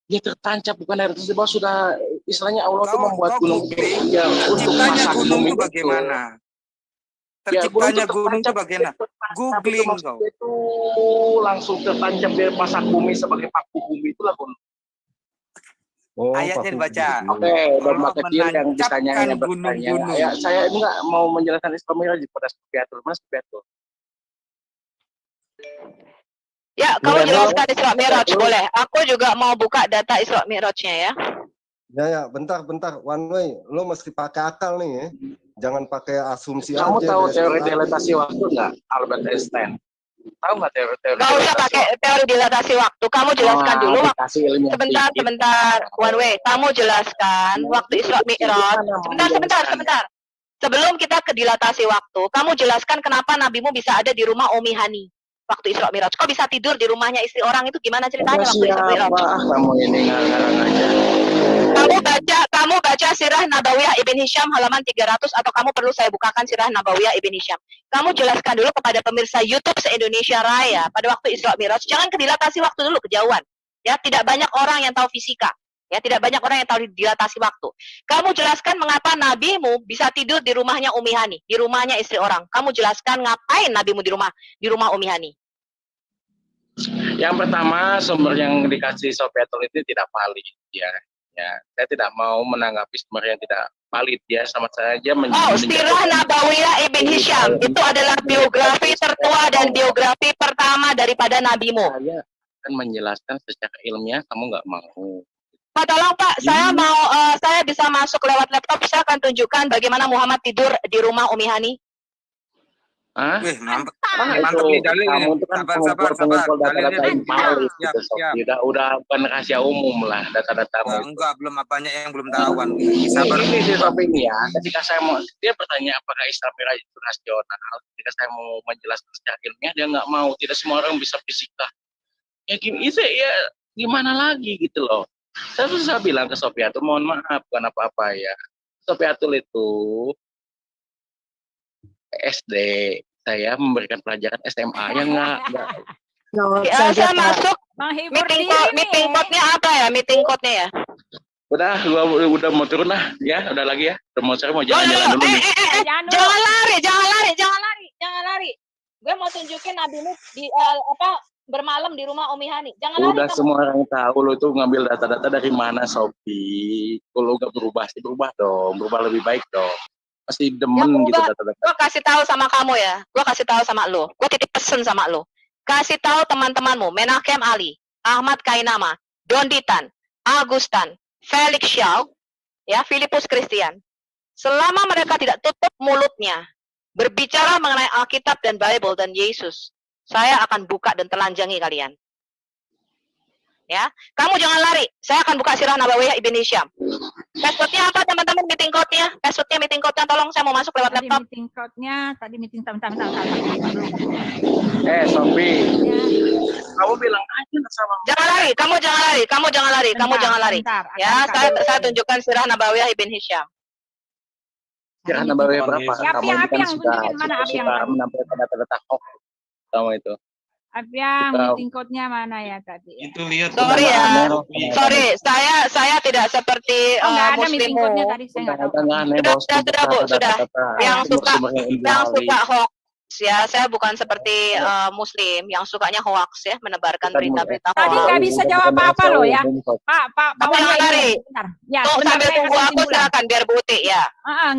Ya tertancap, bukan dari atas di bawah. Sudah istilahnya Allah tuh membuat gunung ya, untuk pasak gunung bumi itu bagaimana? Terciptanya gunung itu bagaimana? Googling kau. Itu langsung tertancap dari pasak bumi sebagai paku bumi, itulah gunung. Oh, Ayatnya dibaca. Oke, domba kecil yang ditanya hanya gunung-gunung. bertanya. Ya, saya enggak mau menjelaskan Isra Mi'raj pada Supiatul, Mas Supiatul. Ya, kamu jelaskan Isra Mi'raj boleh. Aku juga mau buka data Isra Mi'rajnya ya. Ya, bentar. One way, lo mesti pakai akal nih ya. Jangan pakai asumsi Kamu aja. tahu teori dilatasi waktu nggak, Albert Einstein? Tahu nggak teori Nggak usah pakai teori dilatasi waktu. Kamu jelaskan dulu. Sebentar. One way, kamu jelaskan waktu Isra Mi'raj. Sebentar. Sebelum kita ke dilatasi waktu, kamu jelaskan kenapa nabimu bisa ada di rumah Umi Hani waktu Isra Mi'raj. Kok bisa tidur di rumahnya istri orang itu gimana ceritanya waktu Isra Mi'raj? Kamu ini ngarang aja. Kamu baca Sirah Nabawiyah Ibn Hisham halaman 300 atau kamu perlu saya bukakan Sirah Nabawiyah Ibn Hisham. Kamu jelaskan dulu kepada pemirsa YouTube se-Indonesia Raya pada waktu Isra Mi'raj, jangan ke dilatasi waktu dulu, kejauhan. Ya, tidak banyak orang yang tahu fisika. Ya, tidak banyak orang yang tahu dilatasi waktu. Kamu jelaskan mengapa nabimu bisa tidur di rumahnya Umi Hani, di rumahnya istri orang. Kamu jelaskan ngapain nabimu di rumah Umi Hani. Yang pertama, sumber yang dikasih Sofiatul itu tidak valid ya. Ya, saya tidak mau menanggapi sumber yang tidak valid ya, sama saja Sirah Nabawiyah Ibn Hisham itu adalah biografi tertua dan biografi pertama daripada nabimu. Saya akan menjelaskan secara ilmiah, kamu nggak mau. Pak, tolong Pak, saya bisa masuk lewat laptop, saya akan tunjukkan bagaimana Muhammad tidur di rumah Umi Hani. Wih, mantap nih dalil ini. Sabar. Data-data invalid gitu, udah bukan rahasia umum lah data-data. Enggak, belum banyak yang belum tahuan. Sabar. Ini sih ini ya. Ketika saya mau, dia bertanya apakah Isra Mi'raj itu rasional. Ketika saya mau menjelaskan secara ilmiah, dia nggak mau. Tidak semua orang bisa fisika. Ya gini, ya gimana lagi gitu loh. Saya susah bilang ke Sofiatul, mohon maaf, bukan apa-apa ya. Sofiatul itu SD, saya memberikan pelajaran SMA yang nggak. Saya masuk meeting code-nya apa ya? Meeting code-nya ya? Udah mau turun lah ya, udah lagi ya. Saya mau jalan-jalan dulu nih. Jangan lari. Gue mau tunjukin nabimu di bermalam di rumah Umi Hani. Jangan lari. Udah semua orang tahu lo itu ngambil data-data dari mana, Sofi. Kalau nggak berubah sih berubah dong, berubah lebih baik dong. Pasti demen gitu data-data. Gue kasih tahu sama kamu ya, gue kasih tahu sama lo, gue titip pesen sama lo. Kasih tahu teman-temanmu, Menachem Ali, Ahmad Kainama, Don Ditan, Agustan, Felix Shaw, ya, Filipus Christian. Selama mereka tidak tutup mulutnya berbicara mengenai Alkitab dan Bible dan Yesus, saya akan buka dan telanjangi kalian. Ya, kamu jangan lari. Saya akan buka Sirah Nabawiyah Ibn Hisham. Passwordnya apa teman-teman? Meeting code-nya. Passwordnya meeting code-nya. Tolong, saya mau masuk lewat laptop. Meeting code-nya tadi meeting sebentar. Sofi. Ya. Kamu bilang aja sama. Kamu jangan lari. Ya, saya tunjukkan Sirah Nabawiyah Ibn Hisham. Sirah Nabawiyah berapa? Kamu yang tunjukin mana api yang menampilkan data-data hoax kamu itu. Yang meeting code-nya mana ya tadi? Itu lihat. Sorry ya. Saya tidak seperti muslim. Sudah. Yang suka hoax ya, saya bukan seperti muslim yang sukanya hoax ya, menebarkan berita-berita hoax. Tadi nggak bisa jawab apa-apa loh ya. Pak jangan lari. Ya, sambil tunggu aku silakan biar bukti ya.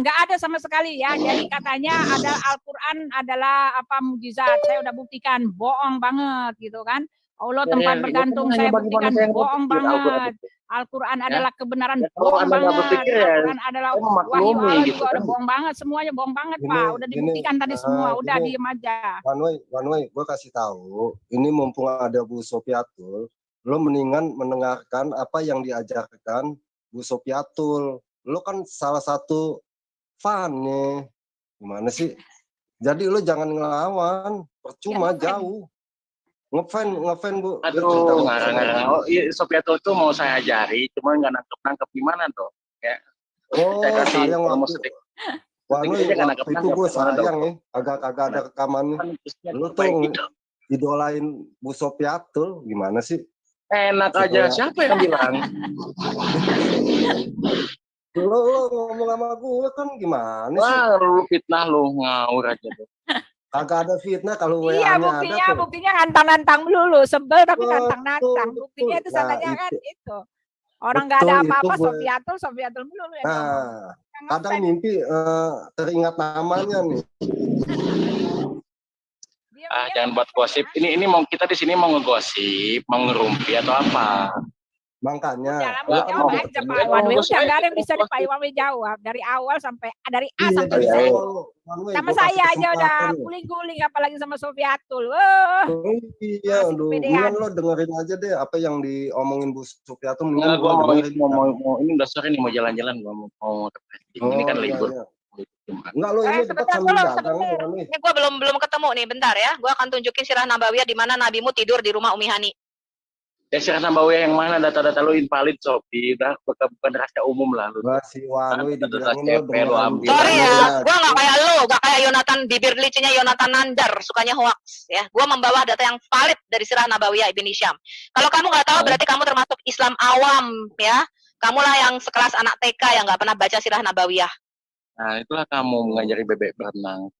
Nggak ada sama sekali ya. Jadi katanya ada Al-Quran adalah mukjizat. Saya udah buktikan bohong banget gitu kan. Allah tempat bergantung, saya buktikan bohong banget. Al-Quran adalah kebenaran, bohong banget. Al-Quran adalah wahyu Allah juga udah bohong banget. Semuanya bohong banget, Pak. Udah dibuktikan tadi semua. Udah diem aja. One way, gue kasih tahu. Ini mumpung ada Bu Sofiatul, lo mendingan mendengarkan apa yang diajarkan Bu Sofiatul. Lo kan salah satu Fanny, gimana sih? Jadi lu jangan ngelawan, percuma jauh. Ngefan Bu. Dia cerita Aduh, ngefan. ngarang-ngarang. Oh, iya, Sofiatul tuh mau saya ajari, cuma nggak nangkep-nangkep gimana tuh. Ya, Oh, saya kasih sayang ilmu waktu. sedikit. Wah, Sedikit aja nggak waktu itu nangkep-nangkep. gue Gimana dong? sayang nih, agak-agak ada rekamannya. Lu tuh idolain Bu Sofiatul, gimana sih? Enak aja, siapa yang bilang? Lu ngomong sama gue kan gimana sih? Wah, lu fitnah lu, ngawur aja tuh. Kagak ada fitnah kalau Iya, WA-nya ada tuh. buktinya nantang-nantang dulu, sebel tapi nantang-nantang. Betul, Buktinya itu betul. Nah, sananya kan itu. itu. Orang nggak ada Betul, itu apa-apa, gue. Sofiatul mulu yang ngomong. Nah, kadang mimpi teringat namanya nih. Jangan buat gosip. Ini mau kita di sini mau ngegosip, mau ngerumpi atau apa? Makanya. Jawab aja Pak Iwan W. Udah nggak ada yang bisa Pak Iwan W jawab dari awal sampai dari A sampai Z. Sama saya aja udah guling-guling, apalagi sama Sofiatul. Iya, aduh. Mendingan lo dengerin aja deh apa yang diomongin Bu Sofiatul. Enggak, gua mau ini udah sore nih mau jalan-jalan, gua mau ini kan libur. Enggak, lo ini tetap sambil dagang. Ini gue belum ketemu nih, bentar ya. Gue akan tunjukin sirah Nabawiyah di mana nabimu tidur di rumah Umi Hani. Ya sirah Nabawiyah yang mana, data-data lu invalid, Sofi. Udah bukan rahasia umum lah lu. Si Wanwi dibilangin lo ambil. Sorry ya, gue gak kayak lo, gak kayak Yonatan, bibir licinya Yonatan Nandar, sukanya hoax ya. Gue membawa data yang valid dari sirah Nabawiyah Ibn Hisham. Kalau kamu gak tahu berarti kamu termasuk Islam awam ya. Kamulah yang sekelas anak TK yang gak pernah baca sirah Nabawiyah. Nah, itulah kamu mengajari bebek berenang.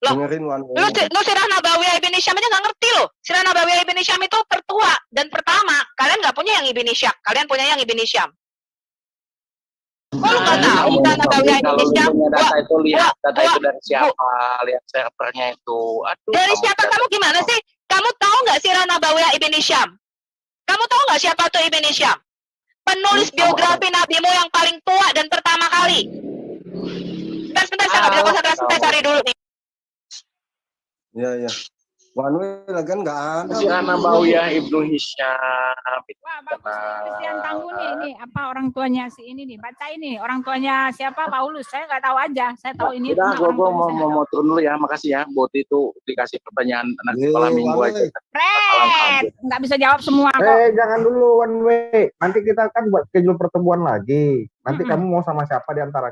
Dengerin Wanwi. Lu sirah Nabawiyah Ibn Hisham aja gak ngerti lo. Sirah Nabawiyah Ibn Hisham itu tertua dan pertama. Kalian gak punya yang Ibn Hisham, kalian punya yang Ibn Hisham. Kok lu gak tahu sirah Nabawiyah Ibn Hisham? Data itu lihat, data itu dari siapa, lihat servernya itu. Aduh, dari siapa kamu gimana sih? Kamu tahu nggak sirah Nabawiyah Ibn Hisham? Kamu tahu nggak siapa tuh Ibn Hisham? Penulis biografi nabimu yang paling tua dan pertama kali. Sebentar, saya nggak bisa konsentrasi, saya cari dulu nih. Iya. Wanwi lagi nggak ada. Sirah Nabawiyah Ibnu Hisham. Wah, bagus nih, Christian Tangguh nih. Ini apa orang tuanya si ini nih? Baca ini, orang tuanya siapa? Paulus. Saya nggak tahu aja. Saya tahu ini. Udah, gue mau turun dulu ya. Makasih ya. Buat itu dikasih pertanyaan anak sekolah minggu aja. Fred, nggak bisa jawab semua kok. Jangan dulu One Way. Nanti kita kan buat schedule pertemuan lagi. Nanti kamu mau sama siapa di antara